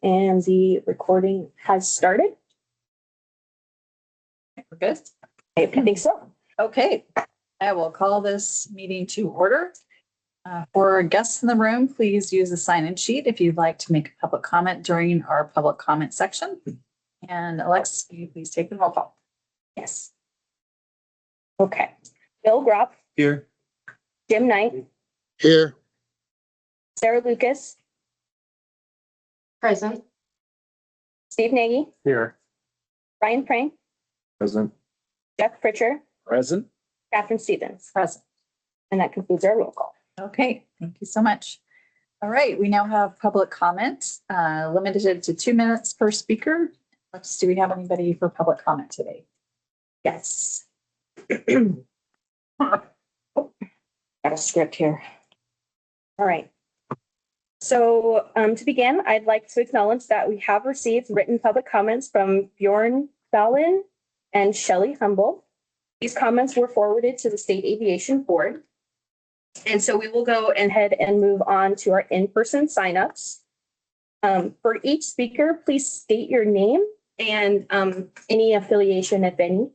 And the recording has started. We're good. I think so. Okay, I will call this meeting to order. For guests in the room, please use the sign-in sheet if you'd like to make a public comment during our public comment section. And Alex, can you please take the roll call? Yes. Okay. Bill Gropp, Here. Jim Knight, Here. Sarah Lucas, Present. Steve Nagy, Here. Ryan Prank, Present. Jeff Pritchard, Present. Catherine Stevens. Present. And that concludes our roll call. Okay, thank you so much. All right, we now have public comments, limited to 2 minutes per speaker. Do we have anybody for public comment today? Yes. Got a script here. All right. So to begin, I'd like to acknowledge that we have received written public comments from Bjorn Fallon and Shelley Humble. These comments were forwarded to the State Aviation Board. And so we will go ahead and move on to our in-person signups. For each speaker, please state your name and any affiliation, if any.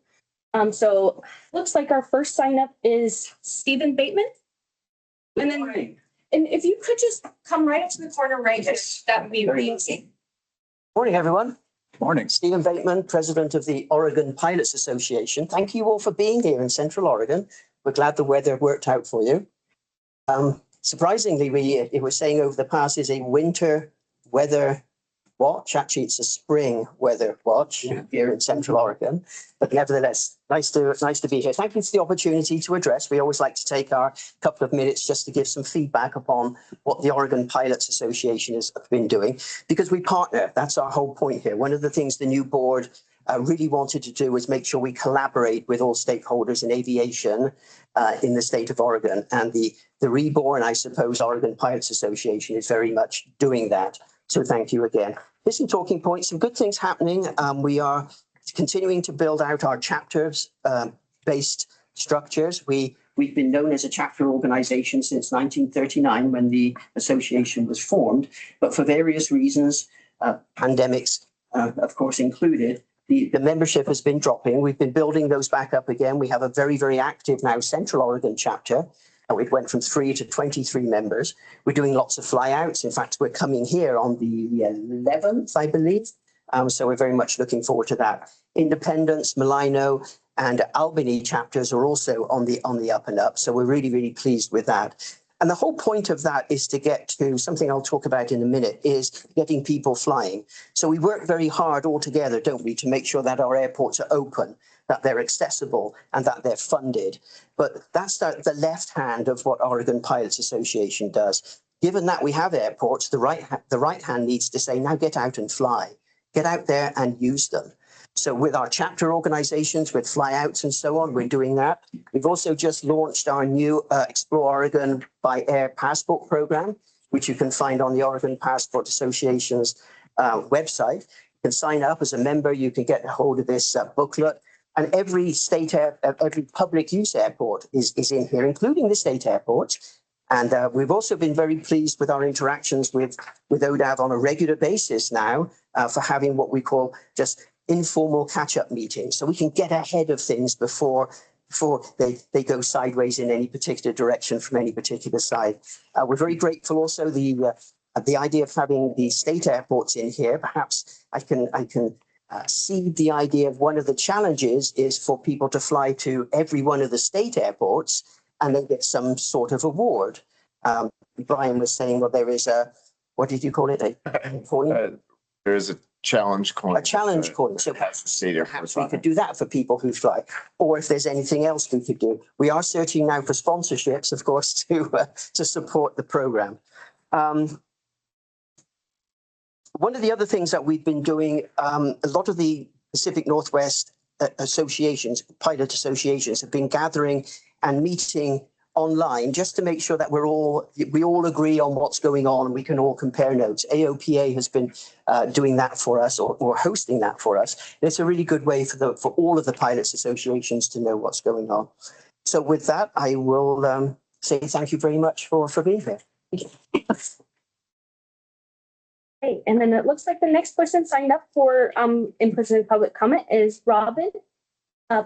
So looks like our first sign up is Stephen Bateman. And then, and if you could just come right up to the corner, right? Yes. That would be amazing. Morning, everyone. Morning. Stephen Bateman, President of the Oregon Pilots Association. Thank you all for being here in Central Oregon. We're glad the weather worked out for you. Surprisingly, it was saying over the past is a winter weather watch. Actually, it's a spring weather watch here in Central Oregon. But nevertheless, nice to be here. Thank you for the opportunity to address. We always like to take our couple of minutes just to give some feedback upon what the Oregon Pilots Association has been doing, because we partner. That's our whole point here. One of the things the new board really wanted to do was make sure we collaborate with all stakeholders in aviation in the state of Oregon. And the reborn, I suppose, Oregon Pilots Association is very much doing that. So thank you again. Here's some talking points, some good things happening. We are continuing to build out our chapters based structures. We've been known as a chapter organization since 1939 when the association was formed, but for various reasons, pandemics, of course, included, the membership has been dropping. We've been building those back up again. We have a very, very active now Central Oregon chapter. We've went from 3 to 23 members. We're doing lots of flyouts. In fact, we're coming here on the 11th, I believe. So we're very much looking forward to that. Independence, Malino, and Albany chapters are also on the up and up. So we're really, really pleased with that. And the whole point of that is to get to something I'll talk about in a minute, is getting people flying. So we work very hard all together, don't we, to make sure that our airports are open, that they're accessible, and that they're funded. But that's the left hand of what Oregon Pilots Association does. Given that we have airports, the right hand needs to say, now get out and fly. Get out there and use them. So with our chapter organizations, with flyouts and so on, we're doing that. We've also just launched our new Explore Oregon by Air Passport program, which you can find on the Oregon Passport Association's website. You can sign up as a member. You can get a hold of this booklet. And every every public use airport is in here, including the state airports. And we've also been very pleased with our interactions with ODAV on a regular basis now for having what we call just informal catch-up meetings. So we can get ahead of things before they go sideways in any particular direction from any particular side. We're very grateful also the idea of having the state airports in here. Perhaps I can seed the idea of one of the challenges is for people to fly to every one of the state airports and then get some sort of award. Brian was saying, well, there is a, what did you call it? A coin? There is a challenge coin. A challenge coin. So perhaps we could do that for people who fly, or if there's anything else we could do. We are searching now for sponsorships, of course, to support the program. One of the other things that we've been doing, a lot of the Pacific Northwest associations, pilot associations, have been gathering and meeting online just to make sure that we all agree on what's going on and we can all compare notes. AOPA has been doing that for us or hosting that for us. And it's a really good way for all of the pilots associations to know what's going on. So with that, I will say thank you very much for being here. Thank you. Okay, and then it looks like the next person signed up for in-person public comment is Robin.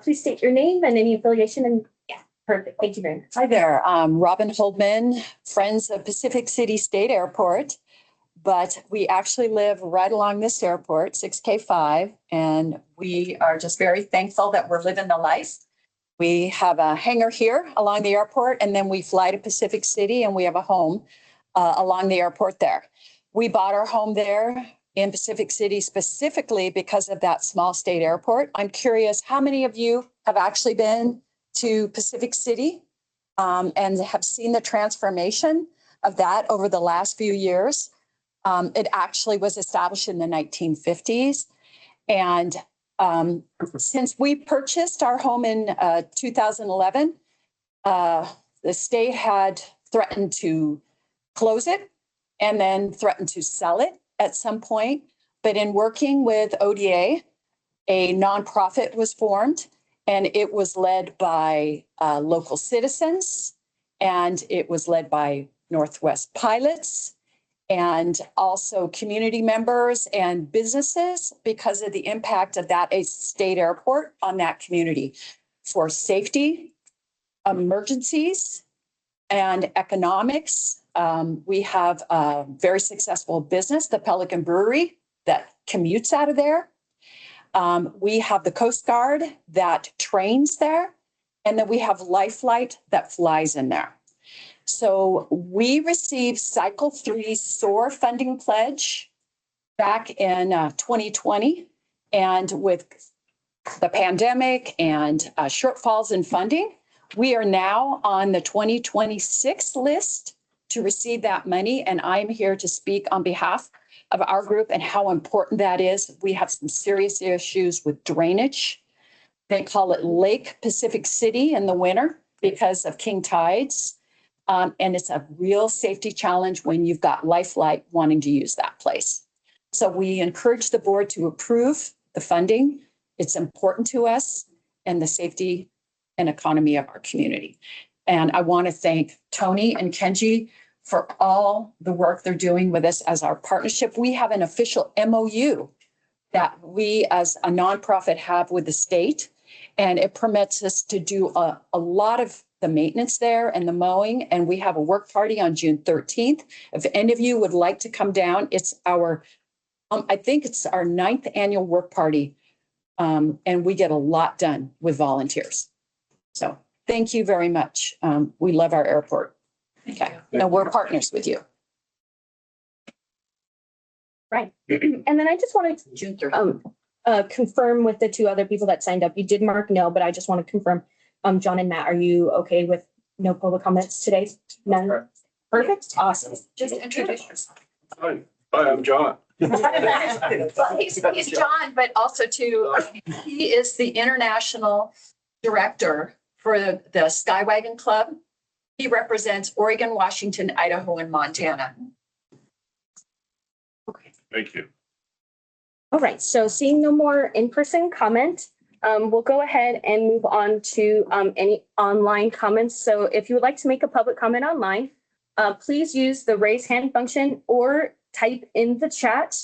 Please state your name and any affiliation and yeah, perfect. Thank you very much. Hi there, Robin Holdman, Friends of Pacific City State Airport. But we actually live right along this airport, 6K5, and we are just very thankful that we're living the life. We have a hangar here along the airport, and then we fly to Pacific City, and we have a home along the airport there. We bought our home there in Pacific City specifically because of that small state airport. I'm curious, how many of you have actually been to Pacific City and have seen the transformation of that over the last few years? It actually was established in the 1950s. And since we purchased our home in 2011, the state had threatened to close it and then threatened to sell it at some point. But in working with ODA, a nonprofit was formed, and it was led by local citizens, and it was led by Northwest pilots, and also community members and businesses because of the impact of that state airport on that community for safety, emergencies, and economics. We have a very successful business, the Pelican Brewery, that commutes out of there. We have the Coast Guard that trains there, and then we have Lifelight that flies in there. So we received Cycle 3 SOAR funding pledge back in 2020. And with the pandemic and shortfalls in funding, we are now on the 2026 list to receive that money. And I'm here to speak on behalf of our group and how important that is. We have some serious issues with drainage. They call it Lake Pacific City in the winter because of king tides. And it's a real safety challenge when you've got Lifelight wanting to use that place. So we encourage the board to approve the funding. It's important to us and the safety and economy of our community. And I want to thank Tony and Kenji for all the work they're doing with us as our partnership. We have an official MOU that we as a nonprofit have with the state, and it permits us to do a lot of the maintenance there and the mowing. And we have a work party on June 13th. If any of you would like to come down, it's our, I think it's our 9th annual work party. And we get a lot done with volunteers. So thank you very much. We love our airport. Okay, no, we're partners with you. Right. And then I just wanted to June 13th. confirm with the two other people that signed up. You did mark no, but I just want to confirm. John and Matt, are you okay with no public comments today? None? Perfect. Awesome. Just introduce yourself. Hi, I'm John. Well, he's John, but also too, he is the international director for the Skywagon Club. He represents Oregon, Washington, Idaho, and Montana. Okay. Thank you. All right. So seeing no more in-person comment, we'll go ahead and move on to any online comments. So if you would like to make a public comment online, please use the raise hand function or type in the chat.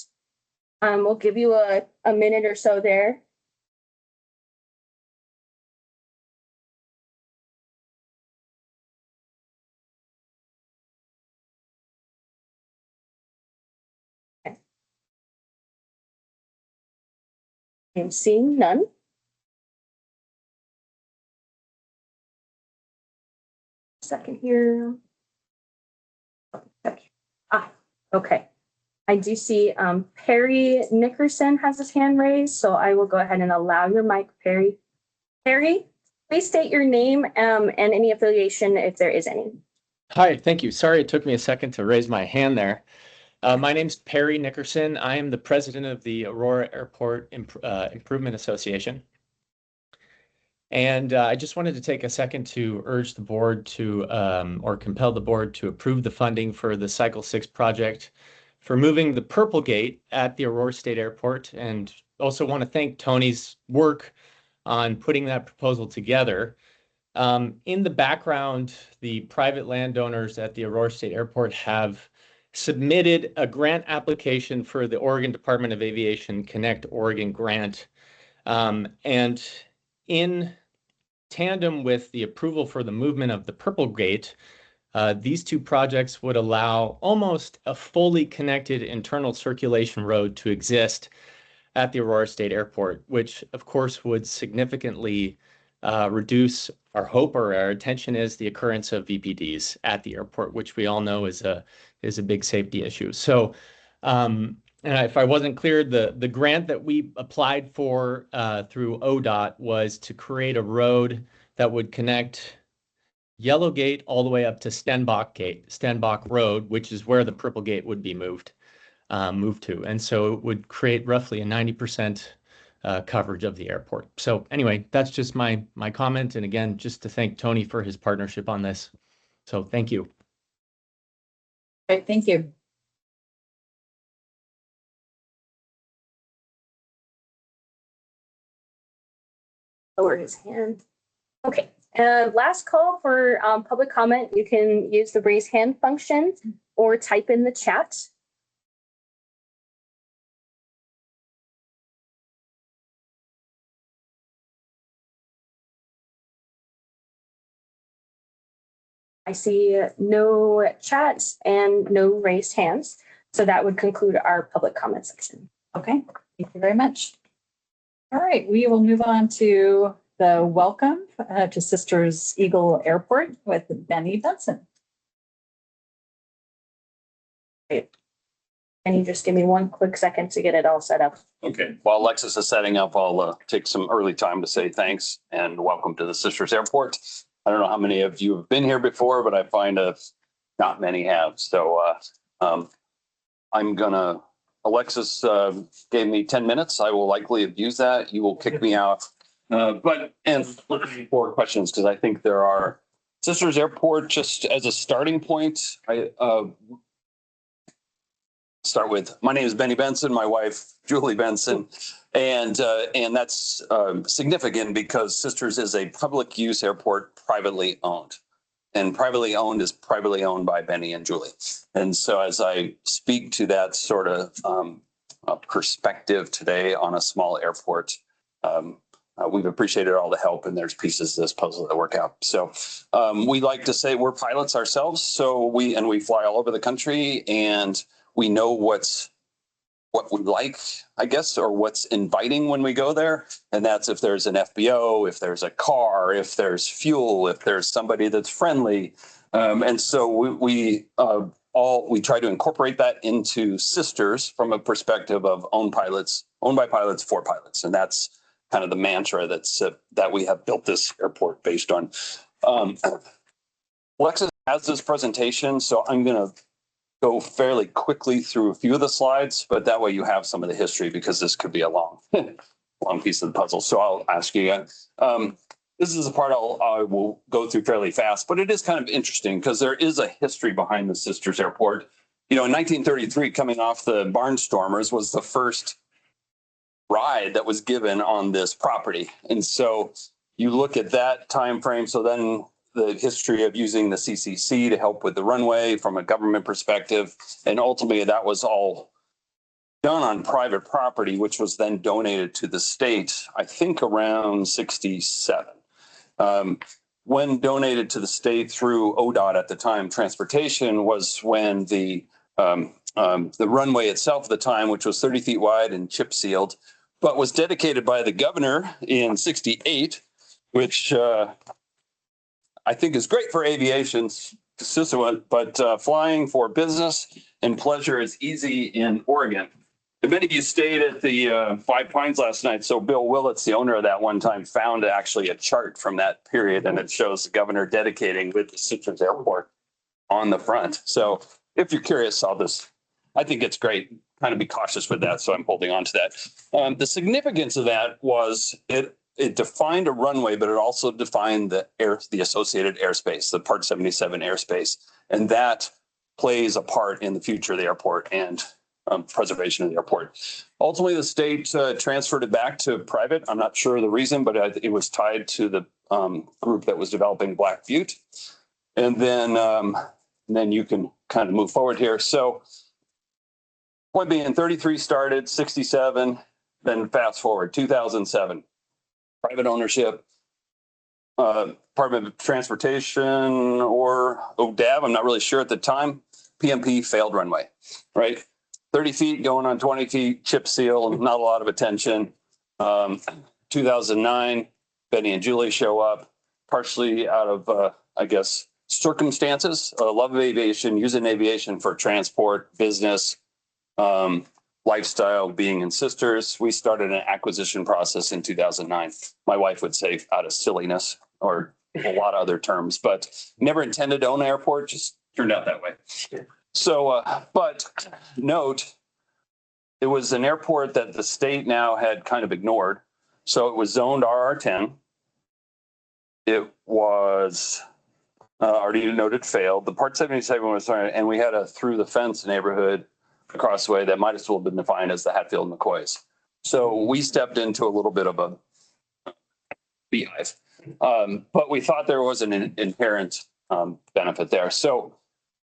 We'll give you a minute or so there. I'm seeing none. Second here. Okay. Okay. I do see Perry Nickerson has his hand raised, so I will go ahead and allow your mic, Perry. Perry, please state your name and any affiliation if there is any. Hi, thank you. Sorry it took me a second to raise my hand there. My name's Perry Nickerson. I am the president of the Aurora Airport Improvement Association. And I just wanted to take a second to urge the board to, or compel the board to approve the funding for the Cycle 6 project for moving the Purple Gate at the Aurora State Airport. And also want to thank Tony's work on putting that proposal together. In the background, the private landowners at the Aurora State Airport have submitted a grant application for the Oregon Department of Aviation Connect Oregon grant. And in tandem with the approval for the movement of the Purple Gate, these two projects would allow almost a fully connected internal circulation road to exist at the Aurora State Airport, which of course would significantly reduce our hope, or our attention is, the occurrence of VPDs at the airport, which we all know is a big safety issue. So, and if I wasn't clear, the grant that we applied for through ODOT was to create a road that would connect Yellow Gate all the way up to Stenbach Road, which is where the Purple Gate would be moved to. And so it would create roughly a 90% coverage of the airport. So anyway, that's just my comment. And again, just to thank Tony for his partnership on this. So thank you. Great, thank you. Lower his hand. Okay, and last call for public comment. You can use the raise hand function or type in the chat. I see no chats and no raised hands. So that would conclude our public comment section. Okay, thank you very much. All right, we will move on to the welcome to Sisters Eagle Airport with Benny Benson. Can you just give me one quick second to get it all set up? Okay, while Alexis is setting up, I'll take some early time to say thanks and welcome to the Sisters Airport. I don't know how many of you have been here before, but I find not many have. So Alexis gave me 10 minutes. I will likely abuse that. You will kick me out. And looking for questions, because I think there are Sisters Airport, just as a starting point, I start with, my name is Benny Benson, my wife, Julie Benson. And that's significant because Sisters is a public use airport, privately owned. And privately owned is privately owned by Benny and Julie. And so as I speak to that sort of perspective today on a small airport, we've appreciated all the help, and there's pieces of this puzzle that work out. So we like to say we're pilots ourselves. So we fly all over the country, and we know what we like, I guess, or what's inviting when we go there. And that's if there's an FBO, if there's a car, if there's fuel, if there's somebody that's friendly. And so we try to incorporate that into Sisters from a perspective of owned by pilots, for pilots. And that's kind of the mantra that we have built this airport based on. Alexis has this presentation, so I'm going to go fairly quickly through a few of the slides, but that way you have some of the history, because this could be a long piece of the puzzle. So I'll ask you again. This is a part I will go through fairly fast, but it is kind of interesting because there is a history behind the Sisters Airport. You know, in 1933, coming off the Barnstormers was the first ride that was given on this property. And so you look at that time frame. So then the history of using the CCC to help with the runway from a government perspective. And ultimately that was all done on private property, which was then donated to the state, I think around 67. When donated to the state through ODOT at the time, transportation, was when the runway itself at the time, which was 30 feet wide and chip sealed, but was dedicated by the governor in 68, which I think is great for aviation, but flying for business and pleasure is easy in Oregon. And many of you stayed at the Five Pines last night. So Bill Willits, the owner of that one time, found actually a chart from that period, and it shows the governor dedicating with the Sisters Airport on the front. So if you're curious, I think it's great. Kind of be cautious with that. So I'm holding on to that. The significance of that was it defined a runway, but it also defined the associated airspace, the Part 77 airspace. And that plays a part in the future of the airport and preservation of the airport. Ultimately, the state transferred it back to private. I'm not sure of the reason, but it was tied to the group that was developing Black Butte. And then you can kind of move forward here. So point being, 33 started, 67, then fast forward, 2007, private ownership, Department of Transportation or ODAV, I'm not really sure at the time, PMP failed runway, right? 30 feet going on 20 feet, chip seal, not a lot of attention. 2009, Benny and Julie show up, partially out of, I guess, circumstances, love of aviation, using aviation for transport, business, lifestyle, being in sisters. We started an acquisition process in 2009. My wife would say out of silliness or a lot of other terms, but never intended to own an airport, just turned out that way. So, but note, it was an airport that the state now had kind of ignored. So it was zoned RR10. It was already noted failed. The Part 77 was, and we had a through the fence neighborhood across the way that might as well have been defined as the Hatfield McCoys. So we stepped into a little bit of a beehive, but we thought there was an inherent benefit there. So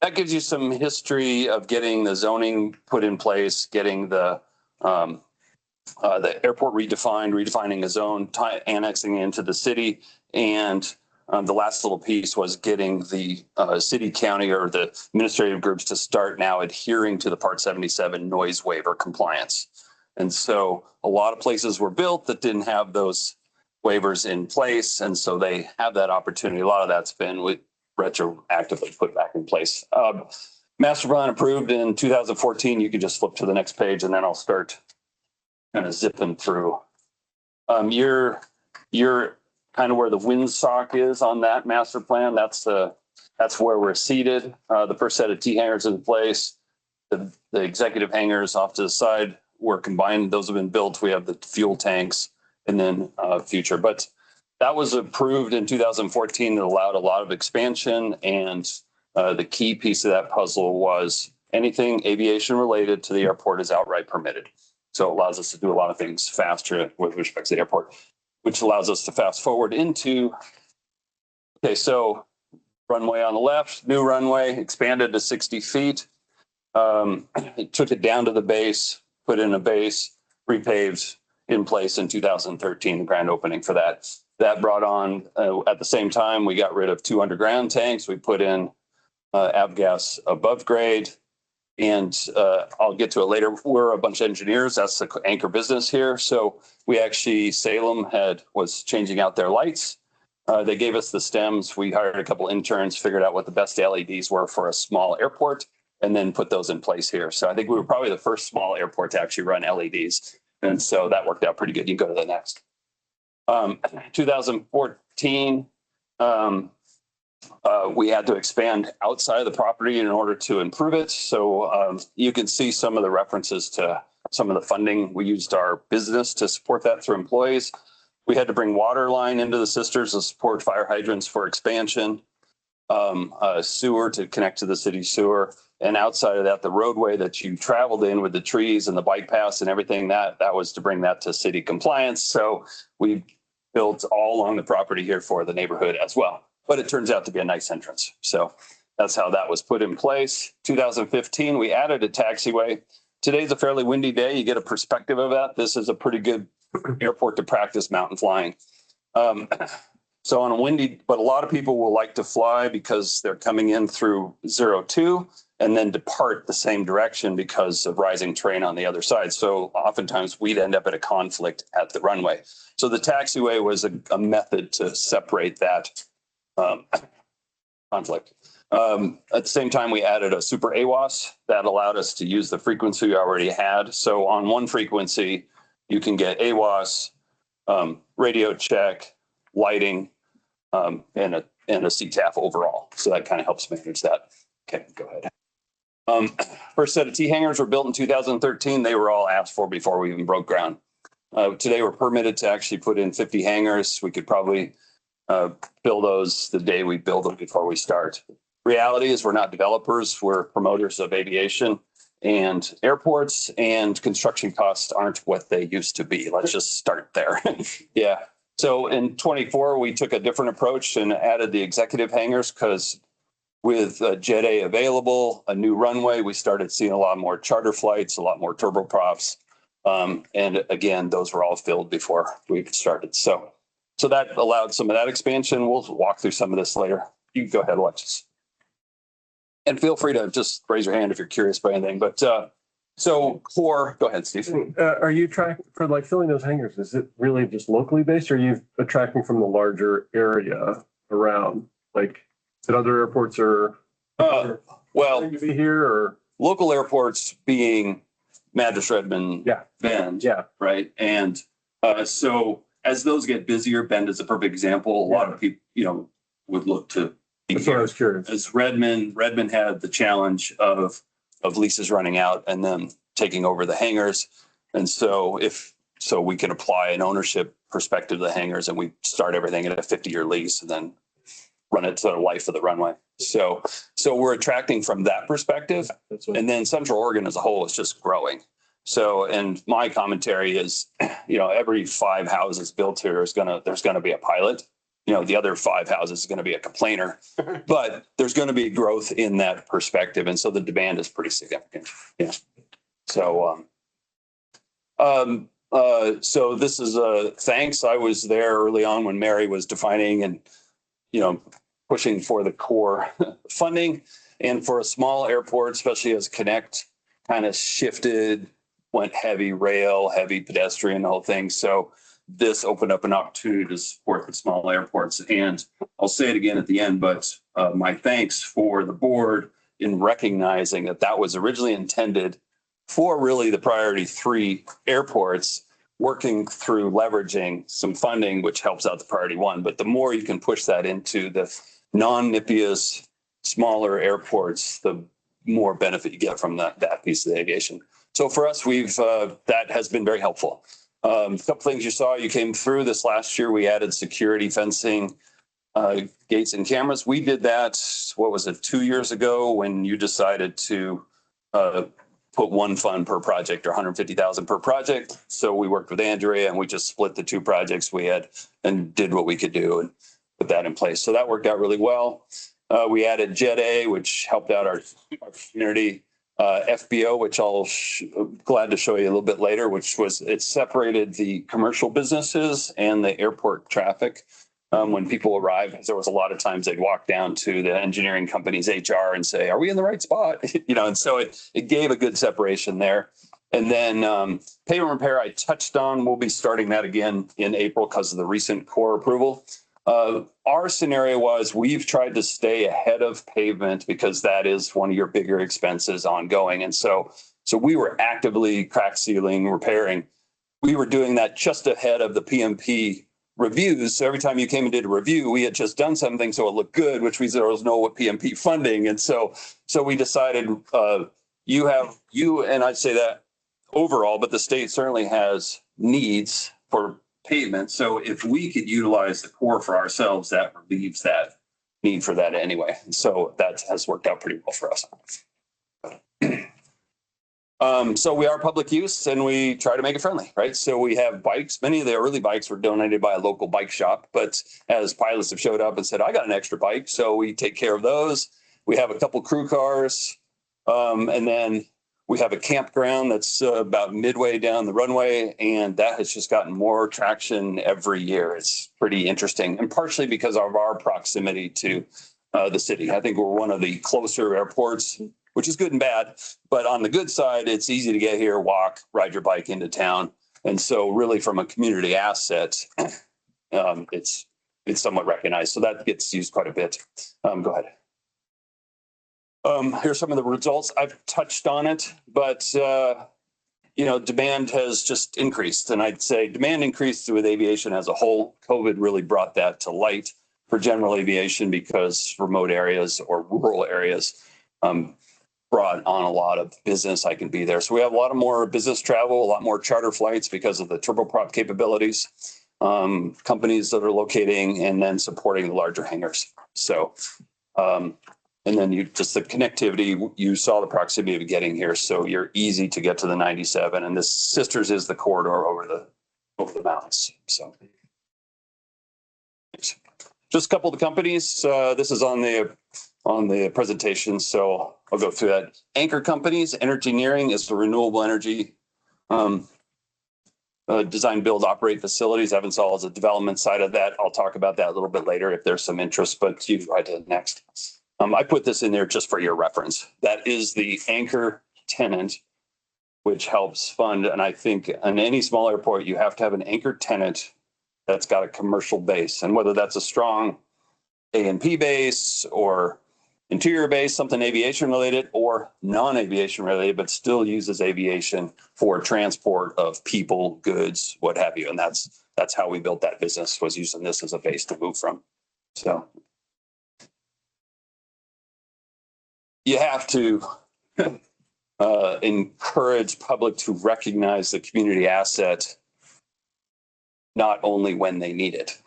that gives you some history of getting the zoning put in place, getting the airport redefining a zone, annexing it into the city. And the last little piece was getting the city, county, or the administrative groups to start now adhering to the Part 77 noise waiver compliance. And so a lot of places were built that didn't have those waivers in place. And so they have that opportunity. A lot of that's been retroactively put back in place. Master plan approved in 2014. You can just flip to the next page and then I'll start kind of zipping through. You're kind of where the windsock is on that master plan. That's where we're seated. The first set of T hangars in place. The executive hangars off to the side were combined. Those have been built. We have the fuel tanks and then future. But that was approved in 2014. It allowed a lot of expansion. And the key piece of that puzzle was anything aviation related to the airport is outright permitted. So it allows us to do a lot of things faster with respect to the airport, which allows us to fast forward into, okay, so runway on the left, new runway, expanded to 60 feet. It took it down to the base, put in a base, repaved in place in 2013, the grand opening for that. That brought on, at the same time, we got rid of 2 underground tanks. We put in avgas above grade. And I'll get to it later. We're a bunch of engineers. That's the anchor business here. So we actually, Salem was changing out their lights. They gave us the stems. We hired a couple interns, figured out what the best LEDs were for a small airport, and then put those in place here. So I think we were probably the first small airport to actually run LEDs. And so that worked out pretty good. You can go to the next. 2014, we had to expand outside of the property in order to improve it. So you can see some of the references to some of the funding. We used our business to support that through employees. We had to bring water line into the sisters to support fire hydrants for expansion, sewer to connect to the city sewer. And outside of that, the roadway that you traveled in with the trees and the bike paths and everything, that was to bring that to city compliance. So we built all along the property here for the neighborhood as well. But it turns out to be a nice entrance. So that's how that was put in place. 2015, we added a taxiway. Today's a fairly windy day. You get a perspective of that. This is a pretty good airport to practice mountain flying. So on a windy, but a lot of people will like to fly because they're coming in through 02 and then depart the same direction because of rising terrain on the other side. So oftentimes we'd end up at a conflict at the runway. So the taxiway was a method to separate that conflict. At the same time, we added a super AWAS that allowed us to use the frequency we already had. So on one frequency, you can get AWAS, radio check, lighting, and a CTAF overall. So that kind of helps manage that. Okay, go ahead. First set of T hangars were built in 2013. They were all asked for before we even broke ground. Today we're permitted to actually put in 50 hangars. We could probably build those the day we build them before we start. Reality is we're not developers, we're promoters of aviation, and airports and construction costs aren't what they used to be. Let's just start there. Yeah. So in 24, we took a different approach and added the executive hangars because with Jet A available, a new runway, we started seeing a lot more charter flights, a lot more turboprops. And again, those were all filled before we started. So that allowed some of that expansion. We'll walk through some of this later. You can go ahead, Alexis. And feel free to just raise your hand if you're curious about anything. But so core, go ahead, Steve. Are you tracking for like filling those hangars? Is it really just locally based, or are you attracting from the larger area around? Like, that other airports are Well, going to be here, or local airports being Madras, Redmond, Yeah. Bend, yeah, right? And so as those get busier, Bend is a perfect example. A lot of people, would look to be that's what I here. was curious. As Redmond had the challenge of leases running out and then taking over the hangars. And so we can apply an ownership perspective to the hangars, and we start everything at a 50-year lease and then run it to the life of the runway. So we're attracting from that perspective. That's what, And then Central Oregon as a whole is just growing. So, and my commentary is, every 5 houses built here there's gonna be a pilot. The other 5 houses is gonna be a complainer, but there's gonna be growth in that perspective. And so the demand is pretty significant. Yeah. So, so this is thanks. I was there early on when Mary was defining and, pushing for the core funding, and for a small airport, especially as Connect kind of shifted, went heavy rail, heavy pedestrian, the whole thing. So this opened up an opportunity to support the small airports. And I'll say it again at the end, but my thanks for the board in recognizing that was originally intended for really the priority 3 airports, working through leveraging some funding, which helps out the priority 1. But the more you can push that into the non-NIPIAS, smaller airports, the more benefit you get from that piece of the aviation. So for us, that has been very helpful. A couple things you came through this last year. We added security fencing, gates and cameras. We did that, 2 years ago, when you decided to put one fund per project, or 150,000 per project. So we worked with Andrea and we just split the 2 projects we had and did what we could do and put that in place. So that worked out really well. We added Jet A, which helped out our community. FBO, which I'll glad to show you a little bit later, it separated the commercial businesses and the airport traffic. When people arrive, there was a lot of times they'd walk down to the engineering company's HR and say, "Are we in the right spot?" And so it gave a good separation there. And then pay and repair, I touched on. We'll be starting that again in April because of the recent core approval. Our scenario was we've tried to stay ahead of pavement because that is one of your bigger expenses ongoing. And so we were actively crack sealing, repairing. We were doing that just ahead of the PMP reviews. So every time you came and did a review, we had just done something so it looked good, which means there was no PMP funding. And so we decided you and I'd say that overall, but the state certainly has needs for pavement. So if we could utilize the core for ourselves, that relieves that need for that anyway. And so that has worked out pretty well for us. So we are public use and we try to make it friendly, right? So we have bikes. Many of the early bikes were donated by a local bike shop, but as pilots have showed up and said, "I got an extra bike," so we take care of those. We have a couple crew cars, and then we have a campground that's about midway down the runway, and that has just gotten more traction every year. It's pretty interesting, and partially because of our proximity to the city. I think we're one of the closer airports, which is good and bad. But on the good side, it's easy to get here, walk, ride your bike into town. And so really from a community asset, it's somewhat recognized. So that gets used quite a bit. Go ahead. Here's some of the results. I've touched on it, but demand has just increased. And I'd say demand increased with aviation as a whole. COVID really brought that to light for general aviation because remote areas or rural areas brought on a lot of business. I can be there. So we have a lot of more business travel, a lot more charter flights because of the turboprop capabilities, companies that are locating and then supporting the larger hangars. So, and then the connectivity, you saw the proximity of getting here. So you're easy to get to the 97, and this Sisters is the corridor over the mountains. So just a couple of the companies. This is on the on the presentation, so I'll go through that. Anchor companies, Engineering is the renewable energy design, build, operate facilities. Evansol is a development side of that. I'll talk about that a little bit later if there's some interest, but you go right to the next. I put this in there just for your reference. That is the anchor tenant, which helps fund. And I think in any small airport, you have to have an anchor tenant that's got a commercial base. And whether that's a strong A&P base or interior base, something aviation related or non-aviation related, but still uses aviation for transport of people, goods, what have you. And that's how we built that business, was using this as a base to move from. So you have to encourage public to recognize the community asset, not only when they need it.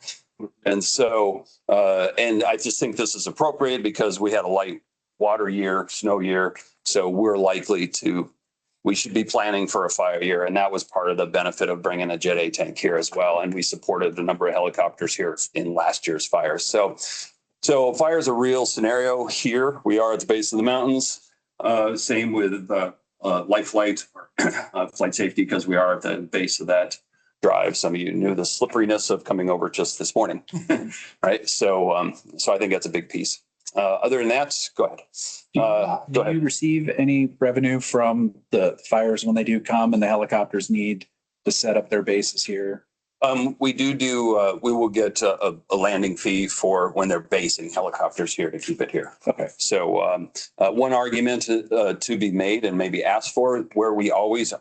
And so, and I just think this is appropriate because we had a light water year, snow year. So we should be planning for a fire year. And that was part of the benefit of bringing a Jet A tank here as well. And we supported a number of helicopters here in last year's fires. So fire is a real scenario here. We are at the base of the mountains. Same with light flight, flight safety, because we are at the base of that drive. Some of you knew the slipperiness of coming over just this morning, right? So I think that's a big piece. Other than that, go ahead. Do you receive any revenue from the fires when they do come and the helicopters need to set up their bases here? We will get a landing fee for when they're basing helicopters here to keep it here. Okay. So one argument to be made and maybe asked for, where we always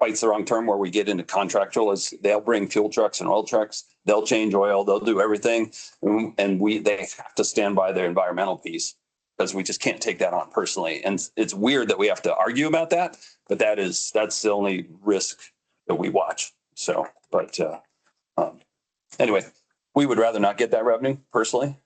fight's the wrong term, where we get into contractual, is they'll bring fuel trucks and oil trucks, they'll change oil, they'll do everything, and they have to stand by their environmental piece, because we just can't take that on personally. And it's weird that we have to argue about that, but that's the only risk that we watch. So, but anyway, we would rather not get that revenue personally,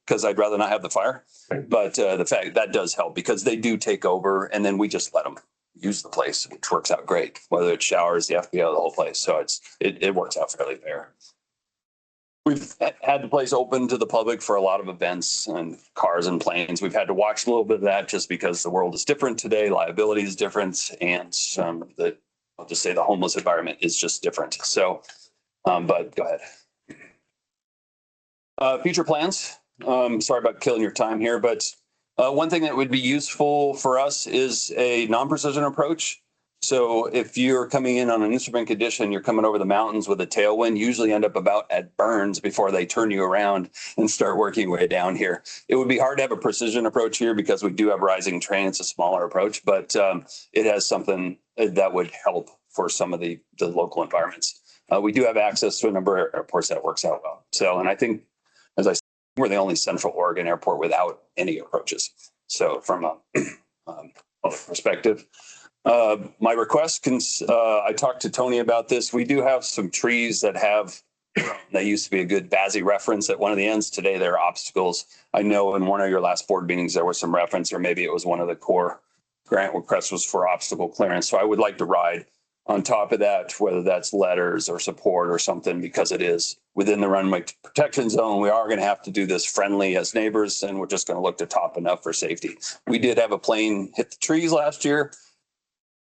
because I'd rather not have the fire. But the fact that does help, because they do take over, and then we just let them use the place, which works out great. Whether it's showers, the FBO, the whole place. So it works out fairly fair. We've had the place open to the public for a lot of events and cars and planes. We've had to watch a little bit of that just because the world is different today. Liability is different. And I'll just say the homeless environment is just different. So, but go ahead. Future plans. Sorry about killing your time here, but one thing that would be useful for us is a non-precision approach. So if you're coming in on an instrument condition, you're coming over the mountains with a tailwind, usually end up about at Burns before they turn you around and start working way down here. It would be hard to have a precision approach here because we do have rising terrain. It's a smaller approach, but it has something that would help for some of the local environments. We do have access to a number of airports that works out well. So, and I think, as I said, we're the only Central Oregon airport without any approaches. So from a public perspective, my request, I talked to Tony about this. We do have some trees that used to be a good BASI reference at one of the ends. Today, they're obstacles. I know in one of your last board meetings, there was some reference, or maybe it was one of the core grant requests was for obstacle clearance. So I would like to ride on top of that, whether that's letters or support or something, because it is within the runway protection zone. We are going to have to do this friendly as neighbors, and we're just going to look to top enough for safety. We did have a plane hit the trees last year.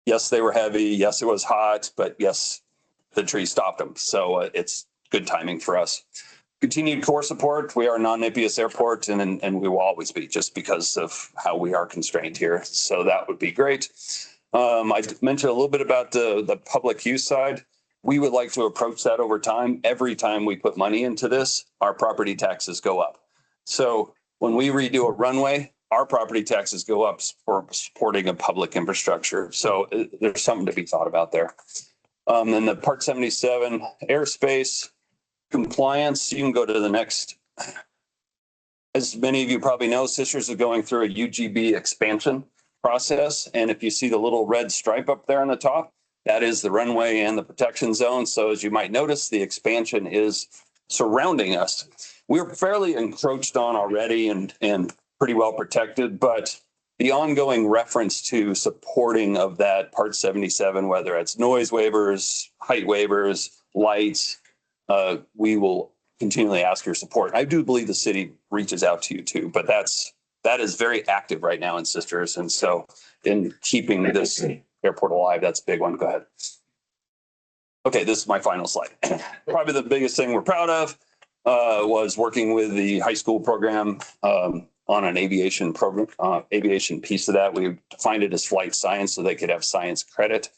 Yes, they were heavy. Yes, it was hot, but yes, the tree stopped them. So it's good timing for us. Continued core support. We are a non-NAPIS airport, and we will always be, just because of how we are constrained here. So that would be great. I mentioned a little bit about the public use side. We would like to approach that over time. Every time we put money into this, our property taxes go up. So when we redo a runway, our property taxes go up for supporting a public infrastructure. So there's something to be thought about there. And the Part 77 airspace compliance, you can go to the next. As many of you probably know, Sisters is going through a UGB expansion process. And if you see the little red stripe up there on the top, that is the runway and the protection zone. So as you might notice, the expansion is surrounding us. We're fairly encroached on already and pretty well protected, but the ongoing reference to supporting of that Part 77, whether it's noise waivers, height waivers, lights, we will continually ask your support. I do believe the city reaches out to you too, but that is very active right now in Sisters. And so in keeping this airport alive, that's a big one. Go ahead. Okay, this is my final slide. Probably the biggest thing we're proud of was working with the high school program on an aviation program, aviation piece of that. We defined it as flight science so they could have science credit.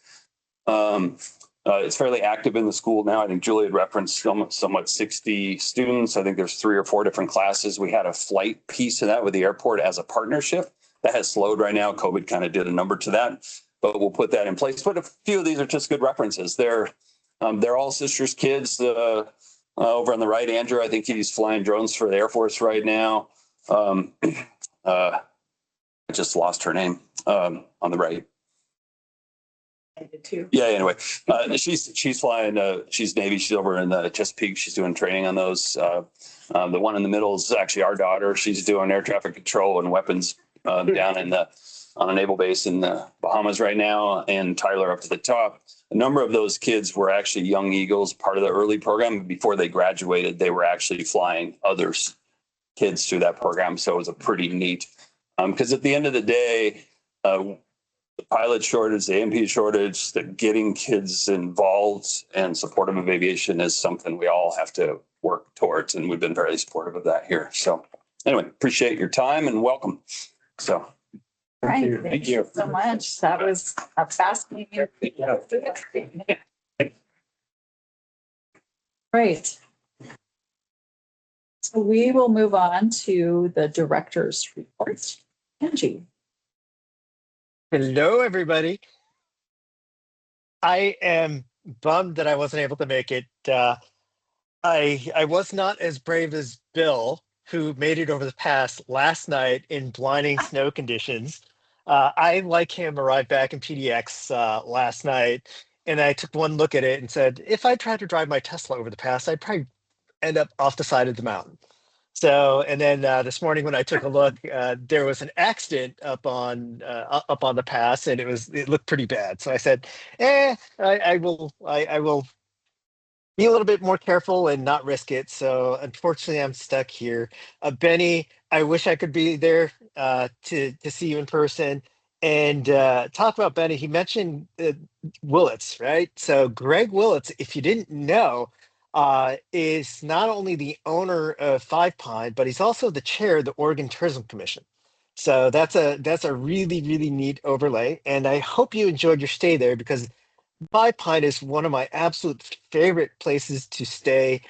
It's fairly active in the school now. I think Julie had referenced somewhat 60 students. I think there's 3 or 4 different classes. We had a flight piece of that with the airport as a partnership. That has slowed right now. COVID kind of did a number to that, but we'll put that in place. But a few of these are just good references. They're all Sisters kids. Over on the right, Andrew, I think he's flying drones for the Air Force right now. I just lost her name on the right. I did too. Yeah, anyway, she's flying, she's Navy, she's over in the Chesapeake, she's doing training on those. The one in the middle is actually our daughter. She's doing air traffic control and weapons down on a naval base in the Bahamas right now, and Tyler up to the top. A number of those kids were actually Young Eagles, part of the early program. Before they graduated, they were actually flying others, kids through that program. So it was a pretty neat, because at the end of the day, the pilot shortage, the AMP shortage, that getting kids involved and supportive of aviation is something we all have to work towards. And we've been very supportive of that here. So anyway, appreciate your time and welcome. So. Right. Thank you so much. That was a fascinating. Great. So we will move on to the director's report. Angie. Hello, everybody. I am bummed that I wasn't able to make it. I was not as brave as Bill, who made it over the pass last night in blinding snow conditions. I, like him, arrived back in PDX last night, and I took one look at it and said, if I tried to drive my Tesla over the pass, I'd probably end up off the side of the mountain. So, and then this morning when I took a look, there was an accident up on the pass, and it looked pretty bad. So I said, I will be a little bit more careful and not risk it. So unfortunately, I'm stuck here. Benny, I wish I could be there to see you in person and talk about Benny. He mentioned Willits, right? So Greg Willits, if you didn't know, is not only the owner of Five Pine, but he's also the chair of the Oregon Tourism Commission. So that's a really, really neat overlay. And I hope you enjoyed your stay there, because Five Pine is one of my absolute favorite places to stay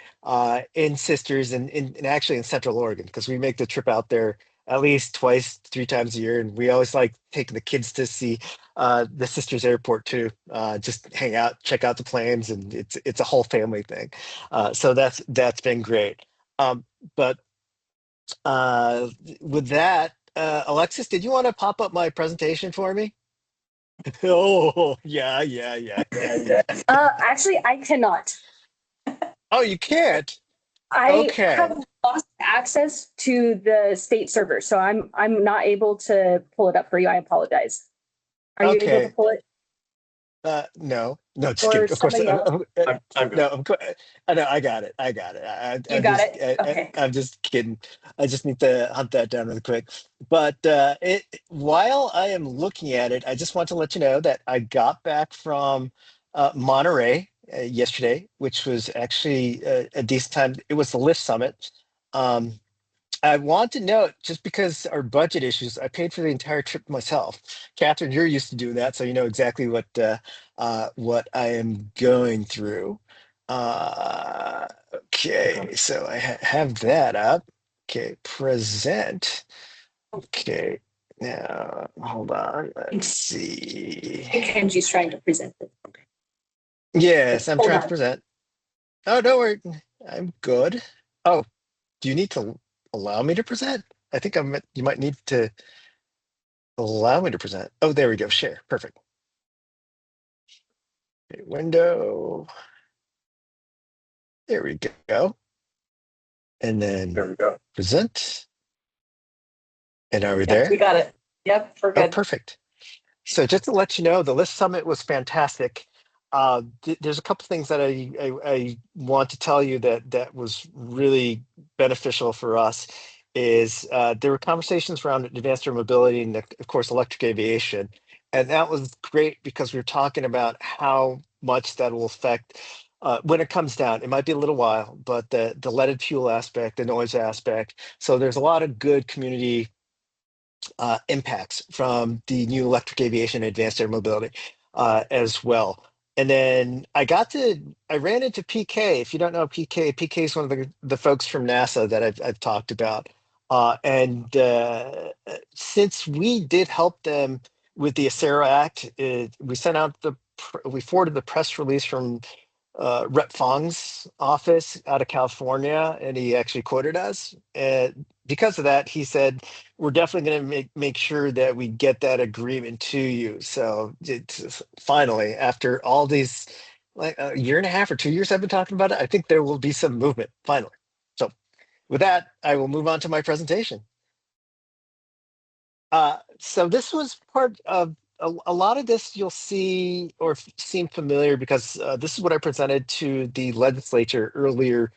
in Sisters and actually in Central Oregon, because we make the trip out there at least twice, 3 times a year. And we always like taking the kids to see the Sisters Airport too, just hang out, check out the planes, and it's a whole family thing. So that's been great. But with that, Alexis, did you want to pop up my presentation for me? Oh, yeah. Actually, I cannot. Oh, you can't? I Okay. have lost access to the state server, so I'm not able to pull it up for you. I apologize. Are you able Okay. to pull it? No, just Or kidding. Of course, somebody else? I'm good. no, I know, I got it. You I'm got just, it? Okay. I'm just kidding. I just need to hunt that down really quick. But while I am looking at it, I just want to let you know that I got back from Monterey yesterday, which was actually a decent time. It was the Lift Summit. Um, I want to note, just because our budget issues, I paid for the entire trip myself. Catherine, you're used to doing that, so you know exactly what I am going through. Okay, so I have that up. Okay, present. Okay, now hold on. Let's see. I think Angie's trying to present it. Yes, I'm Hold trying to on. present. Oh, don't worry, I'm good. Oh, do you need to allow me to present? I think you might need to allow me to present. Oh, there we go. Share. Perfect. Okay, window. There we go. And There then we go. present. And are we Yes, we there? got it. Yep, we're Oh, good. perfect. So just to let you know, the List Summit was fantastic. there's a couple things that I want to tell you that was really beneficial for us is there were conversations around advanced air mobility and of course electric aviation. And that was great because we were talking about how much that will affect when it comes down. It might be a little while, but the leaded fuel aspect, the noise aspect. So there's a lot of good community impacts from the new electric aviation and advanced air mobility as well. And then I ran into PK. If you don't know PK is one of the folks from NASA that I've talked about. And since we did help them with the ACERA Act, we forwarded the press release from Rep Fong's office out of California, and he actually quoted us. And because of that, he said, "We're definitely going to make sure that we get that agreement to you." So it's finally, after all these, like a year and a half or 2 years, I've been talking about it. I think there will be some movement finally. So with that, I will move on to my presentation. So this was part of a lot of this you'll see or seem familiar because this is what I presented to the legislature earlier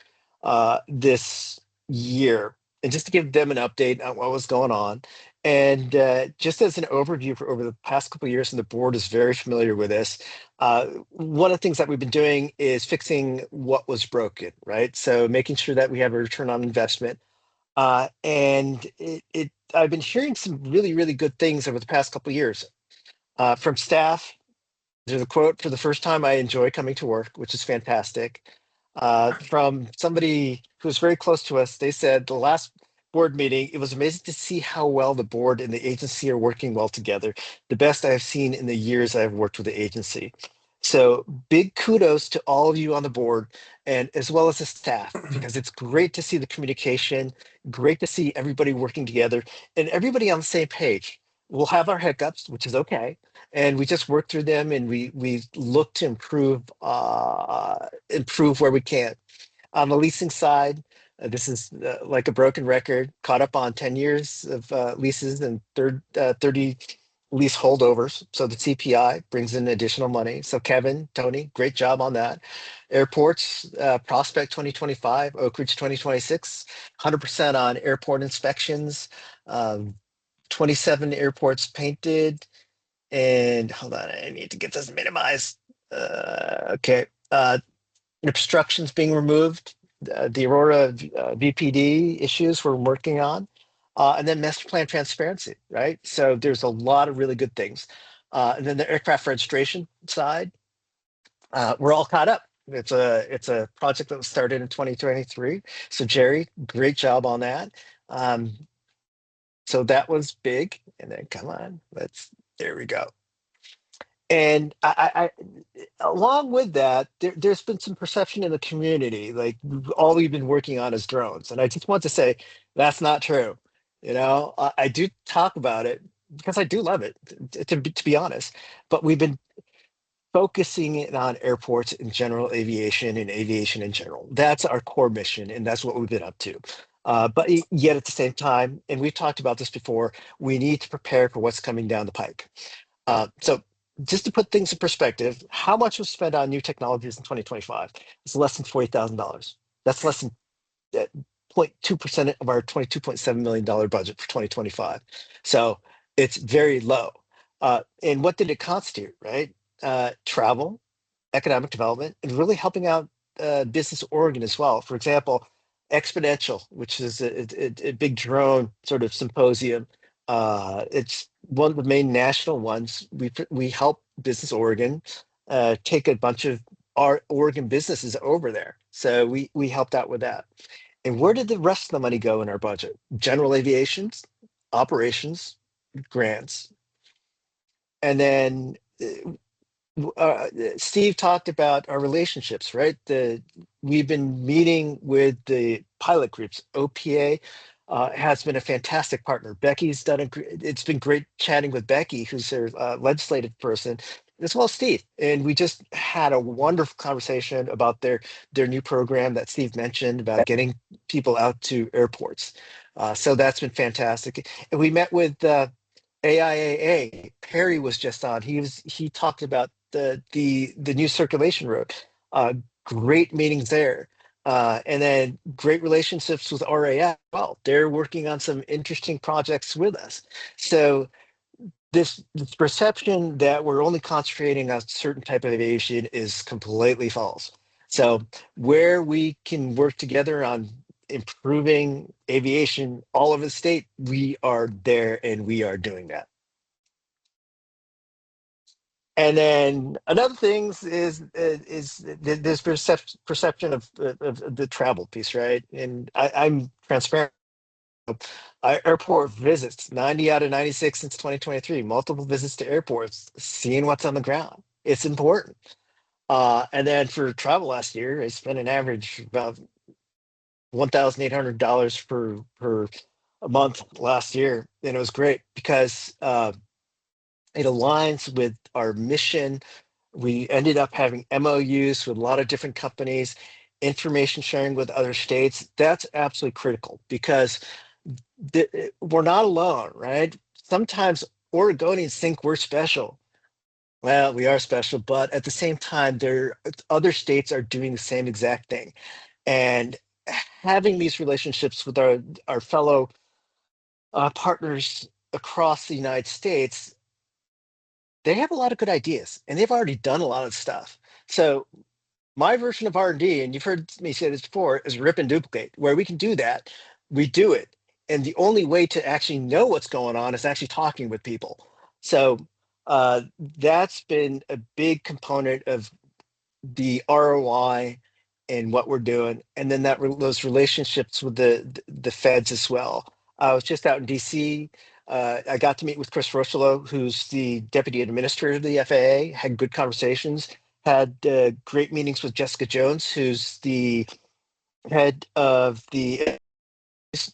this year. And just to give them an update on what was going on. And just as an overview for over the past couple of years, and the board is very familiar with this, one of the things that we've been doing is fixing what was broken, right? So making sure that we have a return on investment. And I've been hearing some really, really good things over the past couple of years from staff. There's a quote: "For the first time, I enjoy coming to work," which is fantastic. From somebody who's very close to us, they said the last board meeting, it was amazing to see how well the board and the agency are working well together. The best I have seen in the years I've worked with the agency. So big kudos to all of you on the board and as well as the staff, because it's great to see the communication, great to see everybody working together and everybody on the same page. We'll have our hiccups, which is okay, and we just work through them and we look to improve where we can. On the leasing side, this is like a broken record, caught up on 10 years of leases and 30 lease holdovers. So the CPI brings in additional money. So Kevin, Tony, great job on that. Airports, Prospect 2025, Oak Ridge 2026, 100% on airport inspections, 27 airports painted. And hold on, I need to get this minimized. Okay. Obstructions being removed, the Aurora VPD issues we're working on, and then master plan transparency, right? So there's a lot of really good things. And then the aircraft registration side, we're all caught up. It's a project that was started in 2023. So Jerry, great job on that. So that was big. And then come on, there we go. And along with that, there's been some perception in the community, like all we've been working on is drones. And I just want to say that's not true. I do talk about it because I do love it, to be honest. But we've been focusing it on airports in general, aviation and aviation in general. That's our core mission, and that's what we've been up to. But yet at the same time, and we've talked about this before, we need to prepare for what's coming down the pike. So just to put things in perspective, how much was spent on new technologies in 2025? It's less than $40,000. That's less than 0.2% of our $22.7 million budget for 2025. So it's very low. And what did it constitute, right? Travel, economic development, and really helping out Business Oregon as well. For example, Exponential, which is a big drone sort of symposium. It's one of the main national ones. We help Business Oregon take a bunch of our Oregon businesses over there. So we helped out with that. And where did the rest of the money go in our budget? General aviations, operations, grants. And then Steve talked about our relationships, right? We've been meeting with the pilot groups. OPA has been a fantastic partner. It's been great chatting with Becky, who's their legislative person, as well as Steve. And we just had a wonderful conversation about their new program that Steve mentioned about getting people out to airports. So that's been fantastic. And we met with AIAA. Perry was just on. He talked about the new circulation road. Great meetings there. And then great relationships with RAF. Well, they're working on some interesting projects with us. So this perception that we're only concentrating on certain type of aviation is completely false. So where we can work together on improving aviation all over the state, we are there and we are doing that. And then another thing is this perception of the travel piece, right? And I'm transparent. Our airport visits, 90 out of 96 since 2023, multiple visits to airports, seeing what's on the ground. It's important. And then for travel last year, I spent an average about $1,800 per a month last year, and it was great because it aligns with our mission. We ended up having MOUs with a lot of different companies, information sharing with other states. That's absolutely critical because we're not alone, right? Sometimes Oregonians think we're special. Well, we are special, but at the same time, other states are doing the same exact thing. And having these relationships with our fellow partners across the United States, they have a lot of good ideas, and they've already done a lot of stuff. So my version of R&D, and you've heard me say this before, is rip and duplicate. Where we can do that, we do it. And the only way to actually know what's going on is actually talking with people. So that's been a big component of the ROI and what we're doing, and then those relationships with the feds as well. I was just out in DC. I got to meet with Chris Rochelo, who's the deputy administrator of the FAA. Had good conversations. Had great meetings with Jessica Jones, who's the head of the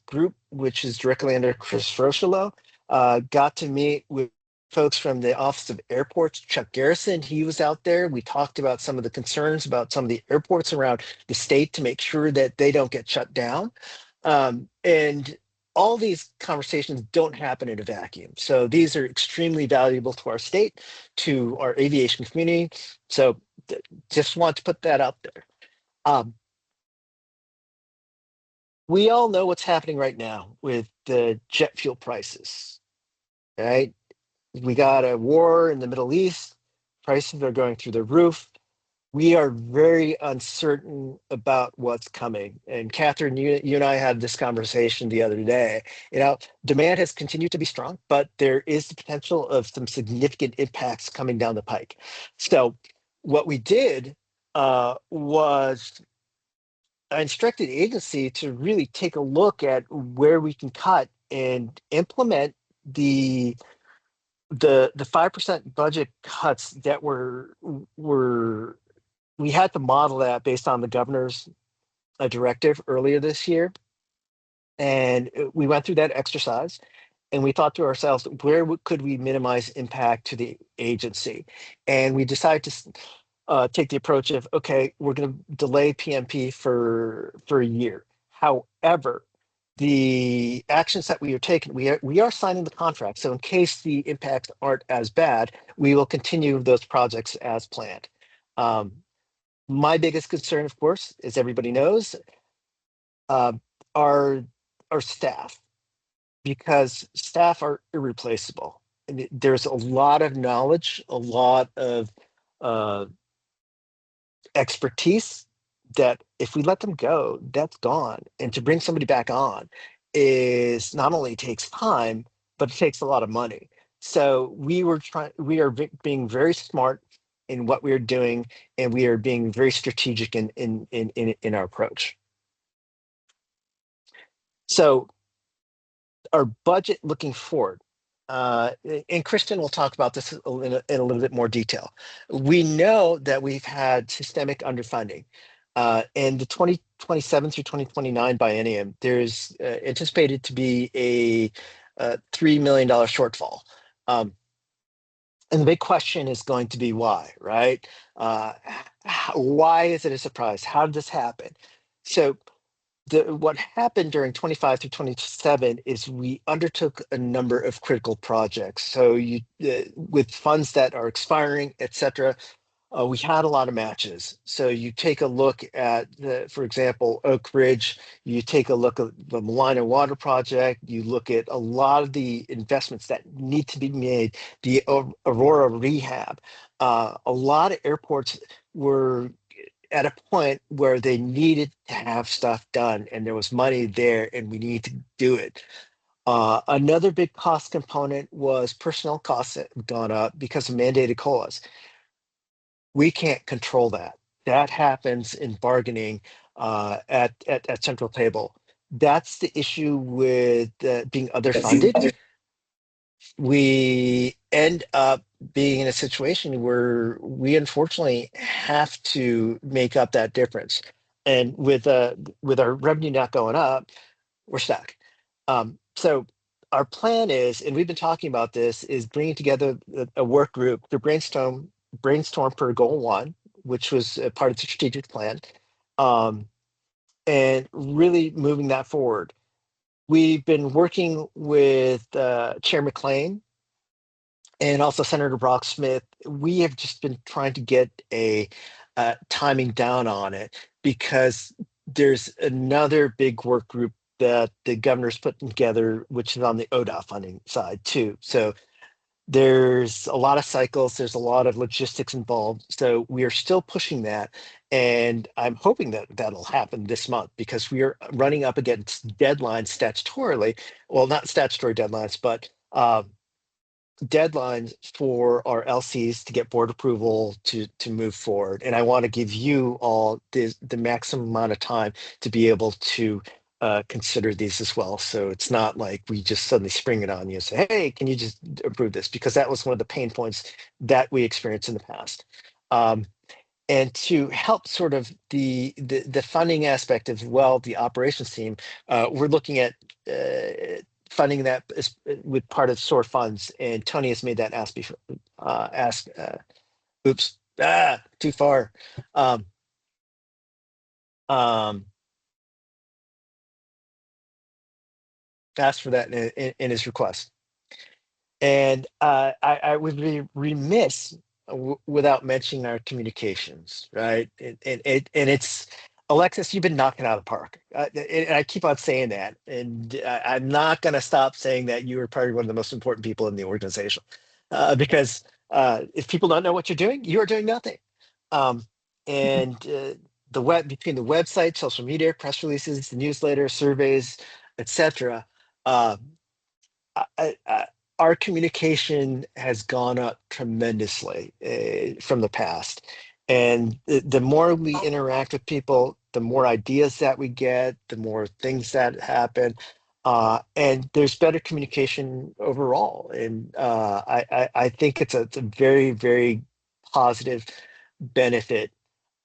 group, which is directly under Chris Rochelo. Got to meet with folks from the Office of Airports, Chuck Garrison. He was out there. We talked about some of the concerns about some of the airports around the state to make sure that they don't get shut down. And all these conversations don't happen in a vacuum. So these are extremely valuable to our state, to our aviation community. So just want to put that out there. We all know what's happening right now with the jet fuel prices, right? We got a war in the Middle East. Prices are going through the roof. We are very uncertain about what's coming. And Catherine, you and I had this conversation the other day. Demand has continued to be strong, but there is the potential of some significant impacts coming down the pike. So what we did was I instructed the agency to really take a look at where we can cut and implement the 5% budget cuts that we had to model that based on the governor's directive earlier this year. And we went through that exercise and we thought to ourselves, where could we minimize impact to the agency? And we decided to take the approach of, okay, we're going to delay PMP for a year. However, the actions that we are taking, we are signing the contract. So in case the impacts aren't as bad, we will continue those projects as planned. My biggest concern, of course, as everybody knows, are staff, because staff are irreplaceable. And there's a lot of knowledge, a lot of expertise that if we let them go, that's gone. And to bring somebody back on is not only takes time, but it takes a lot of money. So we are being very smart in what we are doing, and we are being very strategic in our approach. So our budget looking forward, and Kristen will talk about this in a little bit more detail. We know that we've had systemic underfunding. In the 2027 through 2029 biennium, there's anticipated to be a $3 million shortfall. And the big question is going to be why, right? Why is it a surprise? How did this happen? So what happened during 25 through 27 is we undertook a number of critical projects. So with funds that are expiring, et cetera, we had a lot of matches. So you take a look at, for example, Oak Ridge, you take a look at the Malina Water Project, you look at a lot of the investments that need to be made, the Aurora Rehab. A lot of airports were at a point where they needed to have stuff done and there was money there and we need to do it. Another big cost component was personnel costs that have gone up because of mandated COLAs. We can't control that. That happens in bargaining at central table. That's the issue with being underfunded. We end up being in a situation where we unfortunately have to make up that difference. And with our revenue not going up, we're stuck. So our plan is, and we've been talking about this, is bringing together a work group to brainstorm for goal one, which was a part of the strategic plan, and really moving that forward. We've been working with Chair McLean and also Senator Brock Smith. We have just been trying to get a timing down on it because there's another big work group that the governor's putting together, which is on the ODA funding side too. So there's a lot of cycles, there's a lot of logistics involved. So we are still pushing that. And I'm hoping that that'll happen this month because we are running up against deadlines statutorily. Well, not statutory deadlines, but deadlines for our LCs to get board approval to move forward. And I want to give you all the maximum amount of time to be able to consider these as well. So it's not like we just suddenly spring it on you and say, hey, can you just approve this? Because that was one of the pain points that we experienced in the past. And to help sort of the funding aspect as well, the operations team, we're looking at funding that is with part of SOAR funds, and Tony has made that ask before. Oops, too far. Asked for that in his request, and I would be remiss without mentioning our communications, right? And it's Alexis, you've been knocking out of the park. And I keep on saying that, and I'm not going to stop saying that you are probably one of the most important people in the organization, because if people don't know what you're doing, you are doing nothing. And the web between the website, social media, press releases, the newsletter, surveys, etc. I, our communication has gone up tremendously from the past. And the more we interact with people, the more ideas that we get, the more things that happen. And there's better communication overall. And I think it's a very, very positive benefit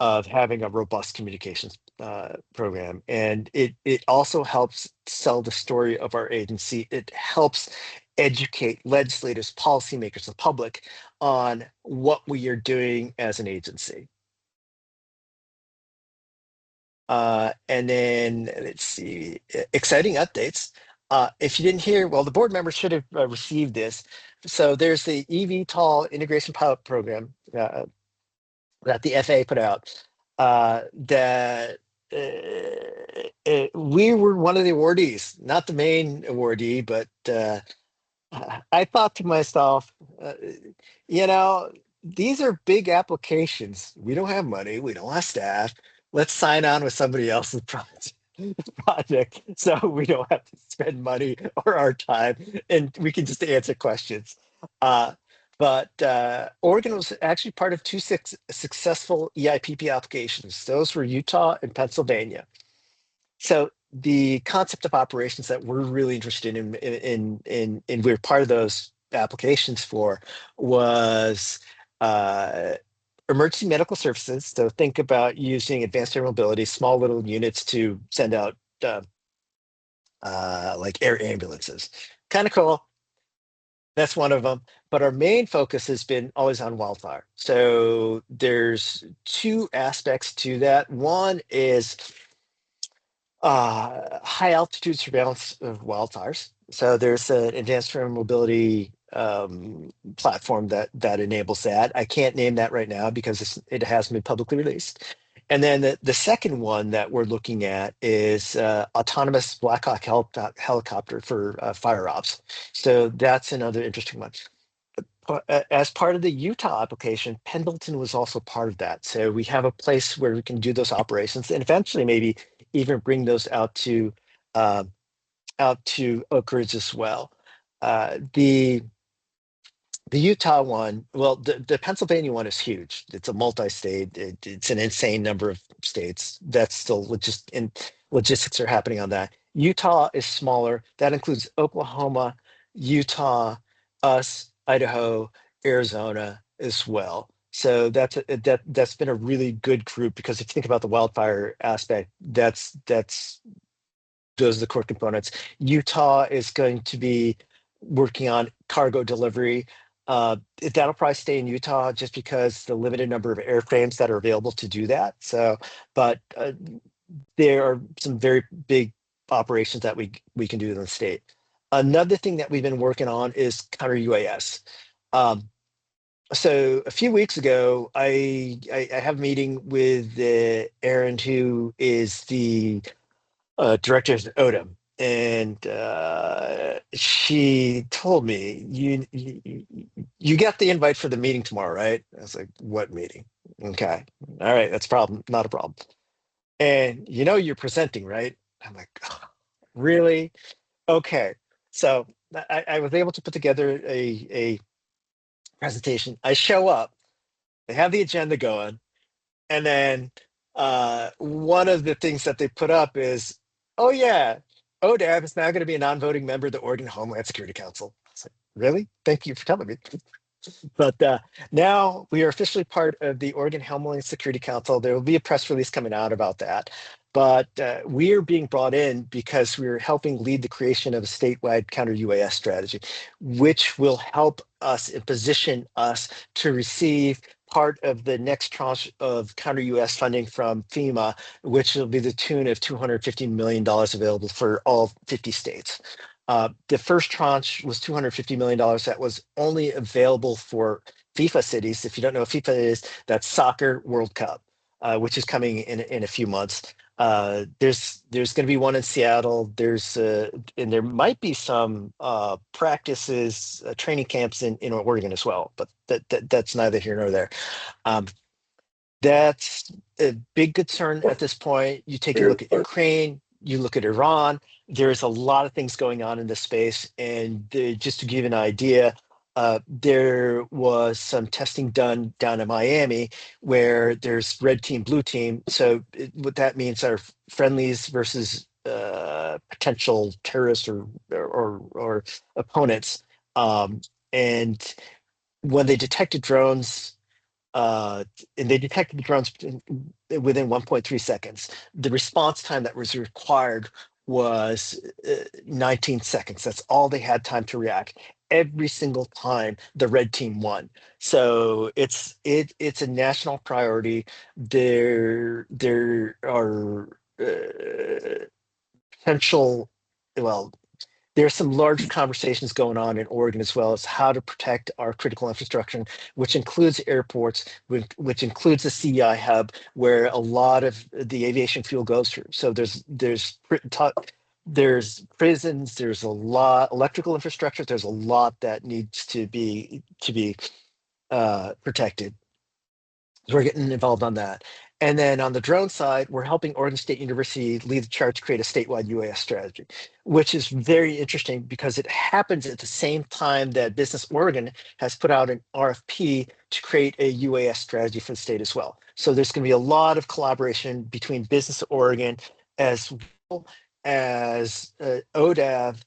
of having a robust communications program. And it also helps sell the story of our agency. It helps educate legislators, policymakers, the public on what we are doing as an agency. And then let's see, exciting updates. If you didn't hear, well, the board members should have received this. So there's the eVTOL integration pilot program that the FAA put out that we were one of the awardees, not the main awardee, but I thought to myself, you know, these are big applications. We don't have money. We don't have staff. Let's sign on with somebody else's project so we don't have to spend money or our time and we can just answer questions. But Oregon was actually part of two successful EIPP applications. Those were Utah and Pennsylvania. So the concept of operations that we're really interested in we're part of those applications for was emergency medical services. So think about using advanced air mobility, small little units to send out like air ambulances. Kind of cool. That's one of them. But our main focus has been always on wildfire. So there's two aspects to that. One is high altitude surveillance of wildfires. So there's an advanced air mobility platform that enables that. I can't name that right now because it hasn't been publicly released. And then the second one that we're looking at is autonomous Black Hawk helicopter for fire ops. So that's another interesting one. As part of the Utah application, Pendleton was also part of that. So we have a place where we can do those operations and eventually maybe even bring those uh, out to Oak Ridge as well. The Utah one, well, the Pennsylvania one is huge. It's a multi-state. It's an insane number of states. That's still just in logistics are happening on that. Utah is smaller. That includes Oklahoma, Utah, us, Idaho, Arizona as well. So that's been a really good group because if you think about the wildfire aspect, that's those are the core components. Utah is going to be working on cargo delivery. That'll probably stay in Utah just because the limited number of airframes that are available to do that. So, but there are some very big operations that we can do in the state. Another thing that we've been working on is counter UAS. Um, so a few weeks ago, I have a meeting with Aaron, who is the director of Odom, and she told me you got the invite for the meeting tomorrow, right? I was like, what meeting? Okay, all right, that's a problem, not a problem. And you're presenting, right? I'm like, "Oh, really? Okay." So I was able to put together a presentation. I show up, they have the agenda going. And then one of the things that they put up is, oh yeah, ODAB is now going to be a non-voting member of the Oregon Homeland Security Council. I was like, really? Thank you for telling me. But now we are officially part of the Oregon Homeland Security Council. There will be a press release coming out about that. But we are being brought in because we're helping lead the creation of a statewide counter UAS strategy, which will help us and position us to receive part of the next tranche of counter US funding from FEMA, which will be the tune of $250 million available for all 50 states. The first tranche was $250 million that was only available for FIFA cities. If you don't know what FIFA is, that's Soccer World Cup, which is coming in a few months. There's going to be one in Seattle. And there might be some practices, training camps in Oregon as well, but that's neither here nor there. Um, that's a big concern at this point. You take a look at Ukraine, you look at Iran, there's a lot of things going on in this space. And just to give you an idea, there was some testing done down in Miami where there's red team, blue team. So what that means are friendlies versus potential terrorists or opponents. And when they detected drones, and they detected the drones within 1.3 seconds. The response time that was required was 19 seconds. That's all they had time to react. Every single time the red team won. So it's a national priority. There are potential, well, there's some large conversations going on in Oregon as well as how to protect our critical infrastructure, which includes airports, which includes the CEI hub, where a lot of the aviation fuel goes through. So there's prisons, there's a lot electrical infrastructure, there's a lot that needs to be protected. So we're getting involved on that. And then on the drone side, we're helping Oregon State University lead the charge to create a statewide UAS strategy, which is very interesting because it happens at the same time that Business Oregon has put out an RFP to create a UAS strategy for the state as well. So there's going to be a lot of collaboration between Business Oregon as well as ODAV,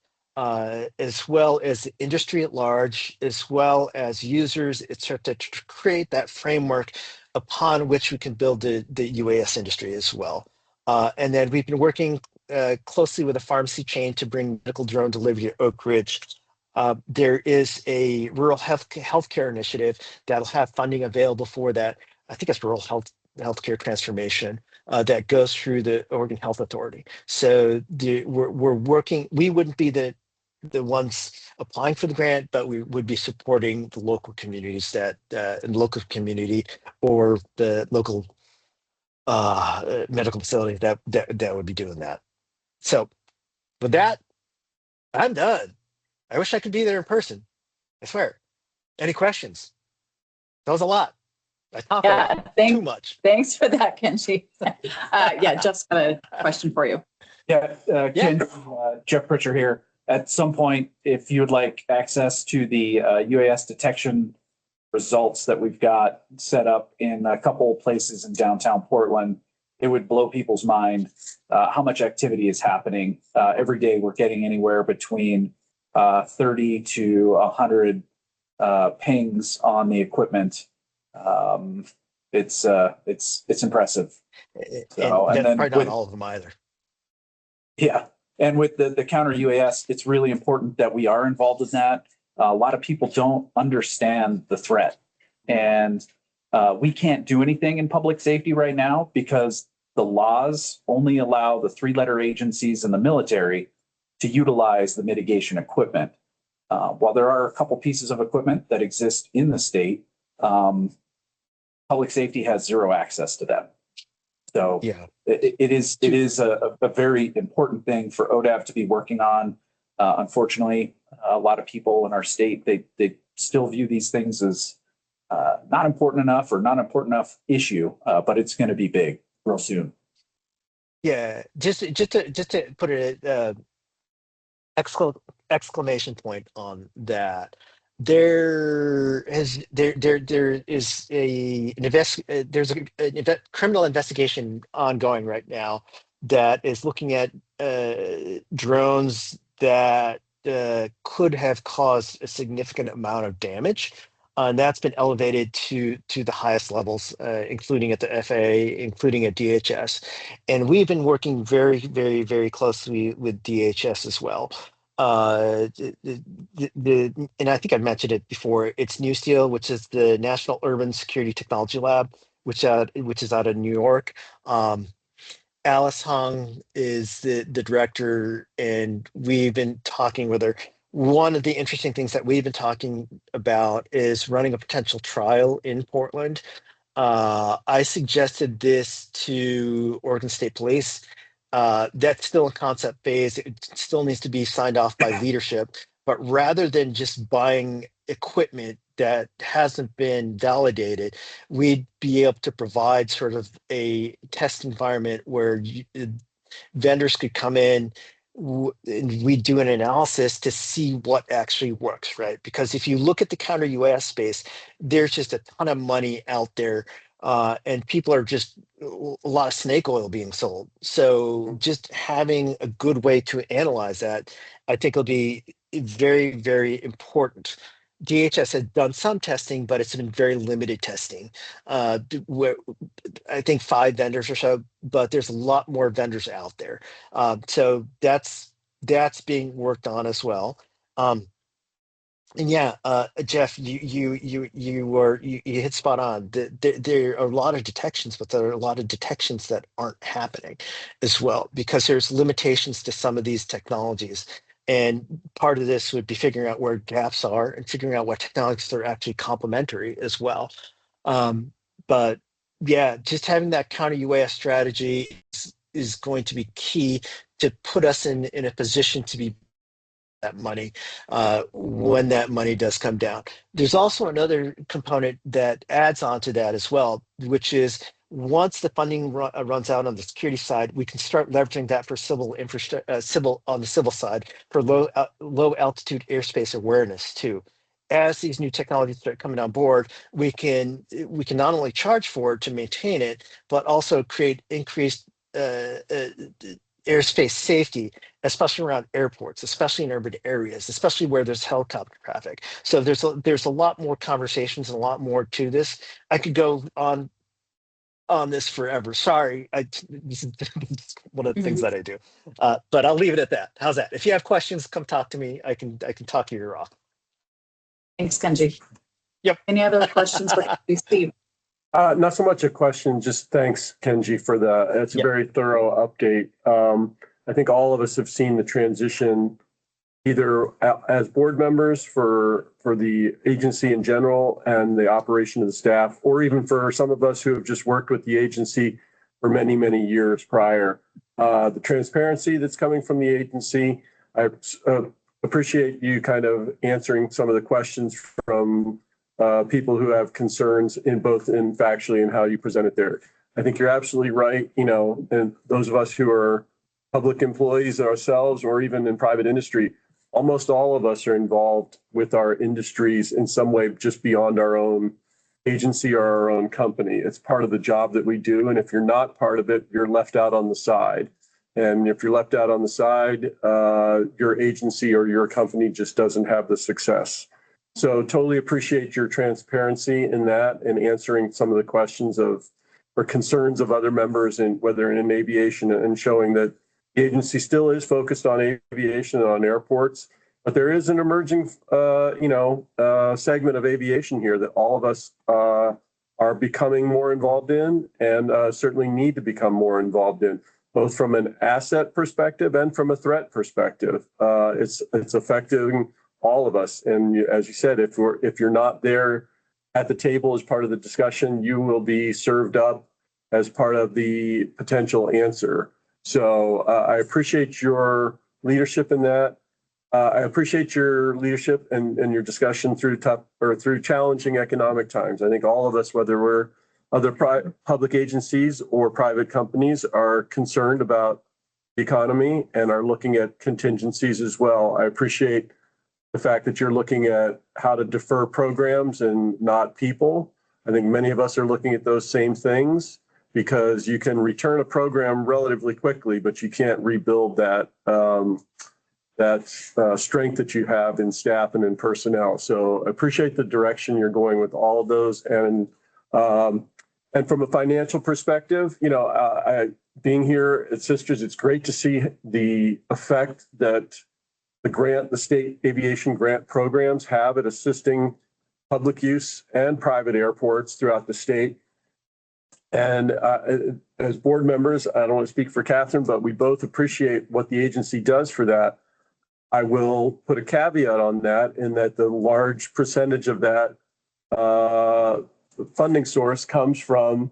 as well as the industry at large, as well as users, et cetera, to create that framework upon which we can build the UAS industry as well. And then we've been working closely with a pharmacy chain to bring medical drone delivery to Oak Ridge. There is a rural healthcare initiative that'll have funding available for that. I think it's rural health healthcare transformation that goes through the Oregon Health Authority. So we're working. We wouldn't be the ones applying for the grant, but we would be supporting the local communities local community or the local medical facility that would be doing that. So with that, I'm done. I wish I could be there in person. I swear. Any questions? That was a lot. I talk too much. Thanks for that, Kenji. Yeah, Jeff's got a question for you. Yeah, Ken, Jeff Pritchard here. At some point, if you would like access to the UAS detection results that we've got set up in a couple of places in downtown Portland, it would blow people's mind how much activity is happening. Every day we're getting anywhere between 30 to 100 pings on the equipment. It's impressive. And then probably not all of them either. Yeah. And with the counter UAS, it's really important that we are involved in that. A lot of people don't understand the threat. And we can't do anything in public safety right now because the laws only allow the three-letter agencies and the military to utilize the mitigation equipment. While there are a couple pieces of equipment that exist in the state, public safety has zero access to them. So yeah, it is a very important thing for ODAV to be working on. Unfortunately, a lot of people in our state, they still view these things as not important enough or not important enough issue, but it's going to be big real soon. Yeah, just to put it exclamation point on that. There is there's a criminal investigation ongoing right now that is looking at drones that could have caused a significant amount of damage. And that's been elevated to the highest levels, including at the FAA, including at DHS. And we've been working very, very, very closely with DHS as well. And I think I've mentioned it before. It's New Steel, which is the National Urban Security Technology Lab, which is out of New York. Alice Hong is the director, and we've been talking with her. One of the interesting things that we've been talking about is running a potential trial in Portland. I suggested this to Oregon State Police. That's still in concept phase. It still needs to be signed off by leadership. But rather than just buying equipment that hasn't been validated, we'd be able to provide sort of a test environment where vendors could come in and we do an analysis to see what actually works, right? Because if you look at the counter UAS space, there's just a ton of money out there, and people are just a lot of snake oil being sold. So just having a good way to analyze that, I think will be very, very important. DHS has done some testing, but it's been very limited testing. Where I think 5 vendors or so, but there's a lot more vendors out there. So that's being worked on as well. And yeah, Jeff, you hit spot on. There are a lot of detections, but there are a lot of detections that aren't happening as well because there's limitations to some of these technologies. And part of this would be figuring out where gaps are and figuring out what technologies are actually complementary as well. But yeah, just having that counter UAS strategy is going to be key to put us in a position to be that money when that money does come down. There's also another component that adds on to that as well, which is once the funding runs out on the security side, we can start leveraging that for civil infrastructure, civil on the civil side for low altitude airspace awareness too. As these new technologies start coming on board, we can not only charge for it to maintain it, but also create increased airspace safety, especially around airports, especially in urban areas, especially where there's helicopter traffic. So there's a lot more conversations and a lot more to this. I could go on this forever. Sorry, this is one of the things that I do, but I'll leave it at that. How's that? If you have questions, come talk to me. I can talk your ear off. Thanks, Kenji. Yep. Any other questions for Steve? Not so much a question, just thanks, Kenji, for the, it's a Yeah. very thorough update. I think all of us have seen the transition either as board members for the agency in general and the operation of the staff, or even for some of us who have just worked with the agency for many, many years prior. The transparency that's coming from the agency, I appreciate you kind of answering some of the questions from people who have concerns in both in factually and how you present it there. I think you're absolutely right. You know, and those of us who are public employees ourselves, or even in private industry, almost all of us are involved with our industries in some way just beyond our own agency or our own company. It's part of the job that we do. And if you're not part of it, you're left out on the side. And if you're left out on the side, your agency or your company just doesn't have the success. So totally appreciate your transparency in that and answering some of the questions of or concerns of other members, and whether in aviation, and showing that the agency still is focused on aviation and on airports, but there is an emerging, segment of aviation here that all of us are becoming more involved in, and certainly need to become more involved in, both from an asset perspective and from a threat perspective. It's affecting all of us, and as you said, if you're not there at the table as part of the discussion, you will be served up as part of the potential answer. So I appreciate your leadership in that. I appreciate your leadership and your discussion through through challenging economic times. I think all of us, whether we're other public agencies or private companies, are concerned about the economy and are looking at contingencies as well. I appreciate the fact that you're looking at how to defer programs and not people. I think many of us are looking at those same things, because you can return a program relatively quickly, but you can't rebuild that strength that you have in staff and in personnel. So I appreciate the direction you're going with all of those. And from a financial perspective, being here at Sisters, it's great to see the effect that the state aviation grant programs have at assisting public use and private airports throughout the state. And as board members, I don't want to speak for Catherine, but we both appreciate what the agency does for that. I will put a caveat on that, in that the large percentage of that funding source comes from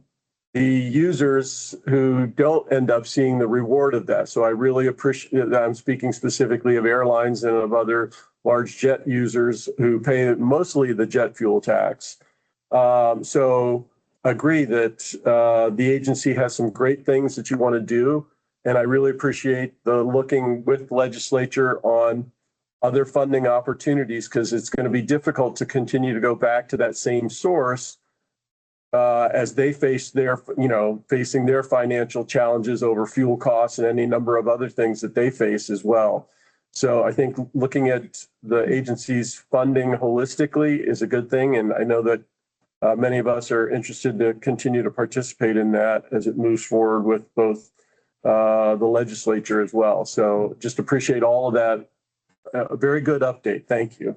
the users who don't end up seeing the reward of that. So I really appreciate that. I'm speaking specifically of airlines and of other large jet users who pay mostly the jet fuel tax. So agree that the agency has some great things that you want to do. And I really appreciate the looking with legislature on other funding opportunities, because it's going to be difficult to continue to go back to that same source as they face facing their financial challenges over fuel costs and any number of other things that they face as well. So I think looking at the agency's funding holistically is a good thing. And I know that many of us are interested to continue to participate in that as it moves forward with both the legislature as well. So just appreciate all of that. A very good update. Thank you.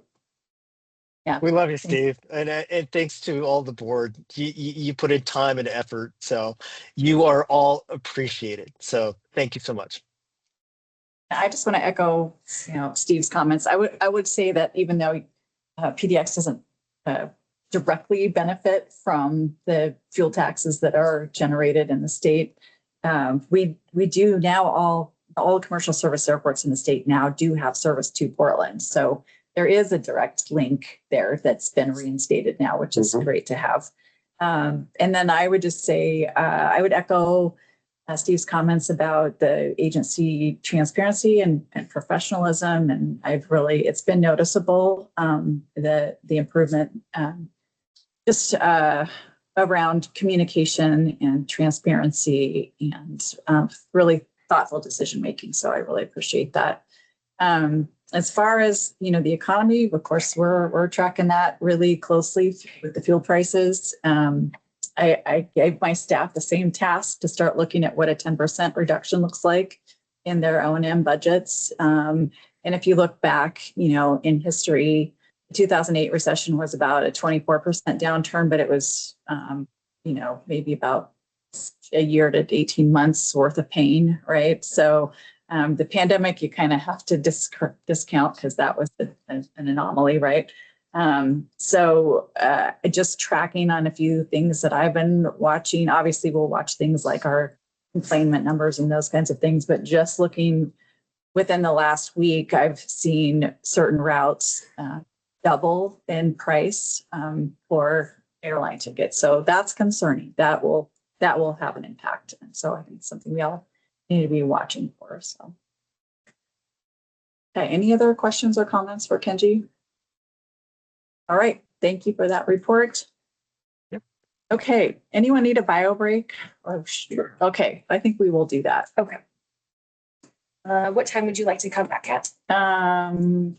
Yeah. We love you, Steve, and thanks to all the board. You put in time and effort, so you are all appreciated. So thank you so much. I just want to echo, Steve's comments. I would say that even though PDX doesn't directly benefit from the fuel taxes that are generated in the state, we do now all commercial service airports in the state now do have service to Portland. So there is a direct link there that's been reinstated now, which is great to have. And then I would just say, I would echo Steve's comments about the agency transparency and professionalism. And it's been noticeable, the improvement just around communication and transparency and really thoughtful decision-making. So I really appreciate that. As far as, the economy, of course, we're tracking that really closely with the fuel prices. I gave my staff the same task to start looking at what a 10% reduction looks like in their O&M budgets. And if you look back, in history, the 2008 recession was about a 24% downturn, but it was maybe about a year to 18 months worth of pain, right? So the pandemic, you kind of have to discount because that was an anomaly, right? So just tracking on a few things that I've been watching. Obviously, we'll watch things like our confinement numbers and those kinds of things, but just looking within the last week, I've seen certain routes double in price for airline tickets. So that's concerning. That will have an impact. And so I think it's something we all need to be watching for. So, okay, any other questions or comments for Kenji? All right, thank you for that report. Yep. Okay, anyone need a bio break? Or Sure. okay, I think we will do that. Okay. What time would you like to come back at?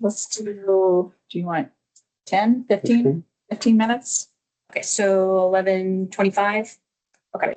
Let's do you want 10, 15 minutes? Okay, so 11:25. Okay.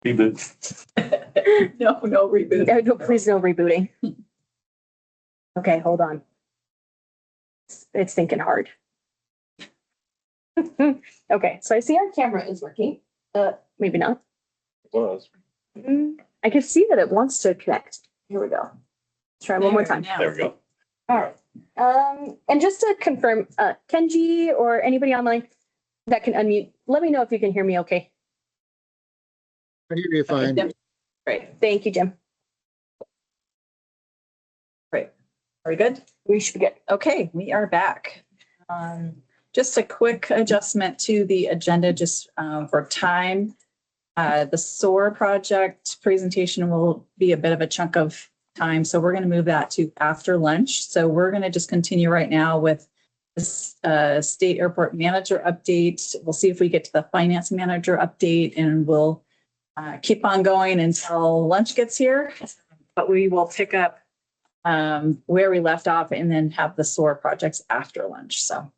Reboot. No reboot. No, please no rebooting. Okay, hold on. It's thinking hard. Okay, so I see our camera is working. Maybe not. Was. I can see that it wants to connect. Here we go. Let's try one more time. There we go. All right. And just to confirm, Kenji or anybody online that can unmute, let me know if you can hear me okay. I hear you fine. Great. Thank you, Jim. Great. Are we good? We should be good. Okay, we are back. Just a quick adjustment to the agenda just for time. The SOAR project presentation will be a bit of a chunk of time, so we're going to move that to after lunch. So we're going to just continue right now with this state airport manager update. We'll see if we get to the finance manager update, and we'll keep on going until lunch gets here. But we will pick up where we left off and then have the SOAR projects after lunch. So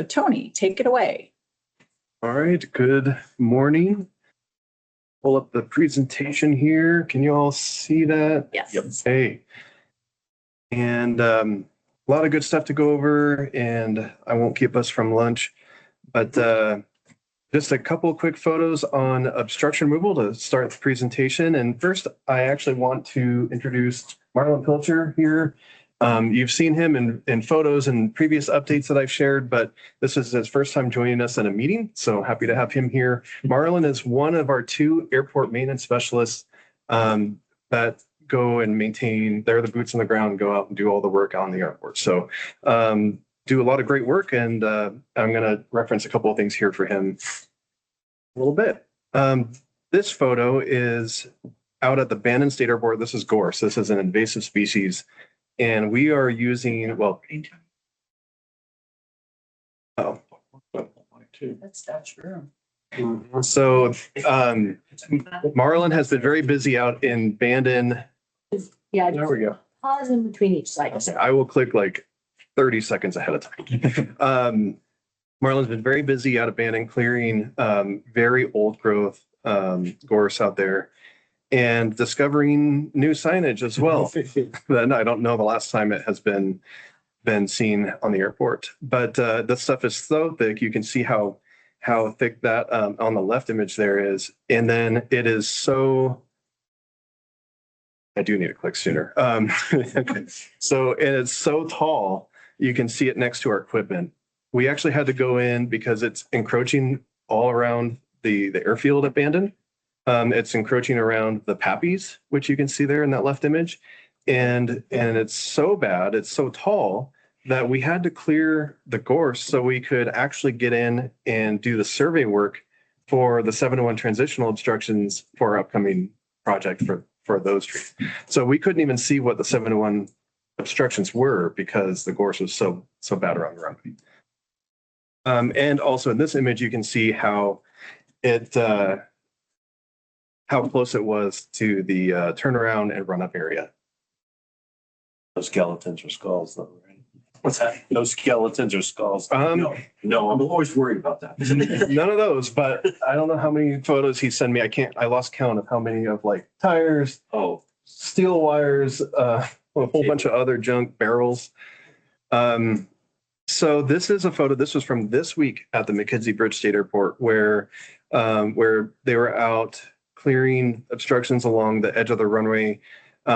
Tony, take it away. All right, good morning. Pull up the presentation here. Can you all see that? Yes. Yep. Hey. And a lot of good stuff to go over, and I won't keep us from lunch, but just a couple of quick photos on obstruction removal to start the presentation. And first, I actually want to introduce Marlon Pilcher here. You've seen him in photos and previous updates that I've shared, but this is his first time joining us in a meeting, so happy to have him here. Marlon is one of our 2 airport maintenance specialists that go and maintain, they're the boots on the ground, go out and do all the work on the airport. So do a lot of great work, and I'm going to reference a couple of things here for him a little bit. This photo is out at the Bandon State Airport. This is gorse. This is an invasive species. And we are using, well, That's true. so Marlon has been very busy out in Bandon. Yeah, There we go. pause in between each slide. I will click like 30 seconds ahead of time. Marlon's been very busy out of Bandon clearing very old growth gorse out there, and discovering new signage as well. Then I don't know the last time it has been seen on the airport, but this stuff is so thick. You can see how thick that on the left image there is, and then it is so. I do need to click sooner. Okay. So and it's so tall. You can see it next to our equipment. We actually had to go in because it's encroaching all around the airfield at Bandon. It's encroaching around the pappies, which you can see there in that left image. And it's so bad, it's so tall that we had to clear the gorse so we could actually get in and do the survey work for the 701 transitional obstructions for our upcoming project for those trees. So we couldn't even see what the 701 obstructions were because the gorse was so bad around the runway. And also in this image, you can see how close it was to the turnaround and run-up area. No skeletons or skulls, though, right? What's that? No skeletons or skulls. No, I'm always worried about that. none of those, but I don't know how many photos he sent me. I lost count of how many of like tires, steel wires, a whole bunch of other junk, barrels. So this is a photo. This was from this week at the McKenzie Bridge State Airport where they were out clearing obstructions along the edge of the runway.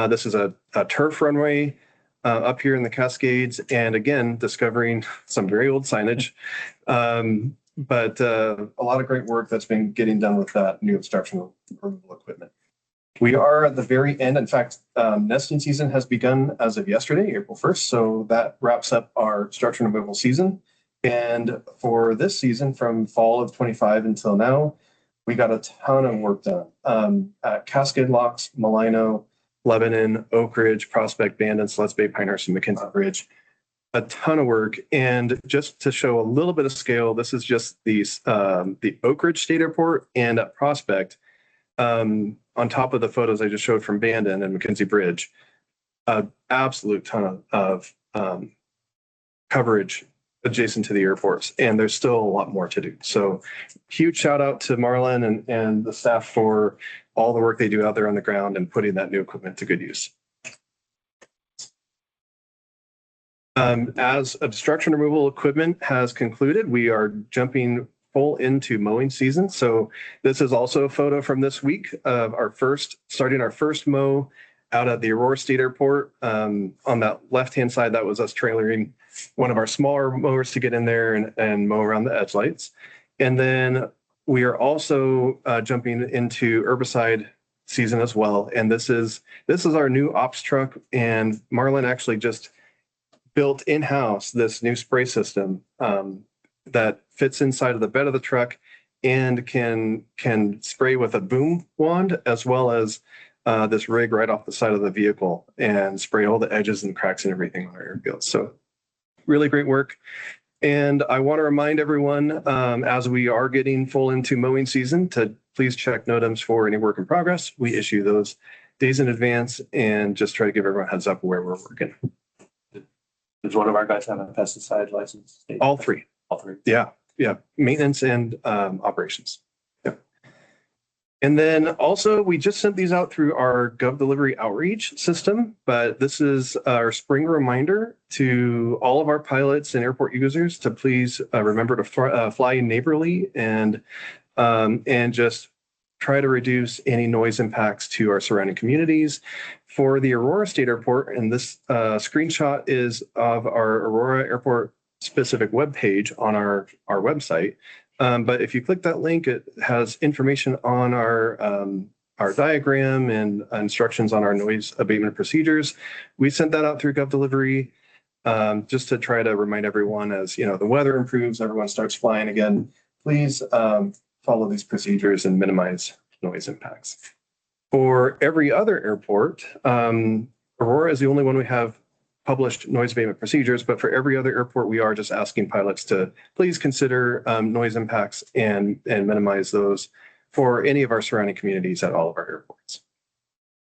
This is a turf runway up here in the Cascades, and again, discovering some very old signage. But a lot of great work that's been getting done with that new obstruction removal equipment. We are at the very end. In fact, nesting season has begun as of yesterday, April 1st. So that wraps up our obstruction removal season. And for this season, from fall of 25 until now, we got a ton of work done at Cascade Locks, Malino, Lebanon, Oak Ridge, Prospect, Bandon, Sluts Bay, Pinehurst, and McKenzie Bridge. A ton of work. And just to show a little bit of scale, this is just these the Oak Ridge State Airport and at Prospect. On top of the photos I just showed from Bandon and McKenzie Bridge, absolute ton of coverage adjacent to the airports, and there's still a lot more to do. So huge shout out to Marlon and the staff for all the work they do out there on the ground and putting that new equipment to good use. As obstruction removal equipment has concluded, we are jumping full into mowing season. So this is also a photo from this week of starting our first mow out at the Aurora State Airport. On that left-hand side, that was us trailering one of our smaller mowers to get in there and mow around the edge lights. And then we are also jumping into herbicide season as well. And this is our new ops truck. And Marlon actually just built in-house this new spray system that fits inside of the bed of the truck and can spray with a boom wand, as well as this rig right off the side of the vehicle, and spray all the edges and cracks and everything on our airfield. So really great work. And I want to remind everyone, as we are getting full into mowing season, to please check NOTAMs for any work in progress. We issue those days in advance and just try to give everyone a heads up where we're working. Does one of our guys have a pesticide license? All three. All three. Yeah. Maintenance and operations. Yeah. And then also, we just sent these out through our Gov Delivery outreach system, but this is our spring reminder to all of our pilots and airport users to please remember to fly neighborly and just try to reduce any noise impacts to our surrounding communities. For the Aurora State Airport, and this screenshot is of our Aurora Airport specific webpage on our website. But if you click that link, it has information on our diagram and instructions on our noise abatement procedures. We sent that out through Gov Delivery just to try to remind everyone, as the weather improves, everyone starts flying again. Please follow these procedures and minimize noise impacts. For every other airport, Aurora is the only one we have published noise abatement procedures, but for every other airport, we are just asking pilots to please consider noise impacts and minimize those for any of our surrounding communities at all of our airports.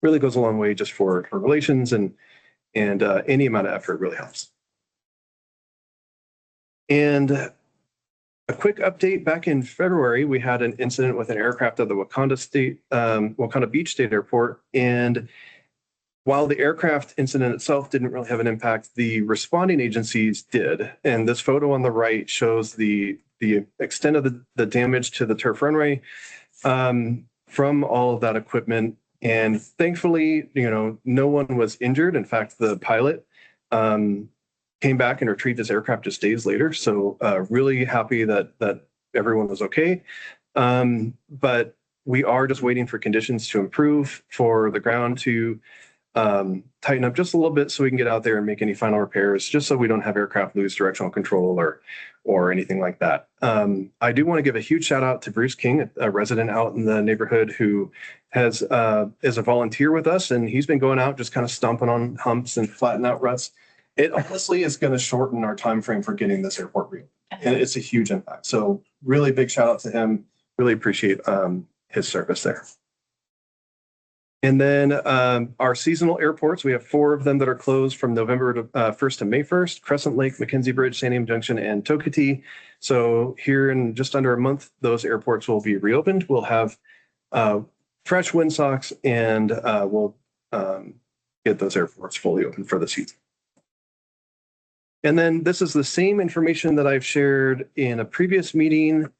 Really goes a long way just for relations, and any amount of effort really helps. And a quick update: back in February, we had an incident with an aircraft at the Wakanda Beach State Airport. And while the aircraft incident itself didn't really have an impact, the responding agencies did. And this photo on the right shows the extent of the damage to the turf runway from all of that equipment. And thankfully, no one was injured. In fact, the pilot came back and retrieved his aircraft just days later. So really happy that everyone was okay. But we are just waiting for conditions to improve, for the ground to tighten up just a little bit so we can get out there and make any final repairs, just so we don't have aircraft lose directional control or anything like that. I do want to give a huge shout out to Bruce King, a resident out in the neighborhood who is a volunteer with us, and he's been going out just kind of stomping on humps and flattening out ruts. It honestly is going to shorten our time frame for getting this airport reopened, and it's a huge impact. So really big shout out to him. Really appreciate his service there. And then our seasonal airports, we have 4 of them that are closed from November 1st to May 1st: Crescent Lake, McKenzie Bridge, Santiam Junction, and Toketee. So here in just under a month, those airports will be reopened. We'll have fresh windsocks, and we'll get those airports fully open for the season. And then this is the same information that I've shared in a previous meeting,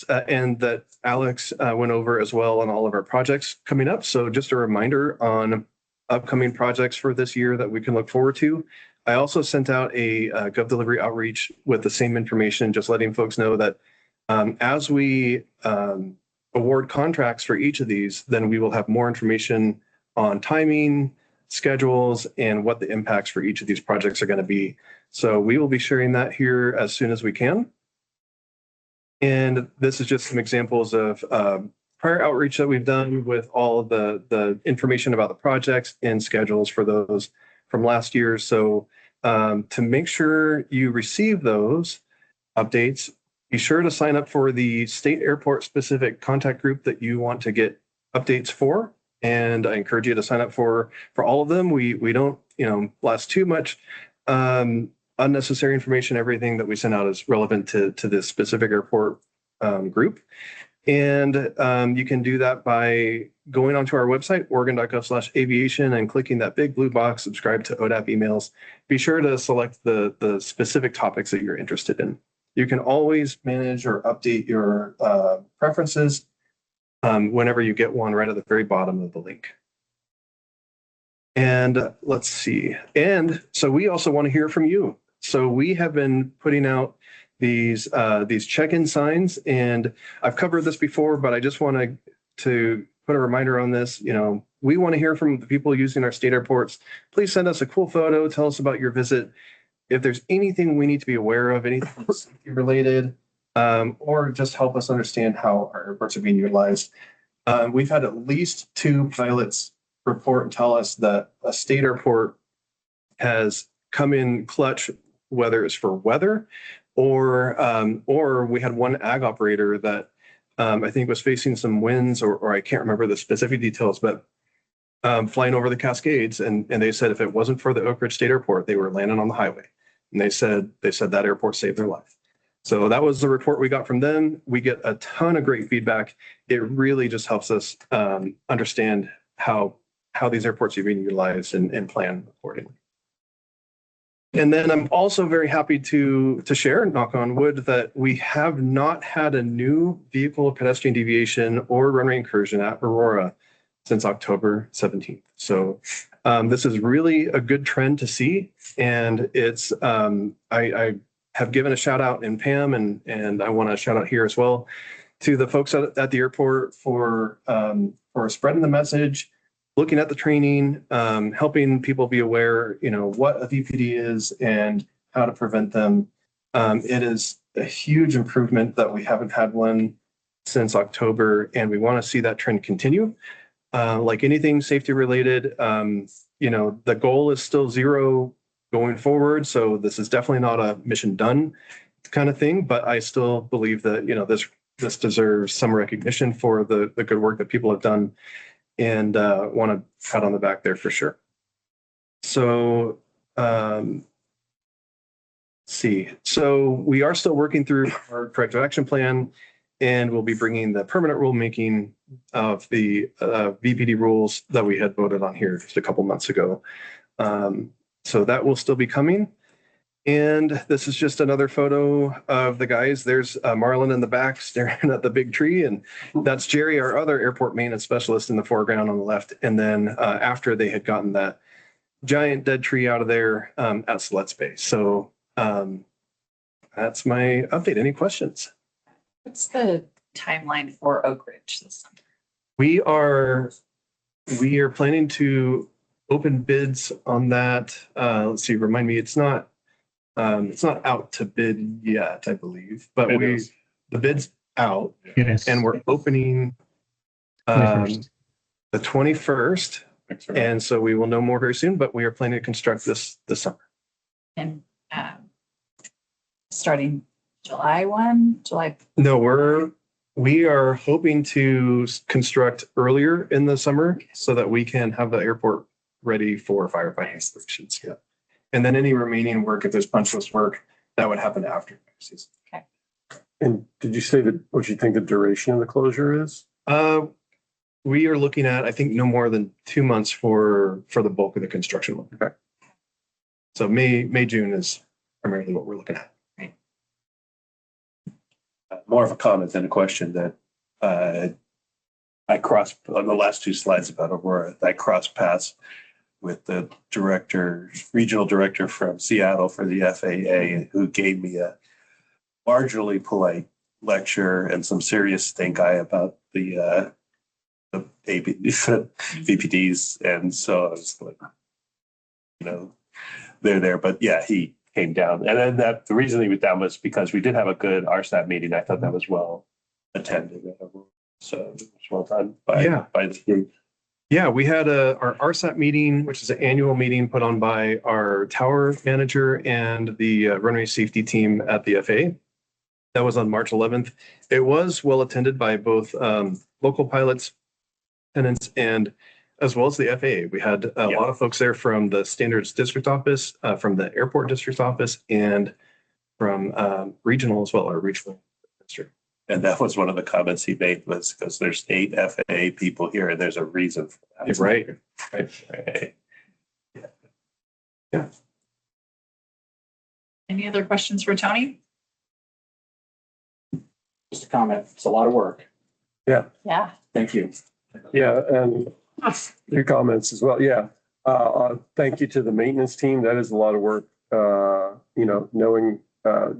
and that Alex went over as well on all of our projects coming up. So just a reminder on upcoming projects for this year that we can look forward to. I also sent out a Gov Delivery outreach with the same information, just letting folks know that as we award contracts for each of these, then we will have more information on timing, schedules, and what the impacts for each of these projects are going to be. So we will be sharing that here as soon as we can. And this is just some examples of prior outreach that we've done with all of the information about the projects and schedules for those from last year. So to make sure you receive those updates, be sure to sign up for the state airport specific contact group that you want to get updates for. And I encourage you to sign up for all of them. We don't blast too much unnecessary information. Everything that we send out is relevant to this specific airport group. And you can do that by going onto our website, oregon.gov/aviation, and clicking that big blue box, subscribe to ODAP emails. Be sure to select the specific topics that you're interested in. You can always manage or update your preferences whenever you get one right at the very bottom of the link. And let's see. And so we also want to hear from you. So we have been putting out these check-in signs, and I've covered this before, but I just want to put a reminder on this. You know, we want to hear from the people using our state airports. Please send us a cool photo. Tell us about your visit. If there's anything we need to be aware of, anything safety related, or just help us understand how our airports are being utilized. We've had at least 2 pilots report and tell us that a state airport has come in clutch, whether it's for weather or we had one ag operator that I think was facing some winds or I can't remember the specific details, but flying over the Cascades. And they said if it wasn't for the Oak Ridge State Airport, they were landing on the highway. And they said that airport saved their life. So that was the report we got from them. We get a ton of great feedback. It really just helps us understand how these airports are being utilized and plan accordingly. And then I'm also very happy to share, knock on wood, that we have not had a new vehicle or pedestrian deviation or runway incursion at Aurora since October 17th. So this is really a good trend to see. And it's I have given a shout out in Pam and I want to shout out here as well to the folks at the airport for spreading the message, looking at the training, helping people be aware, you know, what a VPD is and how to prevent them. It is a huge improvement that we haven't had one since October, and we want to see that trend continue. Like anything safety related, you know, the goal is still 0 going forward. So this is definitely not a mission done kind of thing, but I still believe that, you know, this deserves some recognition for the good work that people have done. And want to pat on the back there for sure. So let's see. So we are still working through our corrective action plan, and we'll be bringing the permanent rulemaking of the VPD rules that we had voted on here just a couple months ago. So that will still be coming. And this is just another photo of the guys. There's Marlon in the back staring at the big tree. And that's Jerry, our other airport maintenance specialist, in the foreground on the left. And then after they had gotten that giant dead tree out of there at Sled Space. So that's my update. Any questions? What's the timeline for Oak Ridge this summer? We are planning to open bids on that. Let's see, remind me, it's not out to bid yet, I believe, but the bid's out and we're opening the 21st. And so we will know more very soon, but we are planning to construct this summer. And starting July 1, July. No, we are hoping to construct earlier in the summer so that we can have the airport ready for firefighting installations. Yeah. And then any remaining work, if there's punch list work, that would happen after season. Okay. And did you say that what you think the duration of the closure is? We are looking at, I think, no more than 2 months for the bulk of the construction work. Okay. So May, June is primarily what we're looking at. Right. More of a comment than a question that I crossed on the last 2 slides about Aurora. I crossed paths with the regional director from Seattle for the FAA, who gave me a marginally polite lecture and some serious stink eye about the VPDs. And so I was like, you know, they're there. But yeah, he came down. And then the reason he was down was because we did have a good RSAT meeting. I thought that was well attended. So it was well done by the group. Yeah, we had our RSAT meeting, which is an annual meeting put on by our tower manager and the runway safety team at the FAA. That was on March 11th. It was well attended by both local pilots, tenants, and as well as the FAA. We had a lot of folks there from the Standards District Office, from the Airport District Office, and from regional as well, our regional district. And that was one of the comments he made, was because there's 8 FAA people here and there's a reason for that. Right. Right. Any other questions for Tony? Just a comment. It's a lot of work. Yeah. Thank you. Yeah, and your comments as well. Yeah. Thank you to the maintenance team. That is a lot of work. Knowing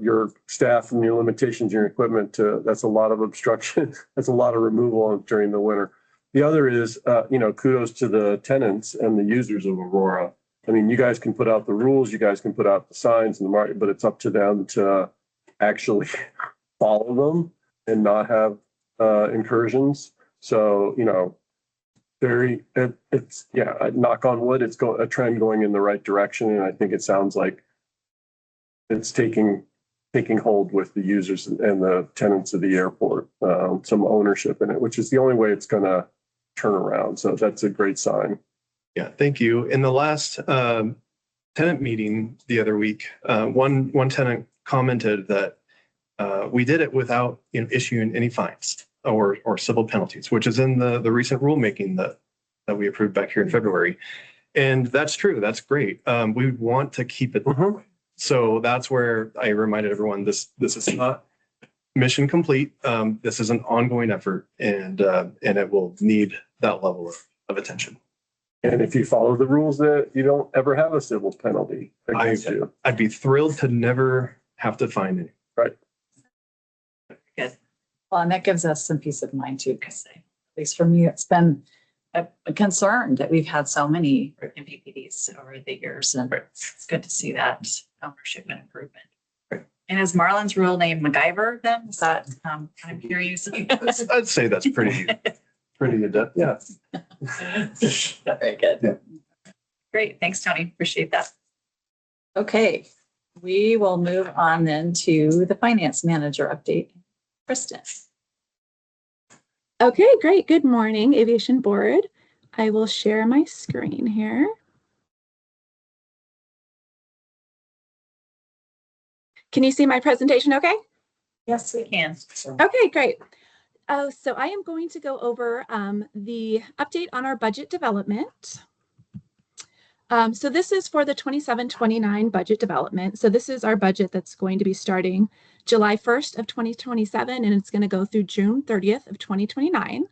your staff and your limitations, your equipment, that's a lot of obstruction. That's a lot of removal during the winter. The other is, kudos to the tenants and the users of Aurora. I mean, you guys can put out the rules, you guys can put out the signs and the market, but it's up to them to actually follow them and not have incursions. So, knock on wood, it's a trend going in the right direction. And I think it sounds like it's taking hold with the users and the tenants of the airport, some ownership in it, which is the only way it's going to turn around. So that's a great sign. Yeah, thank you. In the last tenant meeting the other week, one tenant commented that we did it without issuing any fines or civil penalties, which is in the recent rulemaking that we approved back here in February. And that's true. That's great. We want to keep it. So that's where I reminded everyone this is not mission complete. This is an ongoing effort, and it will need that level of attention. And if you follow the rules, that you don't ever have a civil penalty against you. I'd be thrilled to never have to find any. Right. Good. Well, and that gives us some peace of mind too, because at least for me, it's been a concern that we've had so many MPPDs over the years, and it's good to see that ownership and improvement. Right. And is Marlon's real name MacGyver then? Is that, I'm curious. I'd say that's pretty adept. Yeah. Very good. Yeah. Great. Thanks, Tony. Appreciate that. Okay. We will move on then to the finance manager update. Kristen. Okay, great. Good morning, Aviation Board. I will share my screen here. Can you see my presentation okay? Yes, we can. Okay, great. So I am going to go over the update on our budget development. So this is for the 27-29 budget development. So this is our budget that's going to be starting July 1st of 2027, and it's going to go through June 30th of 2029.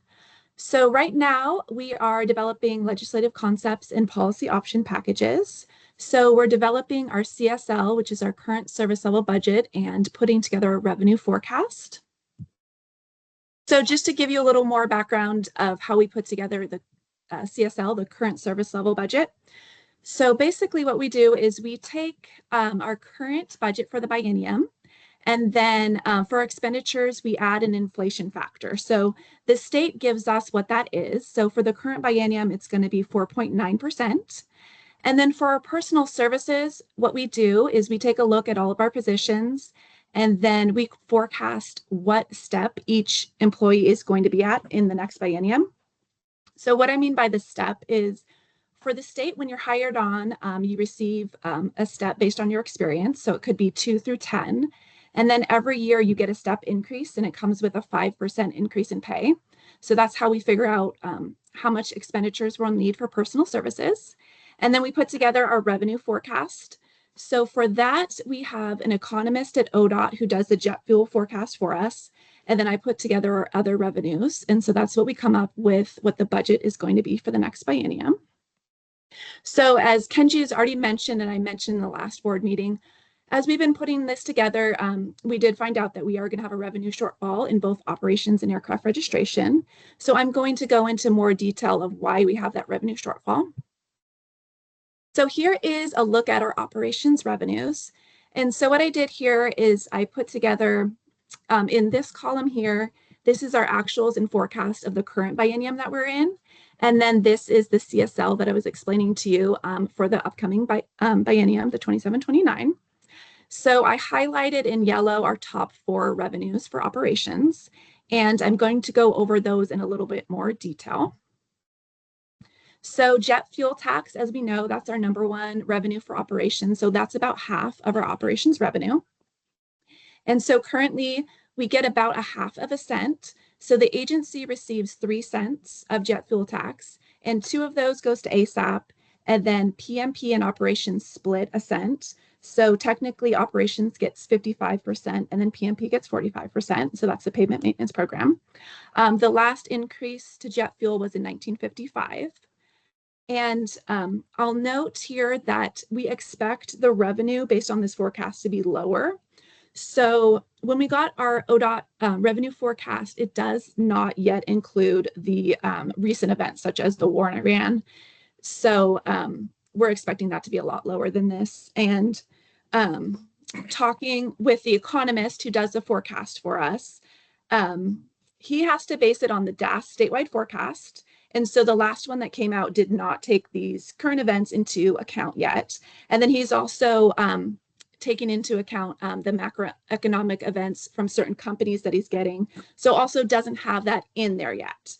So right now we are developing legislative concepts and policy option packages. So we're developing our CSL, which is our current service level budget, and putting together a revenue forecast. So just to give you a little more background of how we put together the CSL, the current service level budget. So basically what we do is we take our current budget for the biennium, and then for expenditures, we add an inflation factor. So the state gives us what that is. So for the current biennium, it's going to be 4.9%. And then for our personal services, what we do is we take a look at all of our positions, and then we forecast what step each employee is going to be at in the next biennium. So what I mean by the step is, for the state, when you're hired on, you receive a step based on your experience. So it could be 2 through 10. And then every year you get a step increase, and it comes with a 5% increase in pay. So that's how we figure out how much expenditures we'll need for personal services. And then we put together our revenue forecast. So for that, we have an economist at ODOT who does the jet fuel forecast for us. And then I put together our other revenues. And so that's what we come up with, what the budget is going to be for the next biennium. So as Kenji has already mentioned, and I mentioned in the last board meeting, as we've been putting this together, we did find out that we are going to have a revenue shortfall in both operations and aircraft registration. So I'm going to go into more detail of why we have that revenue shortfall. So here is a look at our operations revenues. And so what I did here is I put together in this column here, this is our actuals and forecast of the current biennium that we're in. And then this is the CSL that I was explaining to you for the upcoming biennium, the 27-29. So I highlighted in yellow our top 4 revenues for operations, and I'm going to go over those in a little bit more detail. So jet fuel tax, as we know, that's our #1 revenue for operations. So that's about half of our operations revenue. And so currently we get about 1/2 cent. So the agency receives 3 cents of jet fuel tax, and 2 of those goes to ASAP, and then PMP and operations split 1 cent. So technically operations gets 55% and then PMP gets 45%. So that's the pavement maintenance program. The last increase to jet fuel was in 1955. And I'll note here that we expect the revenue based on this forecast to be lower. So when we got our ODOT revenue forecast, it does not yet include the recent events such as the war in Iran. So we're expecting that to be a lot lower than this. And talking with the economist who does the forecast for us, he has to base it on the DAS statewide forecast. And so the last one that came out did not take these current events into account yet. And then he's also taking into account the macroeconomic events from certain companies that he's getting. So also doesn't have that in there yet.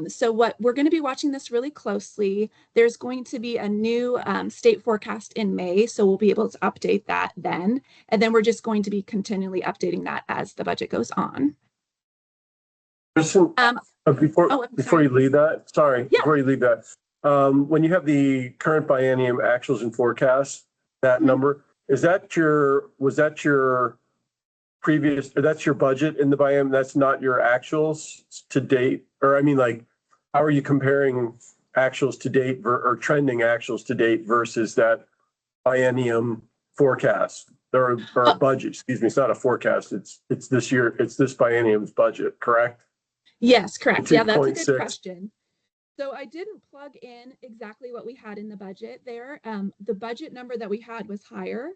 So what we're going to be watching this really closely. There's going to be a new state forecast in May, so we'll be able to update that then. And then we're just going to be continually updating that as the budget goes on. Kristen, before sorry. you leave that, sorry, Yeah. before you leave that, when you have the current biennium actuals and forecasts, that number, was that your previous, or that's your budget in the biennium? That's not your actuals to date? Or I mean, like, how are you comparing actuals to date or trending actuals to date versus that biennium forecast or budget? Excuse me, it's not a forecast. It's this year, it's this biennium's budget, correct? Yes, correct. Yeah, that's a 2.6. good question. So I didn't plug in exactly what we had in the budget there. The budget number that we had was higher.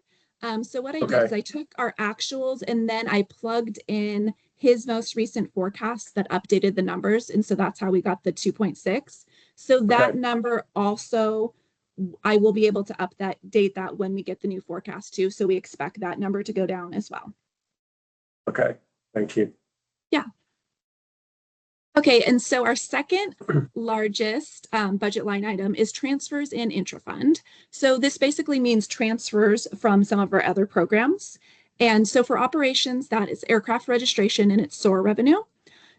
So what I did is I took our actuals and then I plugged in his most recent forecast that updated the numbers. And so that's how we got the 2.6. So that number also, I will be able to update that when we get the new forecast too. So we expect that number to go down as well. Okay, thank you. Yeah. Okay, and so our second largest budget line item is transfers in intrafund. So this basically means transfers from some of our other programs. And so for operations, that is aircraft registration and its SOAR revenue.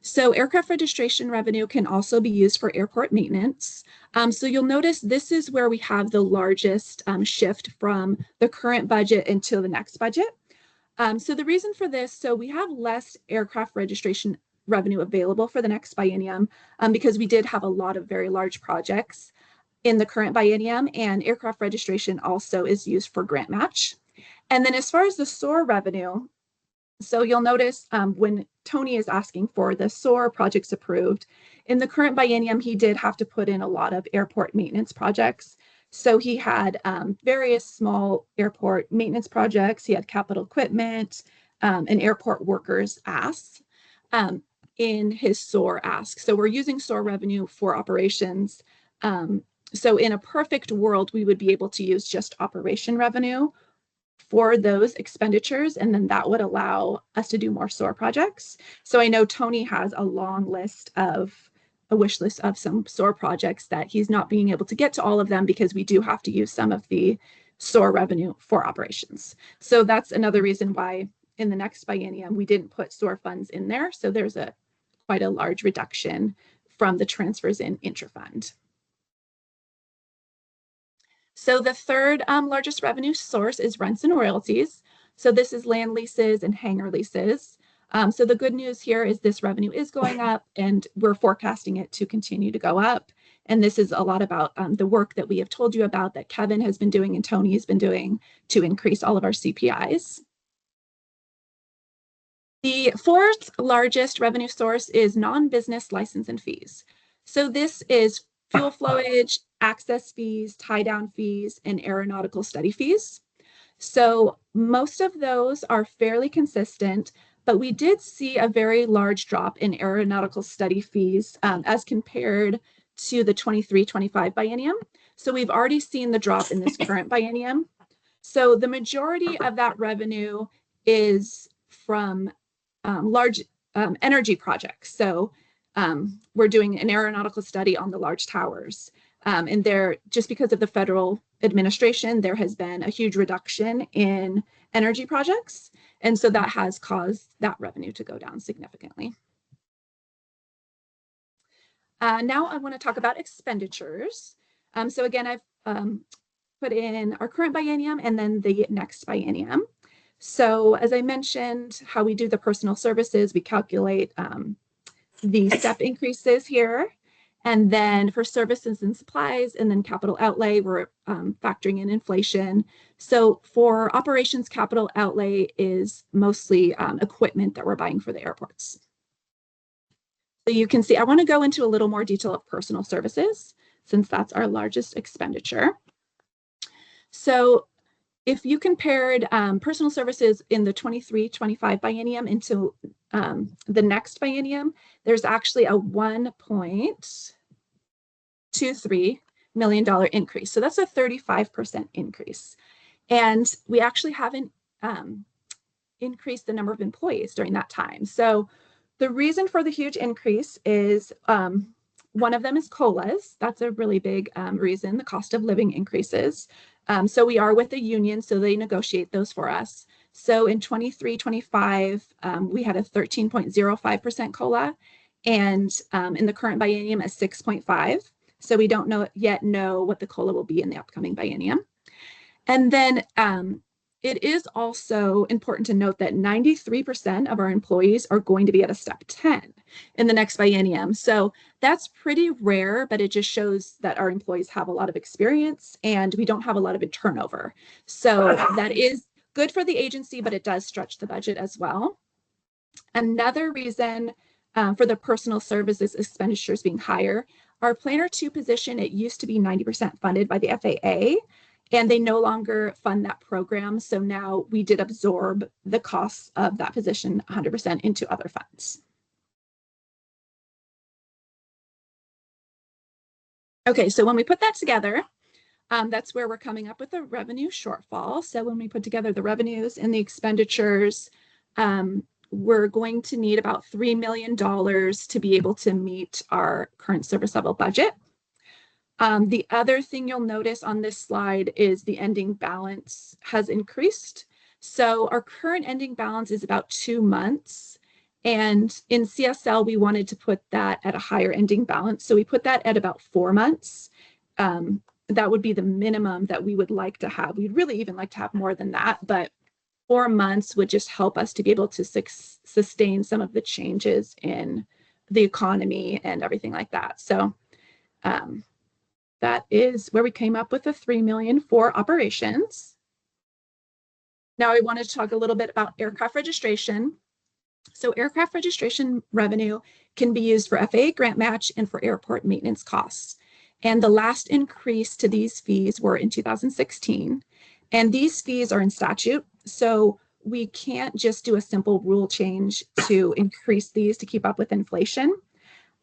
So aircraft registration revenue can also be used for airport maintenance. So you'll notice this is where we have the largest shift from the current budget into the next budget. So the reason for this, so we have less aircraft registration revenue available for the next biennium because we did have a lot of very large projects in the current biennium, and aircraft registration also is used for grant match. And then as far as the SOAR revenue, so you'll notice when Tony is asking for the SOAR projects approved, in the current biennium, he did have to put in a lot of airport maintenance projects. So he had various small airport maintenance projects. He had capital equipment and airport workers asks in his SOAR ask. So we're using SOAR revenue for operations. So in a perfect world, we would be able to use just operation revenue for those expenditures, and then that would allow us to do more SOAR projects. So I know Tony has a wish list of some SOAR projects that he's not being able to get to all of them because we do have to use some of the SOAR revenue for operations. So that's another reason why in the next biennium we didn't put SOAR funds in there. So there's quite a large reduction from the transfers in intrafund. So the third largest revenue source is rents and royalties. So this is land leases and hangar leases. So the good news here is this revenue is going up and we're forecasting it to continue to go up. And this is a lot about the work that we have told you about that Kevin has been doing and Tony has been doing to increase all of our CPIs. The fourth largest revenue source is non-business license and fees. So this is fuel flowage, access fees, tie-down fees, and aeronautical study fees. So most of those are fairly consistent, but we did see a very large drop in aeronautical study fees as compared to the 23-25 biennium. So we've already seen the drop in this current biennium. So the majority of that revenue is from large energy projects. So we're doing an aeronautical study on the large towers. And just because of the federal administration, there has been a huge reduction in energy projects. And so that has caused that revenue to go down significantly. Now I want to talk about expenditures. So again, I've put in our current biennium and then the next biennium. So as I mentioned, how we do the personal services, we calculate the step increases here. And then for services and supplies and then capital outlay, we're factoring in inflation. So for operations, capital outlay is mostly equipment that we're buying for the airports. So you can see, I want to go into a little more detail of personal services since that's our largest expenditure. So if you compared personal services in the 23-25 biennium into the next biennium, there's actually a $1.23 million increase. So that's a 35% increase. And we actually haven't increased the number of employees during that time. So the reason for the huge increase is one of them is COLAs. That's a really big reason. The cost of living increases. So we are with the union, so they negotiate those for us. So in 23-25, we had a 13.05% COLA, and in the current biennium, a 6.5. So we don't yet know what the COLA will be in the upcoming biennium. And then it is also important to note that 93% of our employees are going to be at a step 10 in the next biennium. So that's pretty rare, but it just shows that our employees have a lot of experience and we don't have a lot of turnover. So that is good for the agency, but it does stretch the budget as well. Another reason for the personal services expenditures being higher, our Planner 2 position, it used to be 90% funded by the FAA. And they no longer fund that program. So now we did absorb the costs of that position 100% into other funds. Okay, so when we put that together, that's where we're coming up with a revenue shortfall. So when we put together the revenues and the expenditures, we're going to need about $3 million to be able to meet our current service level budget. The other thing you'll notice on this slide is the ending balance has increased. So our current ending balance is about 2 months. And in CSL, we wanted to put that at a higher ending balance. So we put that at about 4 months. That would be the minimum that we would like to have. We'd really even like to have more than that, but 4 months would just help us to be able to sustain some of the changes in the economy and everything like that. So that is where we came up with the $3 million for operations. Now I wanted to talk a little bit about aircraft registration. So aircraft registration revenue can be used for FAA grant match and for airport maintenance costs. And the last increase to these fees were in 2016. And these fees are in statute. So we can't just do a simple rule change to increase these to keep up with inflation.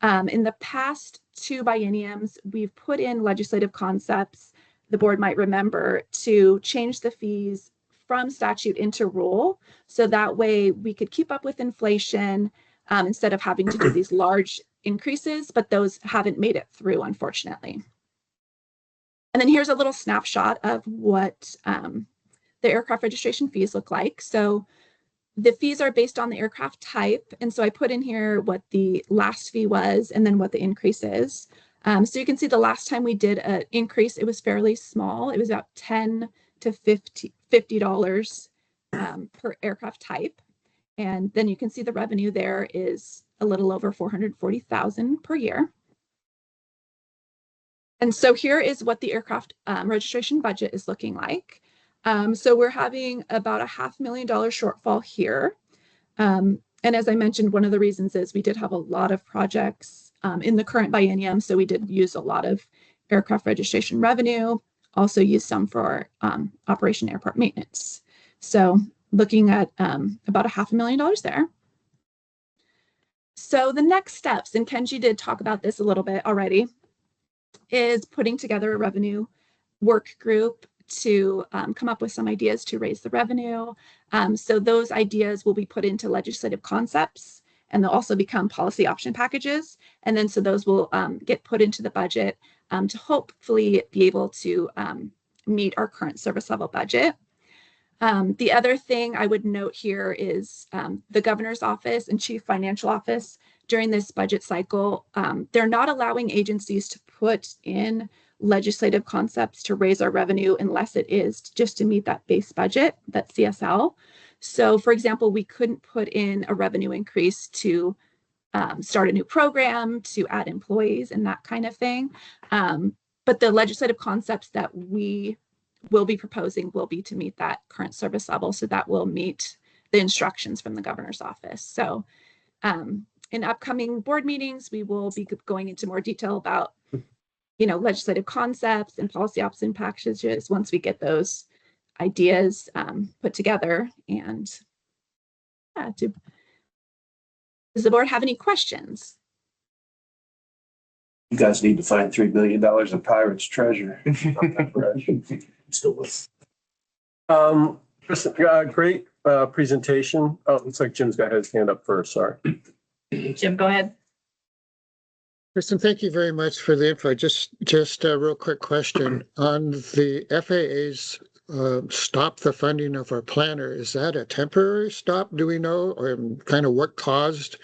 In the past 2 bienniums, we've put in legislative concepts, the board might remember, to change the fees from statute into rule. So that way we could keep up with inflation instead of having to do these large increases, but those haven't made it through, unfortunately. And then here's a little snapshot of what the aircraft registration fees look like. So the fees are based on the aircraft type. And so I put in here what the last fee was and then what the increase is. So you can see the last time we did an increase, it was fairly small. It was about $10 to $50 per aircraft type. And then you can see the revenue there is a little over $440,000 per year. And so here is what the aircraft registration budget is looking like. So we're having about a $500,000 shortfall here. And as I mentioned, one of the reasons is we did have a lot of projects in the current biennium. So we did use a lot of aircraft registration revenue, also used some for Operation Airport Maintenance. So looking at about a $500,000 there. So the next steps, and Kenji did talk about this a little bit already, is putting together a revenue work group to come up with some ideas to raise the revenue. So those ideas will be put into legislative concepts, and they'll also become policy option packages. And then so those will get put into the budget. to hopefully be able to meet our current service level budget. The other thing I would note here is the governor's office and chief financial office during this budget cycle, they're not allowing agencies to put in legislative concepts to raise our revenue unless it is just to meet that base budget, that CSL. So for example, we couldn't put in a revenue increase to start a new program, to add employees and that kind of thing. But the legislative concepts that we will be proposing will be to meet that current service level. So that will meet the instructions from the governor's office. So in upcoming board meetings, we will be going into more detail about, legislative concepts and policy option packages once we get those ideas put together. And does the board have any questions? You guys need to find $3 billion in pirates' treasure. Still with. Kristen, great presentation. Oh, looks like Jim's got his hand up first. Sorry. Jim, go ahead. Kristen, thank you very much for the info. Just a real quick question on the FAA's stop the funding of our planner. Is that a temporary stop? Do we know, or kind of what caused?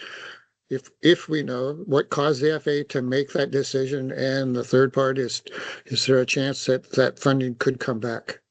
If we know what caused the FAA to make that decision, and the third part is there a chance that funding could come back?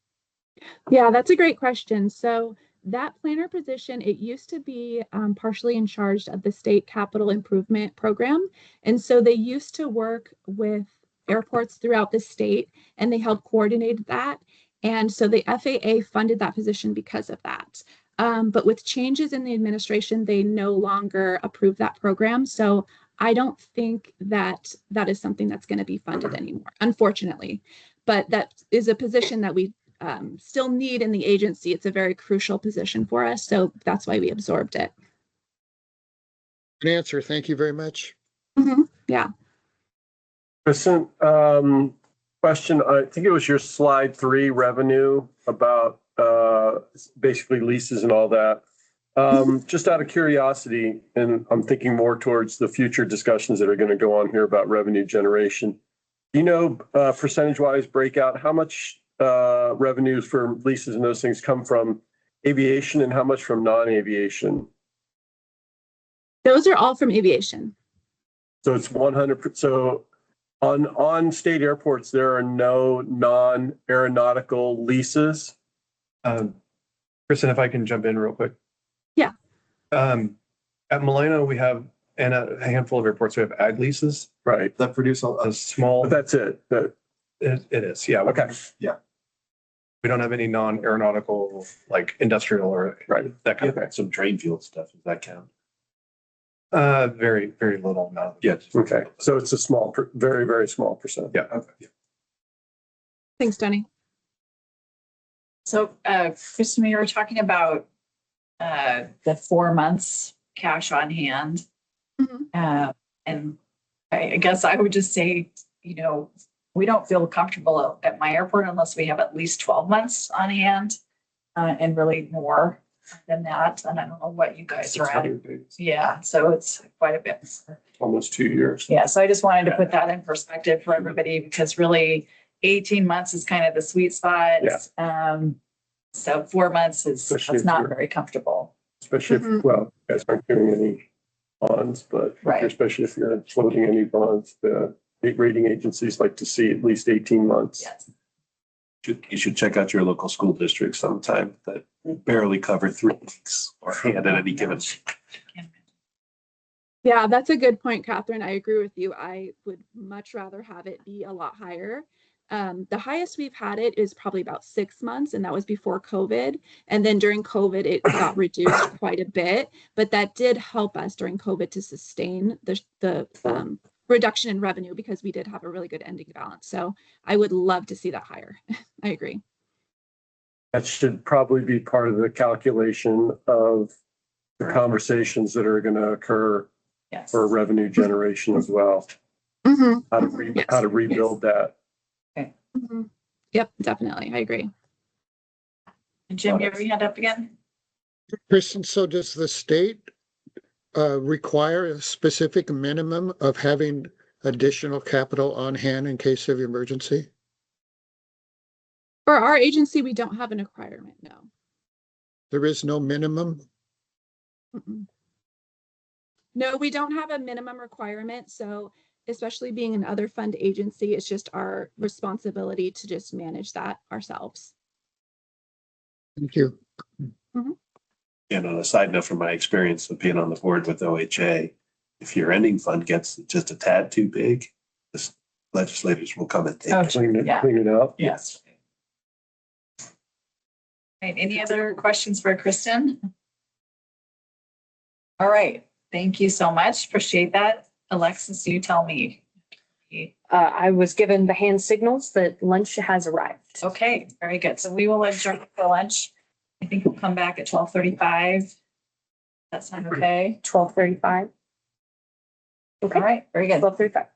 Yeah, that's a great question. So that planner position, it used to be partially in charge of the state capital improvement program. And so they used to work with airports throughout the state, and they helped coordinate that. And so the FAA funded that position because of that. But with changes in the administration, they no longer approve that program. So I don't think that that is something that's going to be funded anymore, unfortunately. But that is a position that we still need in the agency. It's a very crucial position for us. So that's why we absorbed it. An answer. Thank you very much. Mm-hmm. Yeah. Kristen, question. I think it was your slide 3 revenue about basically leases and all that. Just out of curiosity, and I'm thinking more towards the future discussions that are going to go on here about revenue generation. Do you know percentage-wise breakout how much revenues for leases and those things come from aviation and how much from non-aviation? Those are all from aviation. So it's 100%. So on state airports, there are no non-aeronautical leases. Kristen, if I can jump in real quick. Yeah. At Milano, we have, and at a handful of airports, we have ag leases. Right. That produce a small. But that's it. It is. Yeah. Okay. Yeah. We don't have any non-aeronautical, like industrial or that kind of. Some drain field stuff. Does that count? Very, very little amount. Yes. Okay. So it's a small, very, very small percent. Yeah. Okay. Thanks, Tony. So, Kristen, we were talking about the 4 months cash on hand. Mm-hmm. And I guess I would just say, we don't feel comfortable at my airport unless we have at least 12 months on hand and really more than that. And I don't know what you guys are at. Yeah, so it's quite a bit. Almost 2 years. Yeah, so I just wanted to put that in perspective for everybody because really 18 months is kind of the sweet spot. Yeah. So 4 months that's not very comfortable. Especially if, well, you guys aren't doing any bonds, but especially if you're floating any bonds, the rating agencies like to see at least 18 months. Yes. You should check out your local school district sometime that barely cover 3 weeks or hand at any given. Yeah, that's a good point, Catherine. I agree with you. I would much rather have it be a lot higher. The highest we've had it is probably about 6 months, and that was before COVID. And then during COVID, it got reduced quite a bit, but that did help us during COVID to sustain the reduction in revenue because we did have a really good ending balance. So I would love to see that higher. I agree. That should probably be part of the calculation of the conversations that are going to occur for revenue generation as well. Mm-hmm. How to rebuild that. Okay. Mm-hmm. Yep, definitely. I agree. And Jim, you have your hand up again? Kristen, so does the state require a specific minimum of having additional capital on hand in case of emergency? For our agency, we don't have an requirement, no. There is no minimum? Mm-mm. No, we don't have a minimum requirement. So especially being an other fund agency, it's just our responsibility to just manage that ourselves. Thank you. And on a side note, from my experience of being on the board with OHA, if your ending fund gets just a tad too big, the legislators will come and take it. Clean it up. Yes. Right, any other questions for Kristen? All right, thank you so much. Appreciate that. Alexis, you tell me. I was given the hand signals that lunch has arrived. Okay, very good. So we will adjourn for lunch. I think we'll come back at 12:35. That sound okay? 12:35. Okay, All right, very good. 12:35.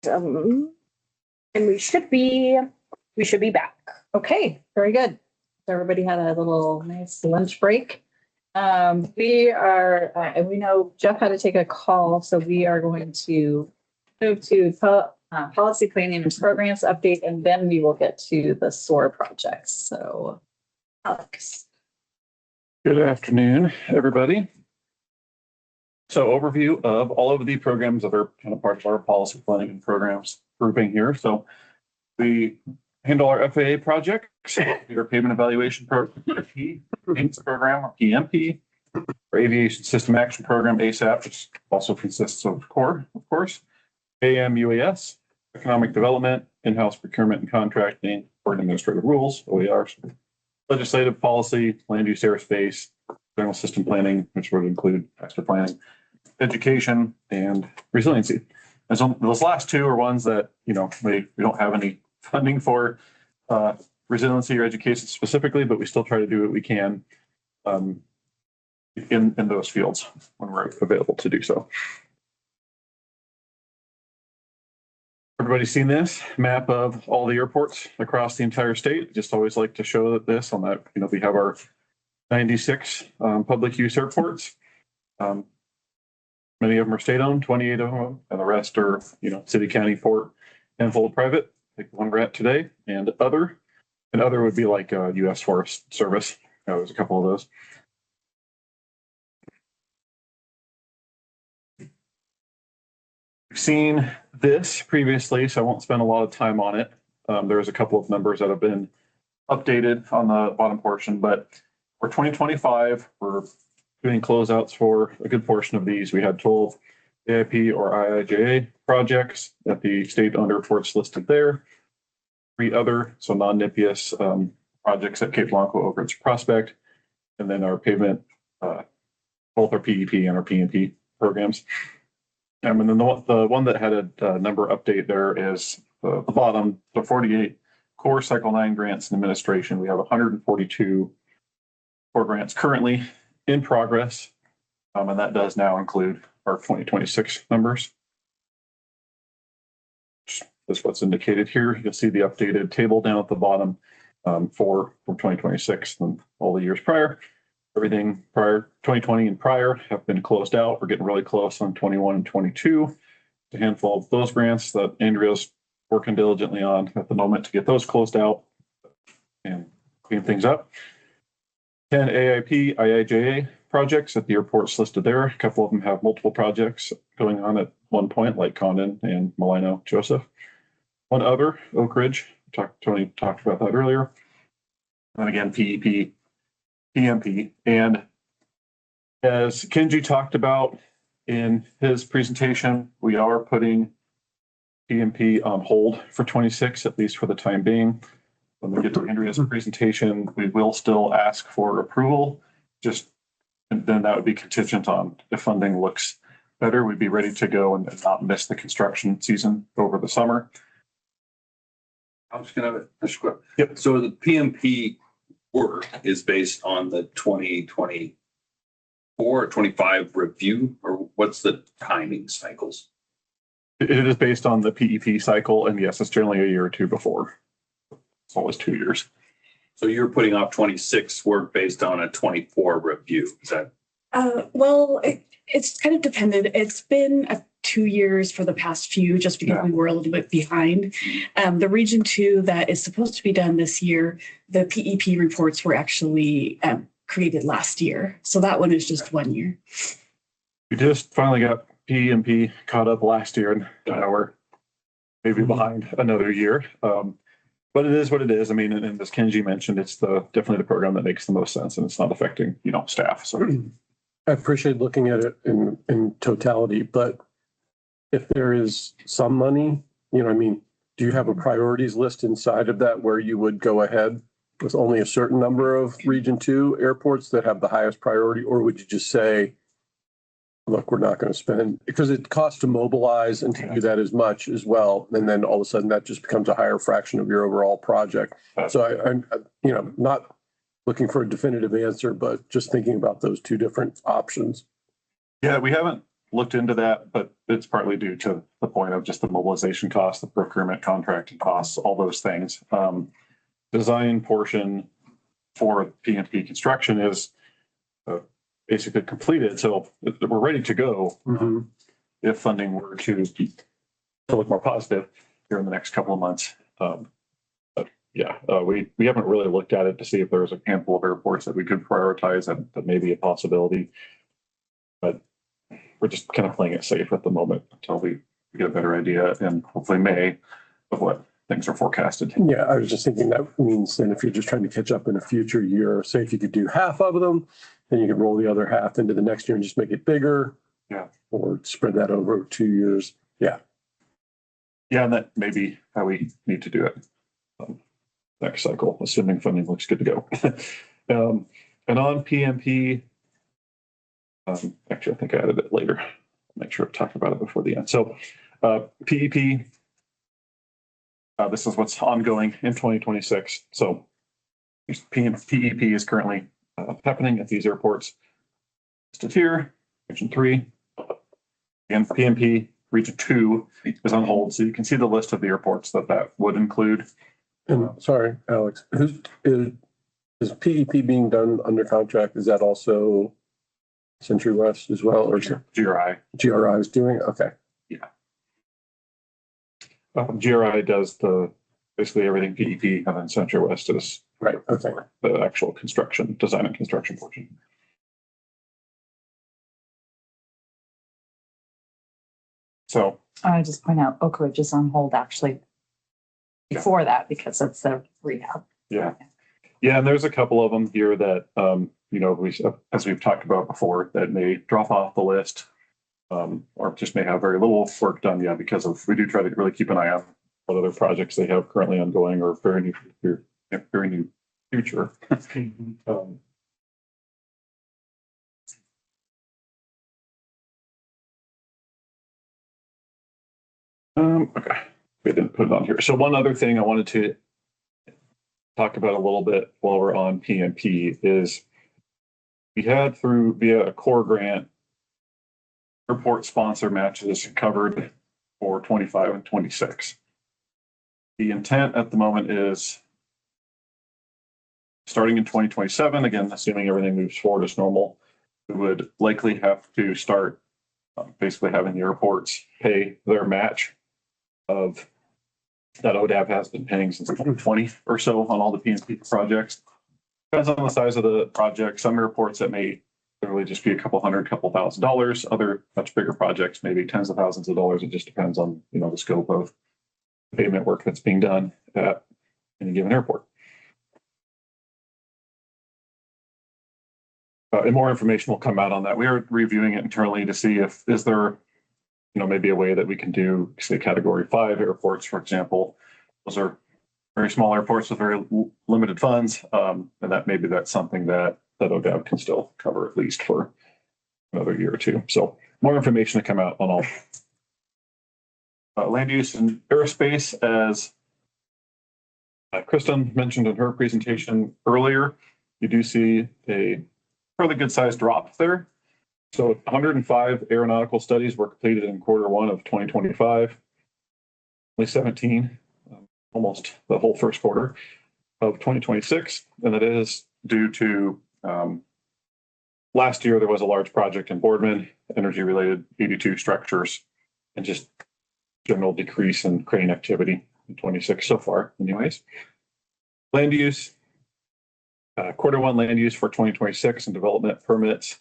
And we should be back. Okay, very good. So everybody had a little nice lunch break. We are, and we know Jeff had to take a call, so we are going to move to policy planning and programs update, and then we will get to the SOAR projects. So, Alex. Good afternoon, everybody. So overview of all of the programs that are kind of part of our policy planning and programs grouping here. So we handle our FAA projects, our payment evaluation program, or PMP, our aviation system action program, ASAP, which also consists of CORE, of course, AMUAS, economic development, in-house procurement and contracting, or administrative rules, OERs, legislative policy, land use airspace, general system planning, which would include extra planning, education, and resiliency. And so those last two are ones that, we don't have any funding for resiliency or education specifically, but we still try to do what we can in those fields when we're available to do so. Everybody's seen this map of all the airports across the entire state. Just always like to show that this on that, we have our 96 public use airports. Many of them are state-owned, 28 of them, and the rest are, city, county, port, handful of private, like the one we're at today, and other. And other would be like U.S. Forest Service. There's a couple of those. We've seen this previously, so I won't spend a lot of time on it. There's a couple of numbers that have been updated on the bottom portion, but for 2025, we're doing closeouts for a good portion of these. We had 12 AIP or IIJA projects at the state-owned airports listed there. 3 other, so non-NIPIAS projects at Cape Blanco, Oak Ridge, Prospect, and then our pavement, both our PEP and our PMP programs. And then the one that had a number update there is the bottom, the 48 core Cycle 9 grants and administration. We have 142 core grants currently in progress, and that does now include our 2026 numbers. That's what's indicated here. You'll see the updated table down at the bottom for 2026 and all the years prior. Everything prior 2020 and prior have been closed out. We're getting really close on 21 and 22. A handful of those grants that Andrea's working diligently on at the moment to get those closed out and clean things up. 10 AIP, IIJA projects at the airports listed there. A couple of them have multiple projects going on at one point, like Condon and Malino Joseph. One other, Oak Ridge, Tony talked about that earlier. And again, PEP, PMP. And as Kenji talked about in his presentation, we are putting PMP on hold for 26, at least for the time being. When we get to Andrea's presentation, we will still ask for approval. And then that would be contingent on if funding looks better, we'd be ready to go and not miss the construction season over the summer. I'm just gonna have a quick. Yep. So the PMP work is based on the 2024 or 25 review, or what's the timing cycles? It is based on the PEP cycle, and yes, it's generally a year or two before. It's always 2 years. So you're putting off 26 work based on a 24 review, is that? Well, it's kind of dependent. It's been 2 years for the past few, just because we were a little bit behind. The Region 2 that is supposed to be done this year, the PEP reports were actually created last year. So that one is just 1 year. We just finally got PMP caught up last year, and now we're maybe behind another year. But it is what it is. I mean, and as Kenji mentioned, it's definitely the program that makes the most sense, and it's not affecting, staff. So I appreciate looking at it in totality, but if there is some money, do you have a priorities list inside of that where you would go ahead with only a certain number of Region 2 airports that have the highest priority? Or would you just say, look, we're not going to spend, because it costs to mobilize and to do that as much as well. And then all of a sudden that just becomes a higher fraction of your overall project. So I'm not looking for a definitive answer, but just thinking about those two different options. yeah, we haven't looked into that, but it's partly due to the point of just the mobilization costs, the procurement contracting costs, all those things. Design portion for PNP construction is basically completed, so we're ready to go. If funding were to look more positive here in the next couple of months. We haven't really looked at it to see if there's a handful of airports that we could prioritize that may be a possibility. But we're just kind of playing it safe at the moment until we get a better idea in hopefully May of what things are forecasted. Yeah, I was just thinking that means then if you're just trying to catch up in a future year, say if you could do half of them, then you could roll the other half into the next year and just make it bigger. Yeah. Or spread that over 2 years. Yeah. Yeah, and that may be how we need to do it next cycle, assuming funding looks good to go. And on PMP, actually, I think I added it later. I'll make sure to talk about it before the end. So PEP, this is what's ongoing in 2026. So PEP is currently happening at these airports. Listed here, Region 3. And PMP Region 2 is on hold. So you can see the list of the airports that would include. And sorry, Alex, is PEP being done under contract? Is that also Century West as well, or GRI? GRI is doing? Okay. Yeah. GRI does basically everything PEP, and then Century West is right. Okay. The actual construction, design and construction portion. So I just point out Oak Ridge is on hold actually before that because it's the rehab. Yeah. Yeah. And there's a couple of them here that, as we've talked about before, that may drop off the list or just may have very little work done. Yeah. Because we do try to really keep an eye on what other projects they have currently ongoing or very new future. Okay, we didn't put it on here. So one other thing I wanted to talk about a little bit while we're on PMP is we had via a core grant, airport sponsor matches covered for 25 and 26. The intent at the moment is starting in 2027, again, assuming everything moves forward as normal, we would likely have to start basically having the airports pay their match of that ODAP has been paying since 2020 or so on all the PNP projects. Depends on the size of the project. Some airports that may literally just be a couple $100,000. Other much bigger projects, maybe tens of thousands of dollars. It just depends on the scope of pavement work that's being done at any given airport. And more information will come out on that. We are reviewing it internally to see is there maybe a way that we can do, say, Category 5 airports, for example. Those are very small airports with very limited funds, and that's something that ODAB can still cover at least for another year or two. So more information to come out on all. Land use and aerospace, as Kristen mentioned in her presentation earlier, you do see a fairly good sized drop there. So 105 aeronautical studies were completed in Q1 of 2025. Only 17, almost the whole first quarter of 2026. And that is due to last year, there was a large project in Boardman, energy related 82 structures, and just general decrease in crane activity in 26 so far anyways. Land use, Q1 land use for 2026 and development permits.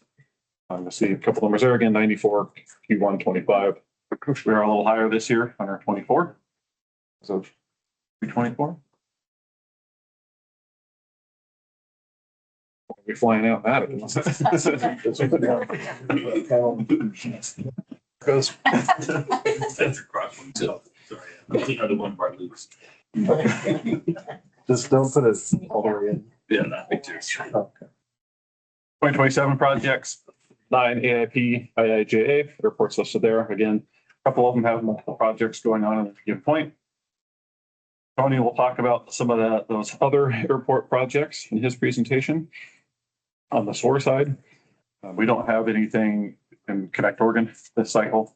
You'll see a couple numbers there again, 94, Q1 25. We are a little higher this year, 124. So 324. We're flying out that. Goes. That's across one. So, sorry, I think I did one part loose. Just don't put it all the way in. Yeah, that me too. Okay. 2027 projects, 9 AIP, IIJA, airports listed there. Again, a couple of them have multiple projects going on at a given point. Tony will talk about some of those other airport projects in his presentation. On the SOAR side, we don't have anything in Connect Oregon this cycle.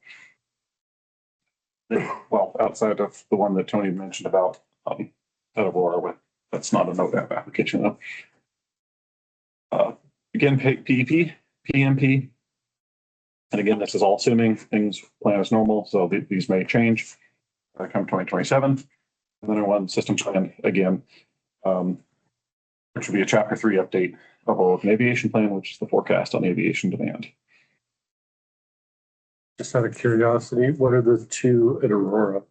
Well, outside of the one that Tony mentioned about at Aurora, with that's not a NODAP application though. Again, PEP, PMP. And again, this is all assuming things plan as normal, so these may change come 2027. And then one system plan again, which will be a Chapter 3 update of an aviation plan, which is the forecast on aviation demand. Just out of curiosity, what are the two at Aurora?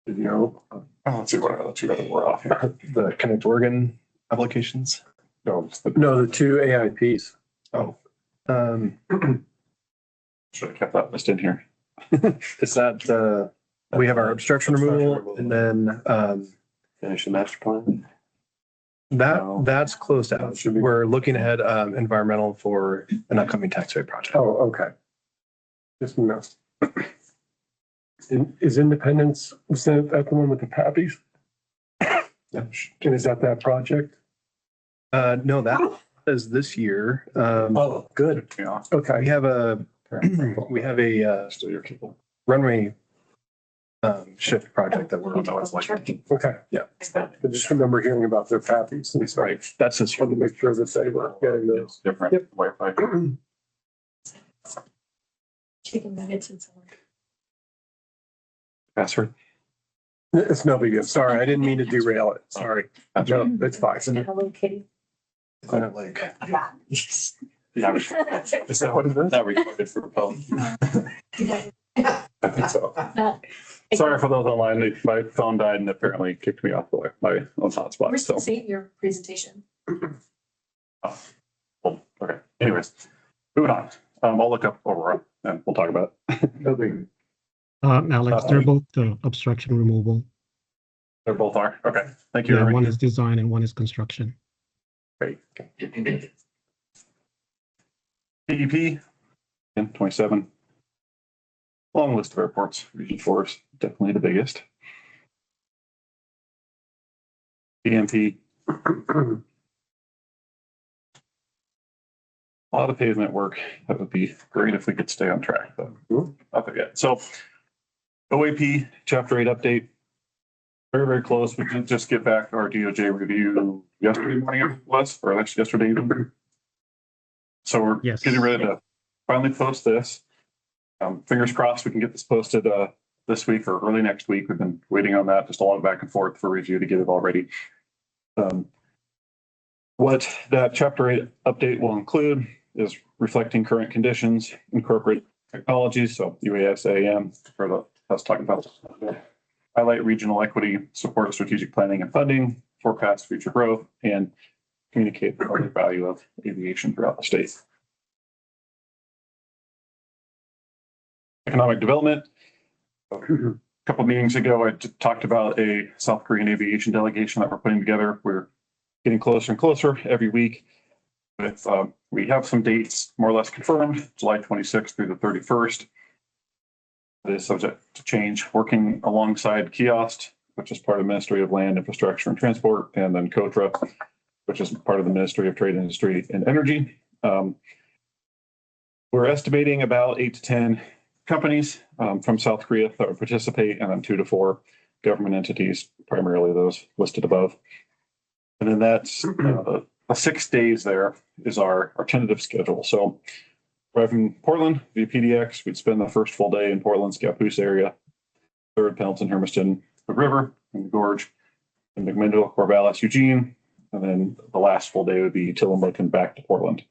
Did you know? Let's see what are the two that were off here. The Connect Oregon applications. No, No, the two AIPs. Oh. Should have kept that list in here. Is that we have our obstruction removal and then Finish the master plan. that's closed out. We're looking ahead environmental for an upcoming taxway project. Oh, okay. Just no. Is Independence, is that the one with the Pappies? Yeah. And is that project? No, that is this year. Oh, good. Yeah. Okay. We have a Still your people. runway shift project that we're on. Okay. Yeah. I just remember hearing about their Pappies. And so I Right. That's this year. wanted to make sure that they were getting those. Different Yep. Wi-Fi. Chicken nuggets and so on. Password. It's no big deal. Sorry, I didn't mean to derail it. Sorry. No, that's fine. Hello, kitty. Kind of like Yeah. Yeah. Is that what it is? That recorded for phone. I think so. Sorry for those online. My phone died and apparently kicked me off my own hotspot. We're So, still seeing your presentation. well, okay. Anyways, moving on. I'll look up Aurora and we'll talk about it. No big. Alex, they're both obstruction removal. They both are. Okay. Thank you. Yeah, Irving. one is design and one is construction. Great. PEP in 27. Long list of airports. Region 4 is definitely the biggest. PMP. A lot of pavement work. That would be great if we could stay on track, but not there yet. So OAP Chapter 8 update. Very, very close. We did just get back our DOJ review yesterday morning, it was, or actually yesterday evening. So we're Yes. getting ready to finally post this. Fingers crossed we can get this posted this week or early next week. We've been waiting on that, just a lot of back and forth for review to get it all ready. What that Chapter 8 update will include is reflecting current conditions, incorporate technologies, so UAS, AAM, for us talking about this. Highlight regional equity, support strategic planning and funding, forecast future growth, and communicate the public value of aviation throughout the state. Economic development. A couple meetings ago, I talked about a South Korean aviation delegation that we're putting together. We're getting closer and closer every week. With, we have some dates more or less confirmed, July 26th through the 31st. It is subject to change, working alongside Kiosk, which is part of the Ministry of Land, Infrastructure and Transport, and then COTRA, which is part of the Ministry of Trade, Industry and Energy. We're estimating about 8 to 10 companies from South Korea that would participate, and then 2 to 4 government entities, primarily those listed above. And then that's the 6 days there is our tentative schedule. So arriving in Portland via PDX, we'd spend the first full day in Portland's Scappoose area, third Pendleton, Hermiston, the river, and the gorge, and McMinnville, Corvallis, Eugene, and then the last full day would be Tillamook and back to Portland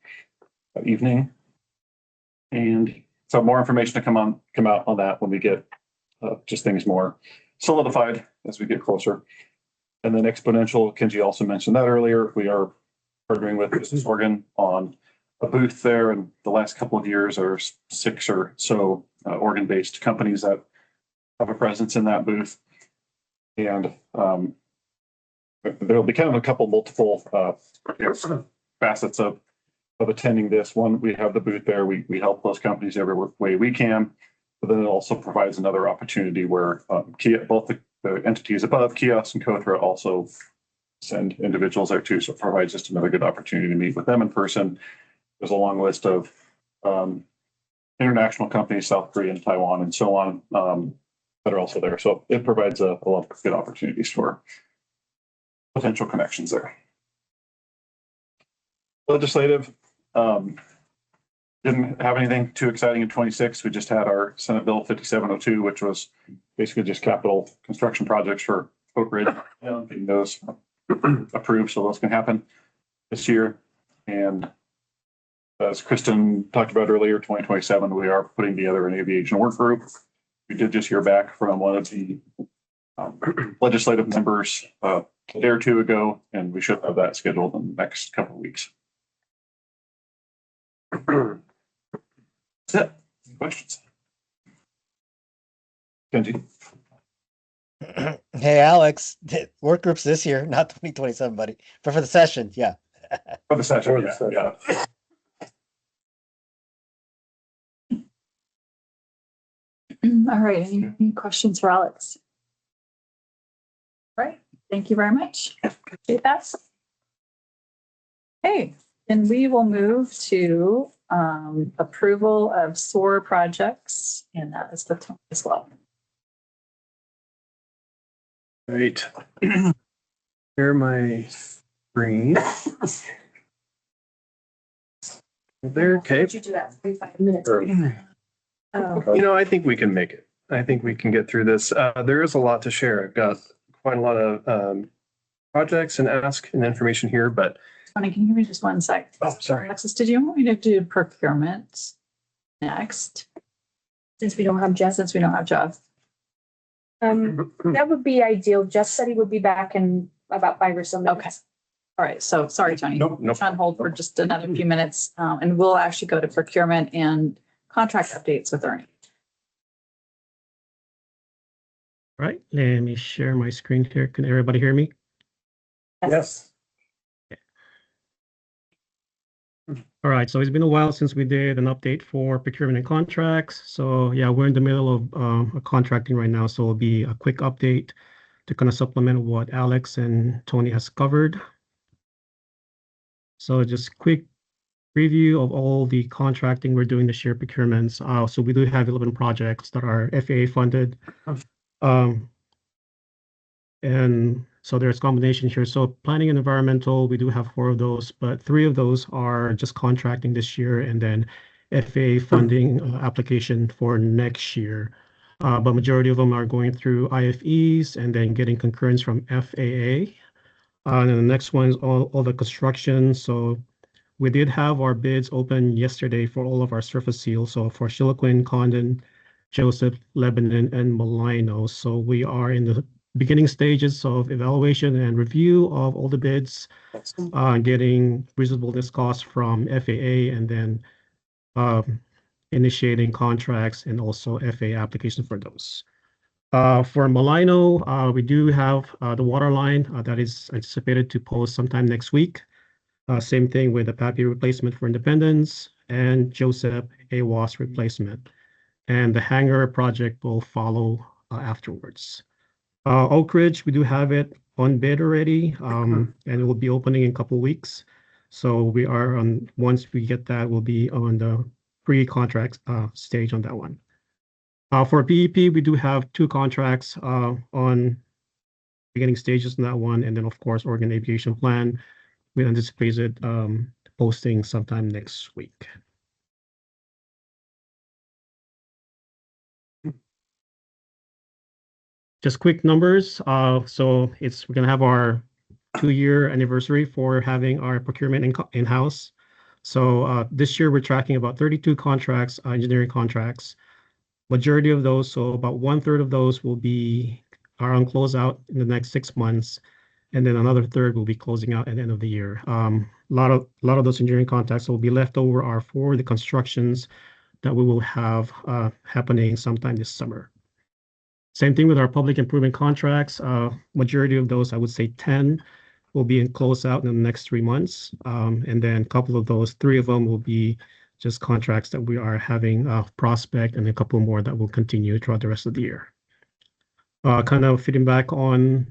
that evening. And so more information to come out on that when we get just things more solidified as we get closer. And then Exponential, Kenji also mentioned that earlier. We are partnering with Business Oregon on a booth there. And the last couple of years are 6 or so Oregon-based companies that have a presence in that booth. And there'll be kind of a couple multiple facets of attending this. One, we have the booth there. We help those companies every way we can, but then it also provides another opportunity where both the entities above, Kiosk and COTRA, also send individuals there too. So it provides just another good opportunity to meet with them in person. There's a long list of international companies, South Korea and Taiwan and so on, that are also there. So it provides a lot of good opportunities for potential connections there. Legislative, didn't have anything too exciting in 26. We just had our Senate Bill 5702, which was basically just capital construction projects for Oak Ridge. Getting those approved, so those can happen this year. And as Kristen talked about earlier, 2027, we are putting together an aviation work group. We did just hear back from one of the legislative members a day or two ago, and we should have that scheduled in the next couple of weeks. That's it. Any questions? Kenji? Hey, Alex, work groups this year, not 2027, buddy, but for the session, yeah. For the session, For the yeah, session. yeah. All right, any questions for Alex? All right, thank you very much. Appreciate that. Okay, and we will move to approval of SOAR projects, and that is the time as well. Right. Share my screen. There, okay. Did you do that 45 minutes? You know, I think we can make it. I think we can get through this. There is a lot to share. I've got quite a lot of projects and ask and information here, but. Tony, can you give me just one sec? Oh, sorry. Alexis, did you want me to do procurement next? Since we don't have Jeff. Since we don't have Jeff. That would be ideal. Jeff said he would be back in about 5 or so minutes. Okay. All right, so sorry, Tony. Nope. On hold for just another few minutes, and we'll actually go to procurement and contract updates with Ernie. All right, let me share my screen here. Can everybody hear me? Yes. All right, so it's been a while since we did an update for procurement and contracts. So yeah, we're in the middle of contracting right now. So it'll be a quick update to kind of supplement what Alex and Tony has covered. So just quick review of all the contracting we're doing this year, procurements. So we do have 11 projects that are FAA funded. And so there's combination here. So planning and environmental, we do have 4 of those, but 3 of those are just contracting this year, and then FAA funding application for next year. But majority of them are going through IFEs and then getting concurrence from FAA. And then the next one is all the construction. So we did have our bids open yesterday for all of our surface seals. So for Chiloquin, Condon, Joseph, Lebanon, and Malino. So we are in the beginning stages of evaluation and review of all the bids, getting reasonableness costs from FAA, and then initiating contracts and also FAA application for those. For Malino, we do have the water line that is anticipated to post sometime next week. Same thing with the PAPI replacement for Independence and Joseph AWAS replacement. And the hangar project will follow afterwards. Oak Ridge, we do have it on bid already, and it will be opening in a couple of weeks. So we are on, once we get that, we'll be on the pre-contract stage on that one. For PEP, we do have 2 contracts on beginning stages on that one. And then, of course, Oregon Aviation Plan, we anticipate it posting sometime next week. Just quick numbers. So we're gonna have our 2-year anniversary for having our procurement in-house. So this year we're tracking about 32 contracts, engineering contracts. Majority of those, so about 1/3 of those are on closeout in the next 6 months, and then another third will be closing out at the end of the year. A lot of those engineering contracts will be left over are for the constructions that we will have happening sometime this summer. Same thing with our public improvement contracts. Majority of those, I would say 10, will be in closeout in the next 3 months. And then a couple of those, 3 of them will be just contracts that we are having prospect, and a couple more that will continue throughout the rest of the year. Kind of fitting back on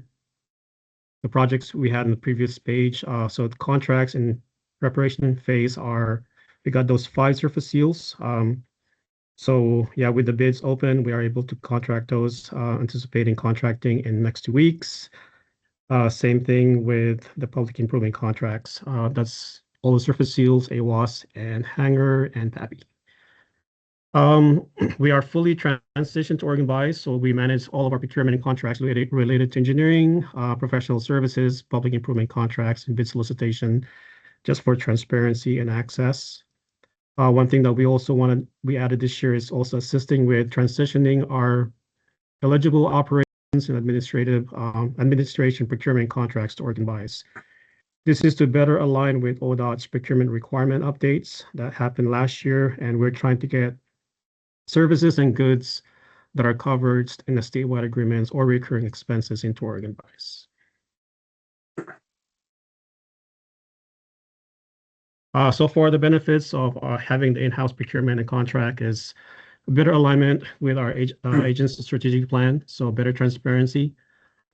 the projects we had in the previous page. So the contracts in preparation phase we got those 5 surface seals. So yeah, with the bids open, we are able to contract those, anticipating contracting in next 2 weeks. Same thing with the public improvement contracts. That's all the surface seals, AWAS, and hangar and PABI. We are fully transitioned to Oregon Buy, so we manage all of our procurement and contracts related to engineering, professional services, public improvement contracts, and bid solicitation, just for transparency and access. One thing that we added this year is also assisting with transitioning our eligible operations and administration procurement contracts to Oregon Buys. This is to better align with ODOT's procurement requirement updates that happened last year, and we're trying to get services and goods that are covered in the statewide agreements or recurring expenses into Oregon Buys. So far, the benefits of having the in-house procurement and contract is better alignment with our agency strategic plan, so better transparency.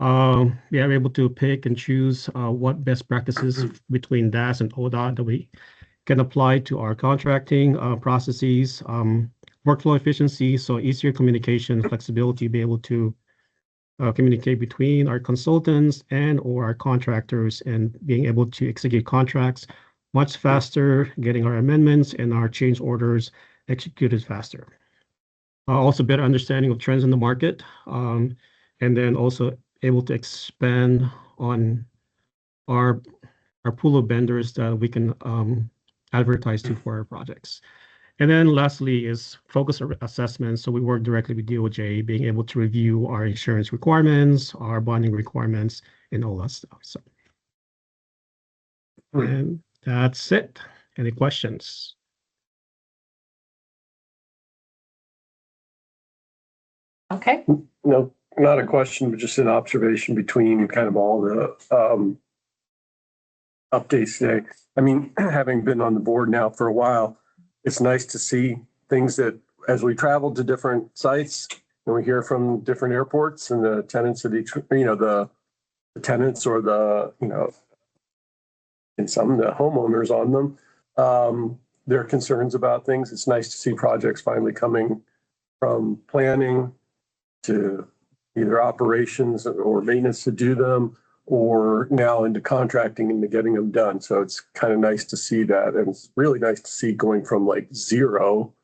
We are able to pick and choose what best practices between DAS and ODOT that we can apply to our contracting processes, workflow efficiency, so easier communication, flexibility, be able to communicate between our consultants and or our contractors, and being able to execute contracts much faster, getting our amendments and our change orders executed faster. Also better understanding of trends in the market, and then also able to expand on our pool of vendors that we can advertise to for our projects. And then lastly is focus assessment. So we work directly with DOJ, being able to review our insurance requirements, our bonding requirements, and all that stuff. So, and that's it. Any questions? Okay. No, not a question, but just an observation between kind of all the updates today. I mean, having been on the board now for a while, it's nice to see things that as we travel to different sites and we hear from different airports and the tenants of each, the tenants or and some of the homeowners on them, their concerns about things. It's nice to see projects finally coming from planning to either operations or maintenance to do them, or now into contracting and to getting them done. So it's kind of nice to see that. And it's really nice to see going from like 0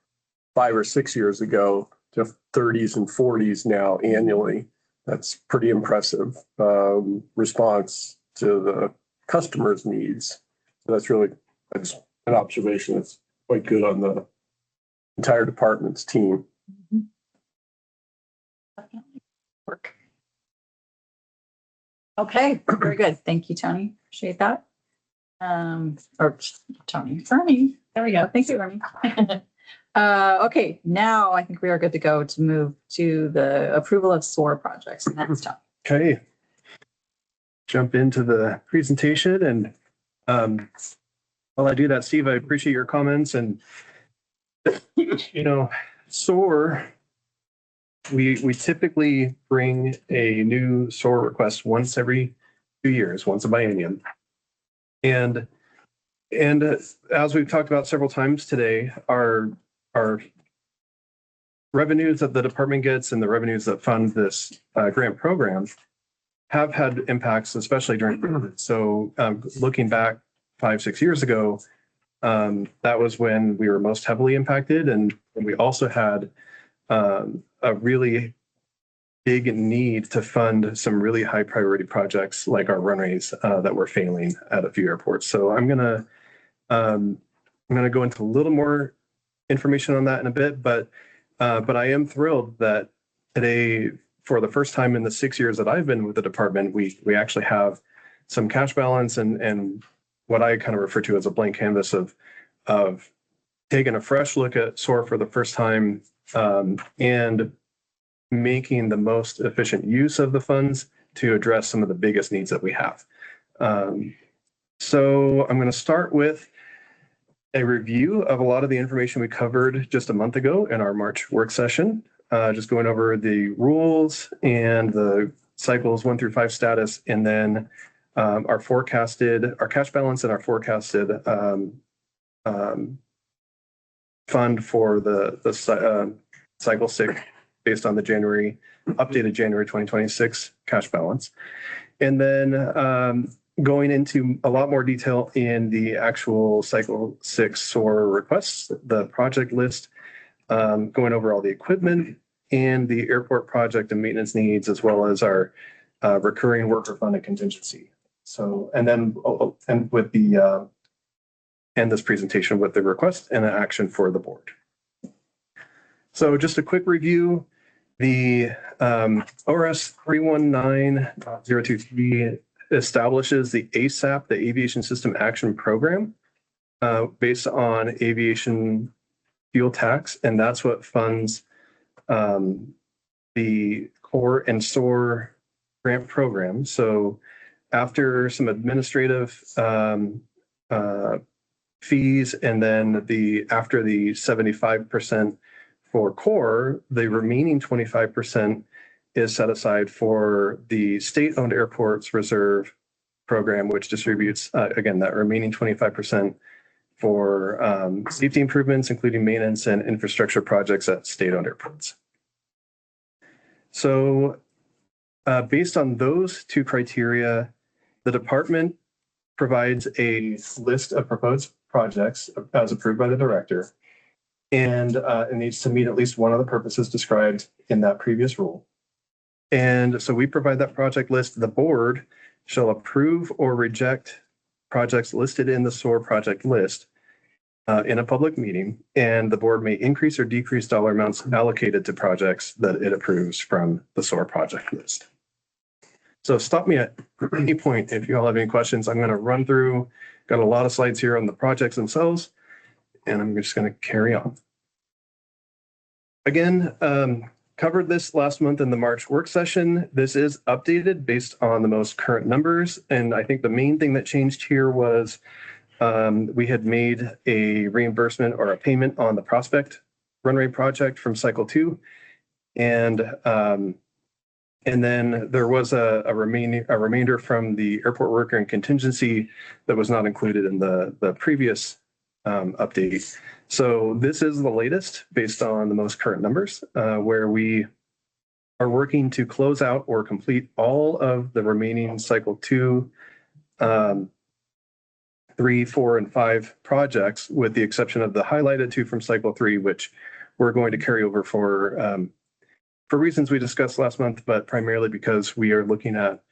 5 or 6 years ago to 30s and 40s now annually. That's pretty impressive response to the customer's needs. So that's an observation that's quite good on the entire department's team. Work. Okay, very good. Thank you, Tony. Appreciate that. Or Tony, Ernie. There we go. Thank you, Ernie. Okay, now I think we are good to go to move to the approval of SOAR projects, and that's Tony. Okay. Jump into the presentation, and while I do that, Steve, I appreciate your comments. And SOAR, we typically bring a new SOAR request once every 2 years, once a biennium. And as we've talked about several times today, our revenues that the department gets and the revenues that fund this grant program have had impacts, especially during COVID. So looking back 5-6 years ago, that was when we were most heavily impacted. And we also had a really big need to fund some really high priority projects like our runways that were failing at a few airports. So I'm gonna go into a little more information on that in a bit, but I am thrilled that today, for the first time in the 6 years that I've been with the department, we actually have some cash balance and what I kind of refer to as a blank canvas of taking a fresh look at SOAR for the first time, and making the most efficient use of the funds to address some of the biggest needs that we have. So I'm going to start with a review of a lot of the information we covered just a month ago in our March work session, just going over the rules and the cycles 1 through 5 status, and then our cash balance and our forecasted fund for the cycle 6 based on the updated January 2026 cash balance. And then going into a lot more detail in the actual cycle 6 SOAR requests, the project list, going over all the equipment and the airport project and maintenance needs, as well as our recurring worker fund and contingency. So, and then and with the end this presentation with the request and an action for the board. So just a quick review. The ORS 319.023 establishes the ASAP, the Aviation System Action Program, based on aviation fuel tax, and that's what funds the core and SOAR grant program. So after some administrative fees, and then after the 75% for core, the remaining 25% is set aside for the state-owned airports reserve program, which distributes, again, that remaining 25% for safety improvements, including maintenance and infrastructure projects at state-owned airports. So based on those two criteria, the department provides a list of proposed projects as approved by the director, and it needs to meet at least one of the purposes described in that previous rule. And so we provide that project list. The board shall approve or reject projects listed in the SOAR project list in a public meeting, and the board may increase or decrease dollar amounts allocated to projects that it approves from the SOAR project list. So stop me at any point if you all have any questions. I'm going to run through, got a lot of slides here on the projects themselves, and I'm just going to carry on. Again, covered this last month in the March work session. This is updated based on the most current numbers. And I think the main thing that changed here was we had made a reimbursement or a payment on the Prospect runway project from cycle 2. And then there was a remainder from the airport worker and contingency that was not included in the previous update. So this is the latest based on the most current numbers, where we are working to close out or complete all of the remaining cycle 2, 3, 4, and 5 projects, with the exception of the highlighted 2 from cycle 3, which we're going to carry over for reasons we discussed last month, but primarily because we are looking at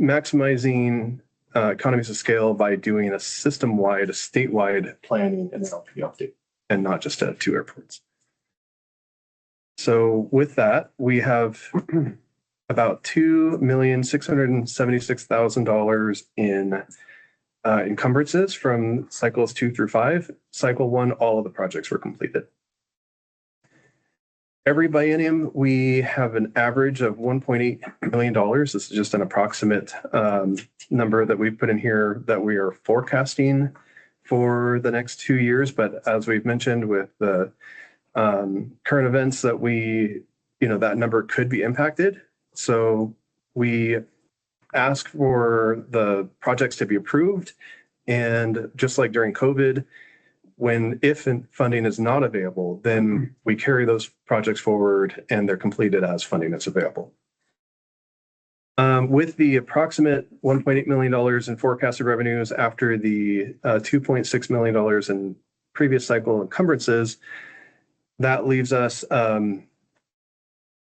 maximizing economies of scale by doing a system-wide, a statewide planning and LP update, and not just at 2 airports. So with that, we have about $2,676,000 in encumbrances from cycles 2 through 5. Cycle 1, all of the projects were completed. Every biennium, we have an average of $1.8 million. This is just an approximate number that we've put in here that we are forecasting for the next 2 years. But as we've mentioned with the current events that that number could be impacted. So we ask for the projects to be approved. And just like during COVID, if funding is not available, then we carry those projects forward and they're completed as funding is available. With the approximate $1.8 million in forecasted revenues after the $2.6 million in previous cycle encumbrances, that leaves us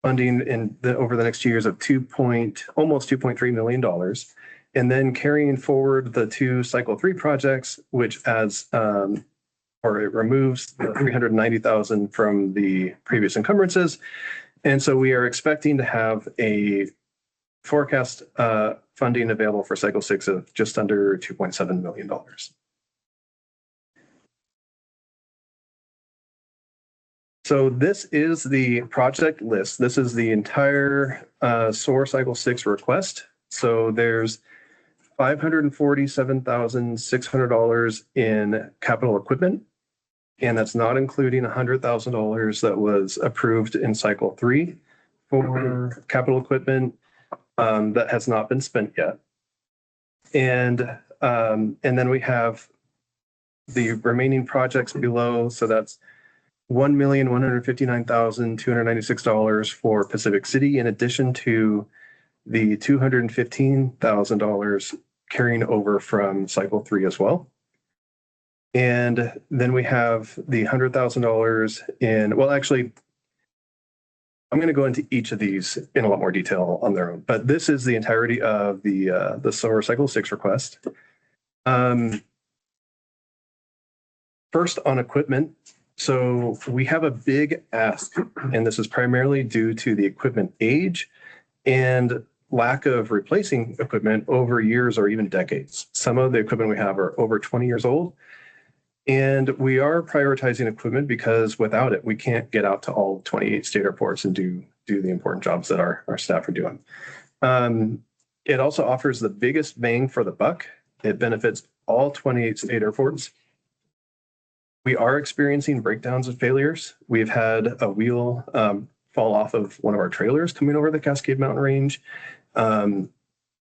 funding over the next 2 years of almost $2.3 million. And then carrying forward the 2 cycle 3 projects, which adds it removes the $390,000 from the previous encumbrances. And so we are expecting to have a forecast funding available for cycle 6 of just under $2.7 million. So this is the project list. This is the entire SOAR cycle 6 request. So there's $547,600 in capital equipment. And that's not including $100,000 that was approved in cycle 3 for capital equipment that has not been spent yet. And then we have the remaining projects below. So that's $1,159,296 for Pacific City, in addition to the $215,000 carrying over from cycle 3 as well. And then we have the $100,000 in, well, actually, I'm going to go into each of these in a lot more detail on their own, but this is the entirety of the SOAR Cycle 6 request. First on equipment. So we have a big ask, and this is primarily due to the equipment age and lack of replacing equipment over years or even decades. Some of the equipment we have are over 20 years old. And we are prioritizing equipment because without it, we can't get out to all 28 state airports and do the important jobs that our staff are doing. It also offers the biggest bang for the buck. It benefits all 28 state airports. We are experiencing breakdowns and failures. We've had a wheel fall off of one of our trailers coming over the Cascade Mountain Range. And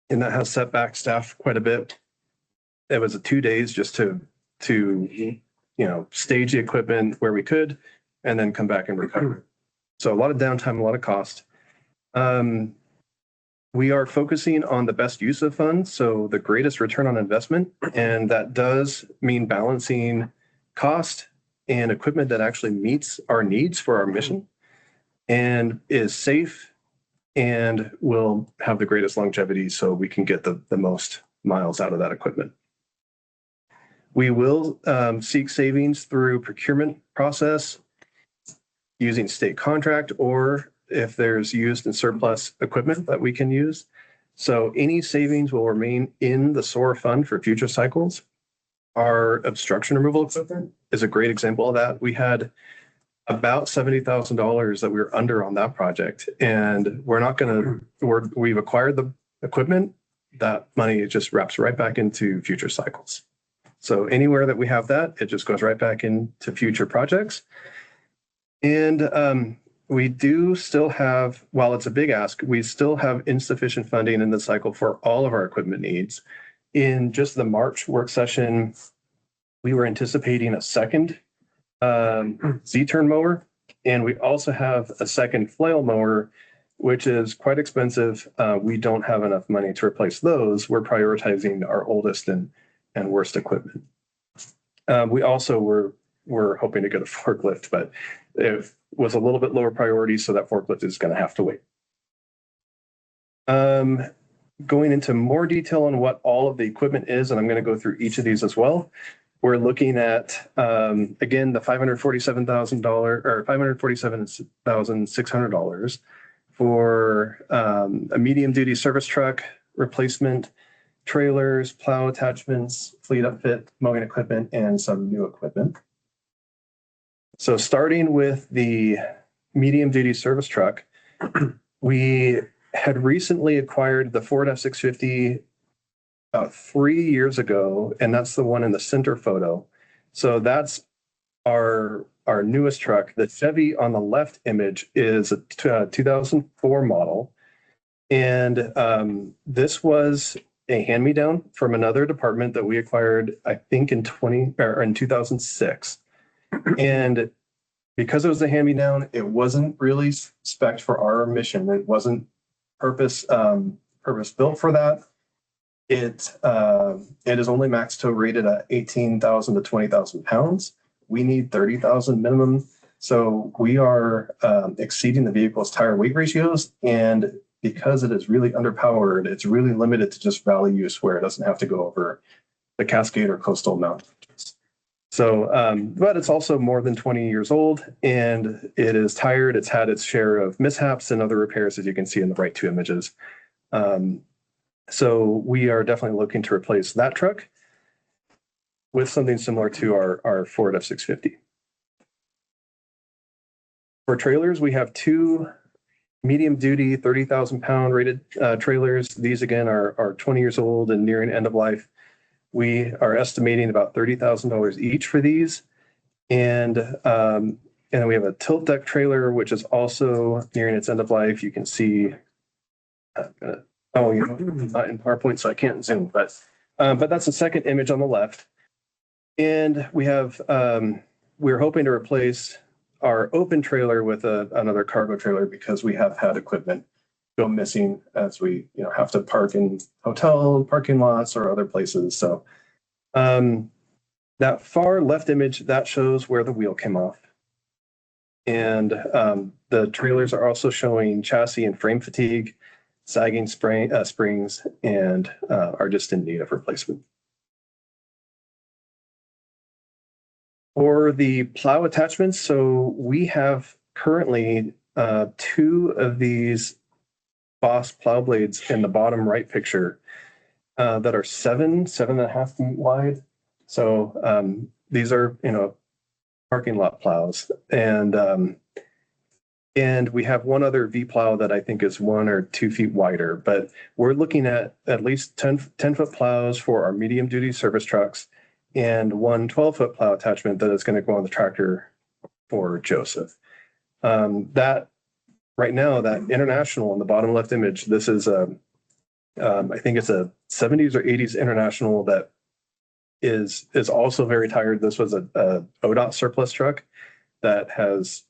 that has set back staff quite a bit. It was 2 days just to stage the equipment where we could and then come back and recover. So a lot of downtime, a lot of cost. We are focusing on the best use of funds, so the greatest return on investment, and that does mean balancing cost and equipment that actually meets our needs for our mission and is safe and will have the greatest longevity so we can get the most miles out of that equipment. We will seek savings through procurement process using state contract, or if there's used and surplus equipment that we can use. So any savings will remain in the SOAR fund for future cycles. Our obstruction removal equipment is a great example of that. We had about $70,000 that we were under on that project, and we've acquired the equipment. That money just wraps right back into future cycles. So anywhere that we have that, it just goes right back into future projects. And we do still have, while it's a big ask, we still have insufficient funding in the cycle for all of our equipment needs. In just the March work session, we were anticipating a second Z-turn mower, and we also have a second flail mower, which is quite expensive. We don't have enough money to replace those. We're prioritizing our oldest and worst equipment. We also were hoping to get a forklift, but it was a little bit lower priority, so that forklift is going to have to wait. Going into more detail on what all of the equipment is, and I'm going to go through each of these as well. We're looking at, again, the $547,000 or $547,600 for a medium duty service truck replacement, trailers, plow attachments, fleet upfit, mowing equipment, and some new equipment. So starting with the medium duty service truck, we had recently acquired the Ford F-650 about 3 years ago, and that's the one in the center photo. So that's our newest truck. The Chevy on the left image is a 2004 model. And this was a hand-me-down from another department that we acquired, I think in 2006. And because it was a hand-me-down, it wasn't really spec'd for our mission. It wasn't purpose built for that. It is only max tow rated at 18,000 to 20,000 pounds. We need 30,000 minimum. So we are exceeding the vehicle's tire weight ratios. And because it is really underpowered, it's really limited to just valley use where it doesn't have to go over the Cascade or coastal mountains. So, but it's also more than 20 years old, and it is tired. It's had its share of mishaps and other repairs, as you can see in the right two images. So we are definitely looking to replace that truck with something similar to our Ford F-650. For trailers, we have two medium duty 30,000 pound rated trailers. These again are 20 years old and nearing end of life. We are estimating about $30,000 each for these. And then we have a tilt deck trailer, which is also nearing its end of life. You can see, not in PowerPoint, so I can't zoom, but that's the second image on the left. And we're hoping to replace our open trailer with another cargo trailer because we have had equipment go missing as we, have to park in hotel parking lots or other places. So that far left image, that shows where the wheel came off. And the trailers are also showing chassis and frame fatigue, sagging springs, and are just in need of replacement. For the plow attachments, so we have currently 2 of these Boss plow blades in the bottom right picture that are 7.5 feet wide. So these are, parking lot plows. And we have one other V plow that I think is 1 or 2 feet wider, but we're looking at least 10-foot plows for our medium duty service trucks and 1 12-foot plow attachment that is going to go on the tractor for Joseph. That right now, that International in the bottom left image, this is I think it's a 70s or 80s International that is also very tired. This was a ODOT surplus truck that has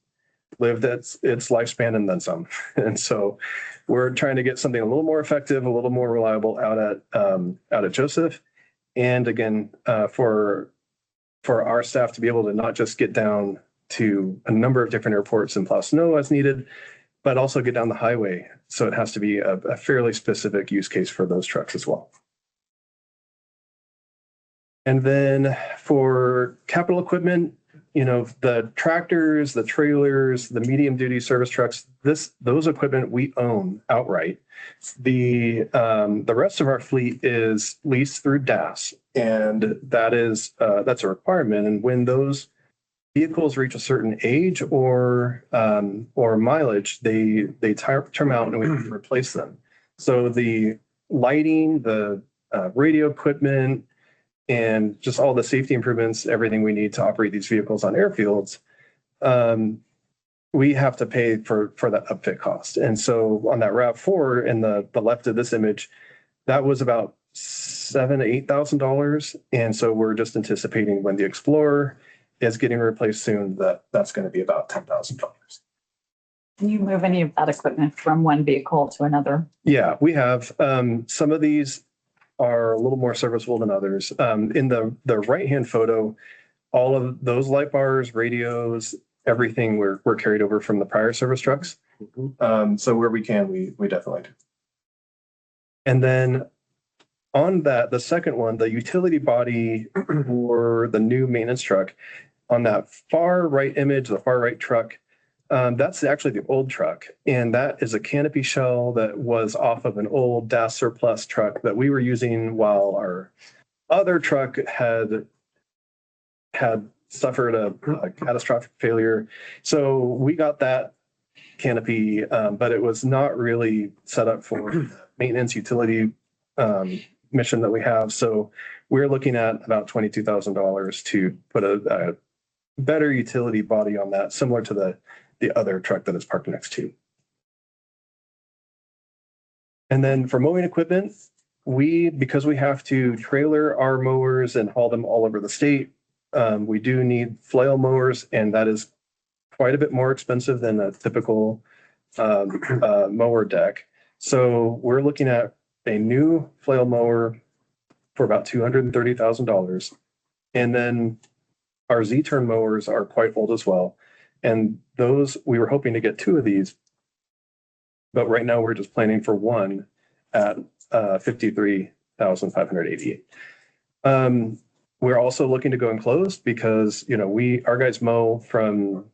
lived its lifespan and then some. And so we're trying to get something a little more effective, a little more reliable out at Joseph. And again, for our staff to be able to not just get down to a number of different airports and plow snow as needed, but also get down the highway. So it has to be a fairly specific use case for those trucks as well. And then for capital equipment, the tractors, the trailers, the medium duty service trucks, those equipment we own outright. The rest of our fleet is leased through DAS, and that's a requirement. And when those vehicles reach a certain age or mileage, they term out and we have to replace them. So the lighting, the radio equipment, and just all the safety improvements, everything we need to operate these vehicles on airfields, we have to pay for that upfit cost. And so on that RAV4 in the left of this image, that was about $7,000 to $8,000. And so we're just anticipating when the Explorer is getting replaced soon, that's going to be about $10,000. Can you move any of that equipment from one vehicle to another? Yeah, we have. Some of these are a little more serviceable than others. In the right-hand photo, all of those light bars, radios, everything were carried over from the prior service trucks. So where we can, we definitely do. And then on that, the second one, the utility body for the new maintenance truck, on that far right image, the far right truck, that's actually the old truck. And that is a canopy shell that was off of an old DAS surplus truck that we were using while our other truck had suffered a catastrophic failure. So we got that canopy, but it was not really set up for the maintenance utility mission that we have. So we're looking at about $22,000 to put a better utility body on that, similar to the other truck that is parked next to. And then for mowing equipment, because we have to trailer our mowers and haul them all over the state, we do need flail mowers, and that is quite a bit more expensive than a typical mower deck. So we're looking at a new flail mower for about $230,000. And then our Z-turn mowers are quite old as well. And those, we were hoping to get 2 of these, but right now we're just planning for 1 at $53,588. We're also looking to go enclosed because, our guys mow from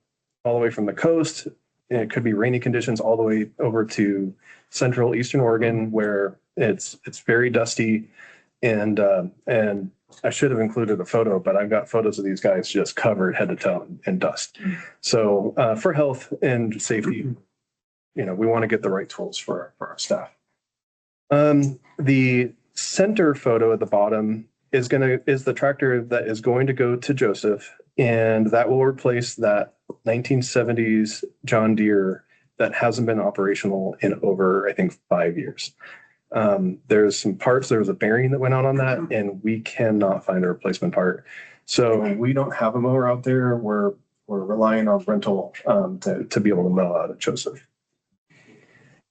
all the way from the coast, and it could be rainy conditions all the way over to central Eastern Oregon, where it's very dusty. And I should have included a photo, but I've got photos of these guys just covered head to toe in dust. So for health and safety, we want to get the right tools for our staff. The center photo at the bottom is the tractor that is going to go to Joseph, and that will replace that 1970s John Deere that hasn't been operational in over, I think, 5 years. There's some parts, there was a bearing that went out on that, and we cannot find a replacement part. So we don't have a mower out there. We're relying on rental to be able to mow out at Joseph.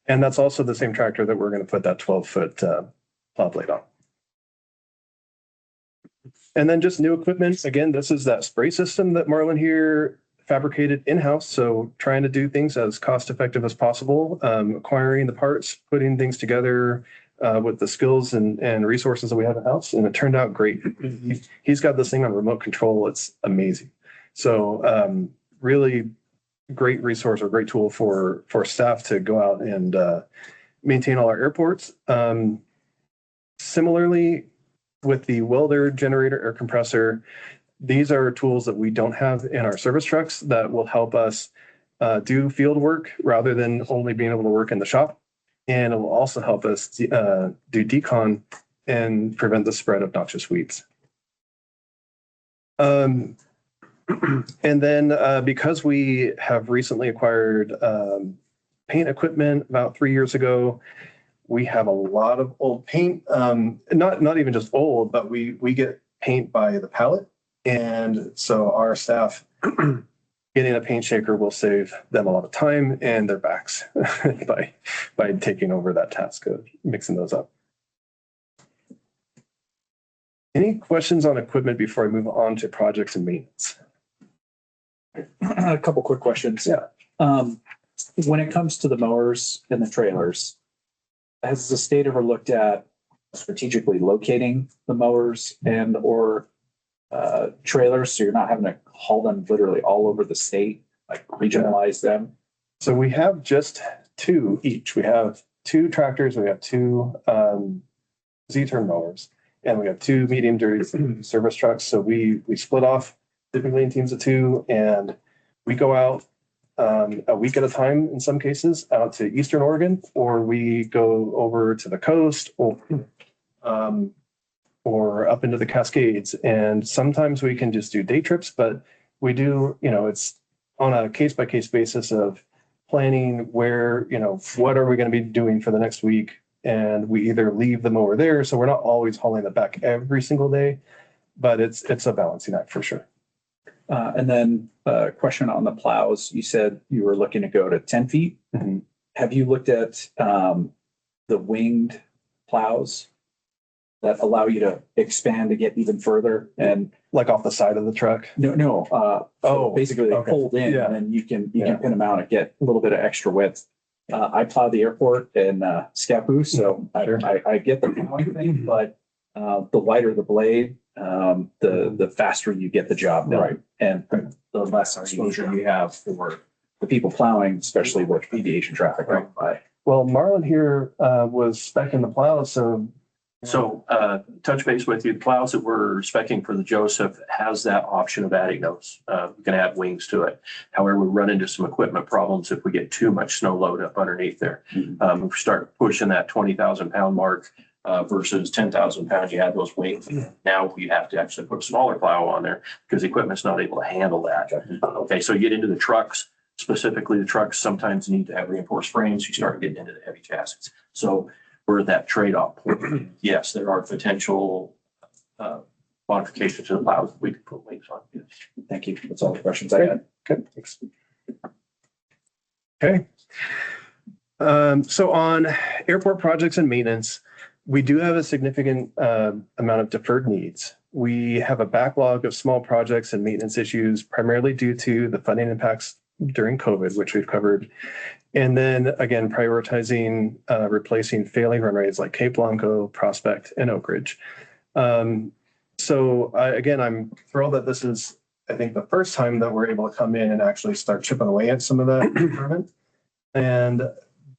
And that's also the same tractor that we're going to put that 12-foot plow blade on. And then just new equipment. Again, this is that spray system that Marlon here fabricated in-house. So trying to do things as cost effective as possible, acquiring the parts, putting things together with the skills and resources that we have in-house. And it turned out great. He's got this thing on remote control. It's amazing. So really great resource or great tool for staff to go out and maintain all our airports. Similarly, with the welder, generator, air compressor, these are tools that we don't have in our service trucks that will help us do field work rather than only being able to work in the shop. And it will also help us do decon and prevent the spread of noxious weeds. And then because we have recently acquired paint equipment about 3 years ago, we have a lot of old paint, not even just old, but we get paint by the pallet. And so our staff getting a paint shaker will save them a lot of time and their backs by taking over that task of mixing those up. Any questions on equipment before I move on to projects and maintenance? A couple quick questions. Yeah. When it comes to the mowers and the trailers, has the state ever looked at strategically locating the mowers and or trailers so you're not having to haul them literally all over the state, like regionalize them? So we have just 2 each. We have 2 tractors, we have 2 Z-turn mowers, and we have 2 medium duty service trucks. So we split off typically in teams of 2, and we go out a week at a time in some cases out to Eastern Oregon, or we go over to the coast or up into the Cascades. And sometimes we can just do day trips, but we do, it's on a case by case basis of planning where, what are we going to be doing for the next week? And we either leave them over there. So we're not always hauling it back every single day, but it's a balancing act for sure. And then a question on the plows. You said you were looking to go to 10 feet. Mm-hmm. Have you looked at the winged plows that allow you to expand to get even further? And like off the side of the truck? No. Basically they fold in and then you can pin them out and get a little bit of extra width. I plow the airport in Scappoose, so I get the plowing thing, but the wider the blade, the faster you get the job done. Right. And the less exposure you have for the people plowing, especially with aviation traffic going by. Well, Marlon here was spec'ing the plows, So touch base with you, the plows that we're specing for the Joseph has that option of adding those. We can add wings to it. However, we run into some equipment problems if we get too much snow load up underneath there. If we start pushing that 20,000 pound mark versus 10,000 pounds, you add those wings. Now we have to actually put a smaller plow on there because the equipment's not able to handle that. Okay, so you get into the trucks, specifically the trucks sometimes need to have reinforced frames. You start getting into the heavy chassis. So we're at that trade-off point. Yes, there are potential modifications to the plows that we could put wings on. Yes. Thank you. That's all the questions I had. Good. Thanks. Okay. So on airport projects and maintenance, we do have a significant amount of deferred needs. We have a backlog of small projects and maintenance issues, primarily due to the funding impacts during COVID, which we've covered. And then again, prioritizing replacing failing run rates like Cape Blanco, Prospect, and Oak Ridge. So again, I'm thrilled that this is, I think, the first time that we're able to come in and actually start chipping away at some of that improvement. And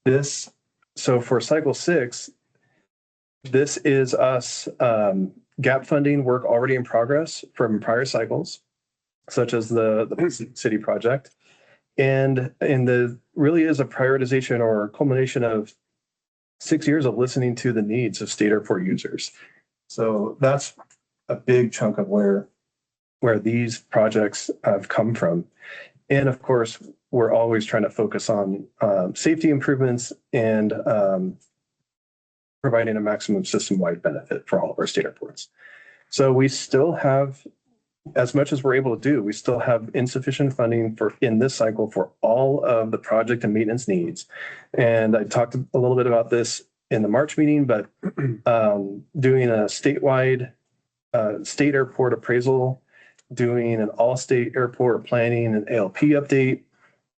this, so for cycle 6, this is us gap funding work already in progress from prior cycles, such as the city project. And the really is a prioritization or culmination of 6 years of listening to the needs of state airport users. So that's a big chunk of where these projects have come from. And of course, we're always trying to focus on safety improvements and providing a maximum system-wide benefit for all of our state airports. So we still have as much as we're able to do, we still have insufficient funding in this cycle for all of the project and maintenance needs. And I talked a little bit about this in the March meeting, but doing a statewide state airport appraisal, doing an all-state airport planning and ALP update,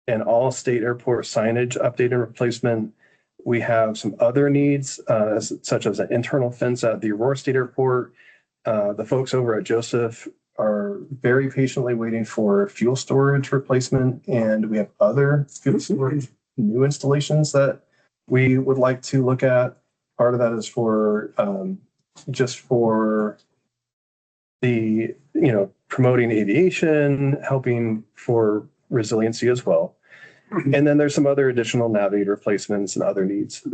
and all-state airport signage update and replacement. We have some other needs, such as an internal fence at the Aurora State Airport. The folks over at Joseph are very patiently waiting for fuel storage replacement, and we have other fuel storage new installations that we would like to look at. Part of that is for just for the, promoting aviation, helping for resiliency as well. And then there's some other additional navigator replacements and other needs,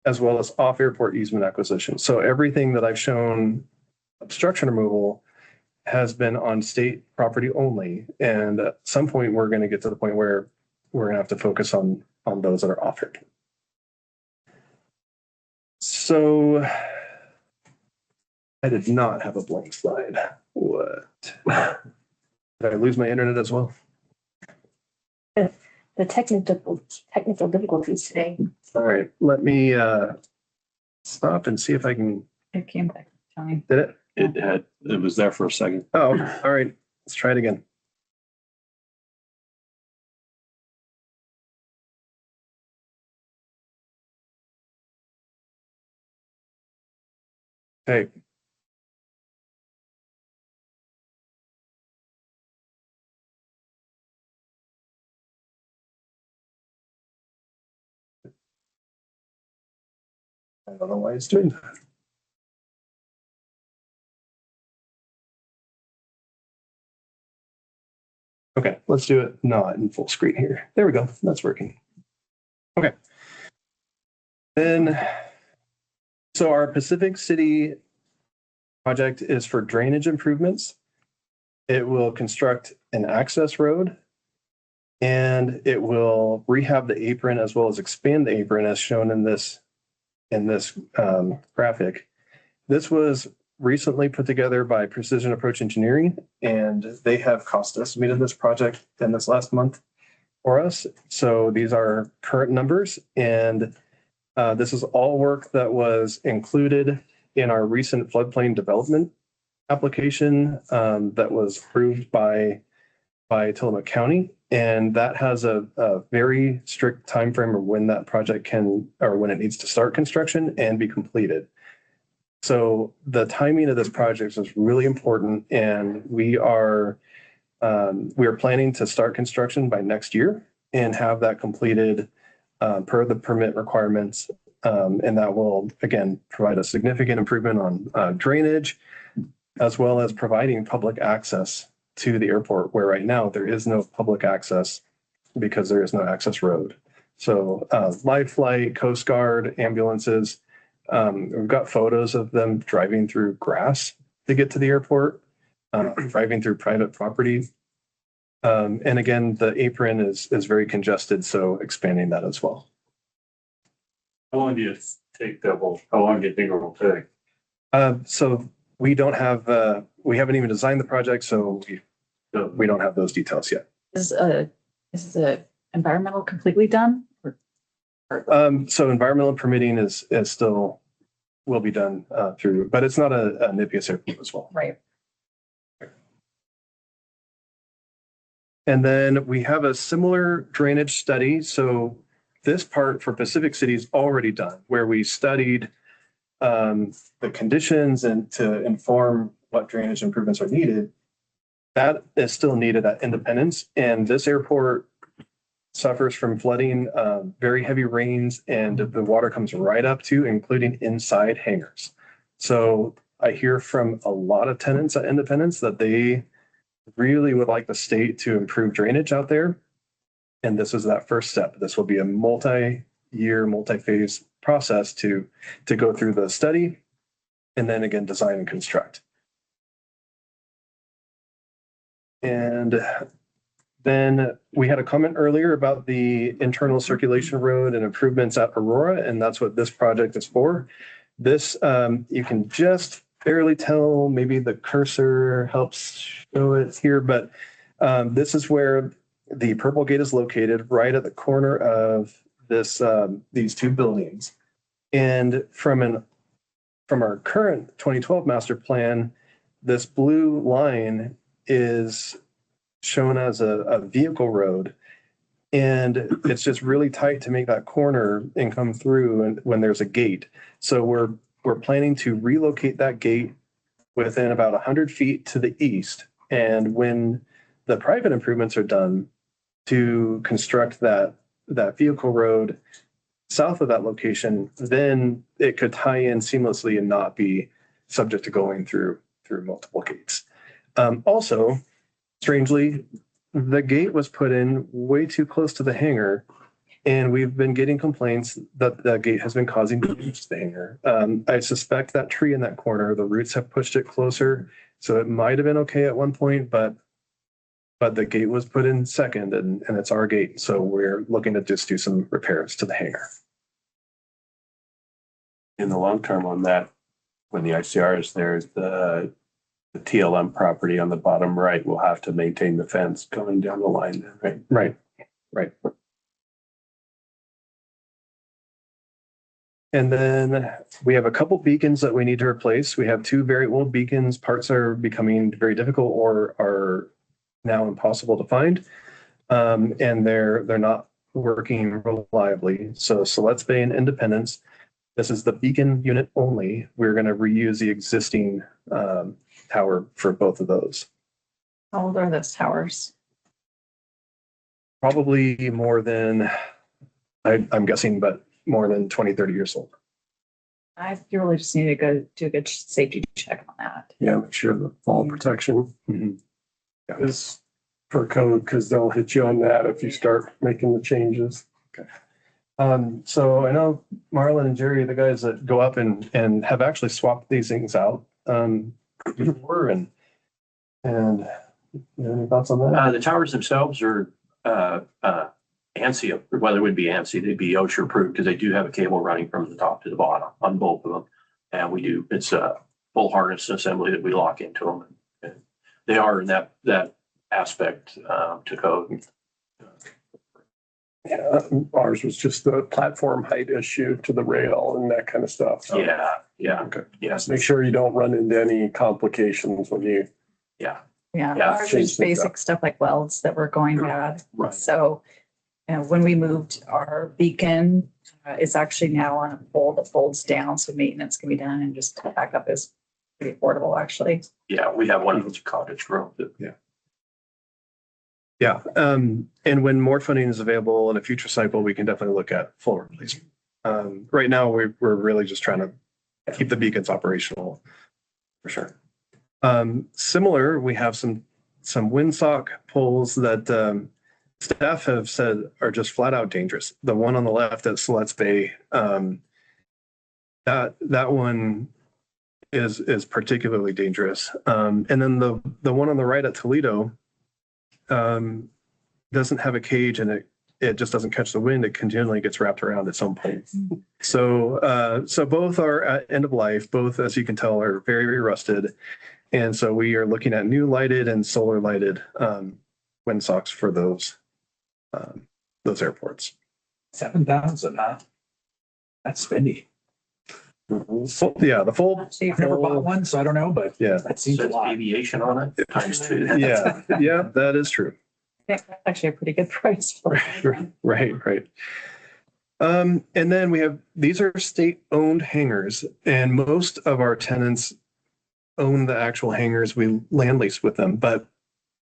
as well as off-airport easement acquisition. So everything that I've shown obstruction removal has been on state property only. And at some point, we're going to get to the point where we're going to have to focus on those that are off airport. So I did not have a blank slide. What? Did I lose my internet as well? The technical difficulties today. All right, let me stop and see if I can. It came back. Tony. Did it? It was there for a second. Oh, all right. Let's try it again. Okay. I don't know why it's doing that. Okay, let's do it not in full screen here. There we go. That's working. Okay. Then, so our Pacific City project is for drainage improvements. It will construct an access road, and it will rehab the apron as well as expand the apron as shown in this graphic. This was recently put together by Precision Approach Engineering, and they have cost estimated this project in this last month for us. So these are current numbers, and this is all work that was included in our recent floodplain development application that was approved by Tillamook County. And that has a very strict timeframe of when that project can, or when it needs to start construction and be completed. So the timing of this project is really important, and we are planning to start construction by next year and have that completed per the permit requirements. And that will, again, provide a significant improvement on drainage, as well as providing public access to the airport, where right now there is no public access because there is no access road. So live flight, Coast Guard, ambulances, we've got photos of them driving through grass to get to the airport, driving through private property. And again, the apron is very congested, so expanding that as well. How long do you take that will, how long do you think it will take? So we don't have, we haven't even designed the project, so we don't have those details yet. Is the environmental completely done? So environmental permitting is still, will be done through, but it's not a NIPIAS airport as well. Right. And then we have a similar drainage study. So this part for Pacific City is already done, where we studied the conditions and to inform what drainage improvements are needed. That is still needed at Independence. And this airport suffers from flooding, very heavy rains, and the water comes right up to, including inside hangars. So I hear from a lot of tenants at Independence that they really would like the state to improve drainage out there. And this is that first step. This will be a multi-year, multi-phase process to go through the study and then again, design and construct. And then we had a comment earlier about the internal circulation road and improvements at Aurora, and that's what this project is for. This, you can just barely tell, maybe the cursor helps show it here, but this is where the purple gate is located, right at the corner of these two buildings. And from our current 2012 master plan, this blue line is shown as a vehicle road. And it's just really tight to make that corner and come through and when there's a gate. So we're planning to relocate that gate within about 100 feet to the east. And when the private improvements are done to construct that vehicle road south of that location, then it could tie in seamlessly and not be subject to going through multiple gates. Also, strangely, the gate was put in way too close to the hangar, and we've been getting complaints that the gate has been causing damage to the hangar. I suspect that tree in that corner, the roots have pushed it closer, so it might have been okay at one point, but the gate was put in second, and it's our gate, so we're looking to just do some repairs to the hangar. In the long term on that, when the ICR is there, the TLM property on the bottom right will have to maintain the fence going down the line, right? Right. And then we have a couple beacons that we need to replace. We have two very old beacons. Parts are becoming very difficult or are now impossible to find. And they're not working reliably. So Siletz Bay and Independence, this is the beacon unit only. We're going to reuse the existing tower for both of those. How old are those towers? Probably more than, I'm guessing, but more than 20, 30 years old. I really just need to go do a good safety check on that. Yeah, make sure the fall protection is for code, because they'll hit you on that if you start making the changes. Okay. So I know Marlon and Jerry are the guys that go up and have actually swapped these things out before, and you know, any thoughts on that? The towers themselves are ANSI, whether it would be ANSI, they'd be OSHA approved because they do have a cable running from the top to the bottom on both of them. And it's a full harness assembly that we lock into them. And they are in that aspect to code. Yeah, ours was just the platform height issue to the rail and that kind of stuff. So, Yeah. okay. Yes. Make sure you don't run into any complications when you. Yeah. Ours was basic stuff like welds that were going bad. Right. So, when we moved our beacon, it's actually now on a pole that folds down, so maintenance can be done and just back up is pretty affordable, actually. Yeah, we have one of those cottage grove. Yeah. And when more funding is available in a future cycle, we can definitely look at full replacement. Right now, we're really just trying to keep the beacons operational for sure. Similar, we have some windsock poles that staff have said are just flat out dangerous. The one on the left at Siletz Bay, that one is particularly dangerous. And then the one on the right at Toledo doesn't have a cage, and it just doesn't catch the wind. It continually gets wrapped around at some point. So both are at end of life. Both, as you can tell, are very, very rusted. And so we are looking at new lighted and solar lighted windsocks for those airports. 7,000, huh? That's spendy. So, yeah, the full. I've never bought one, so I don't know, but yeah, that seems a Says lot. aviation on it times 2. Yeah, that is true. I think that's actually a pretty good price for it. Right. And then we have, these are state-owned hangars, and most of our tenants own the actual hangars. We land lease with them, but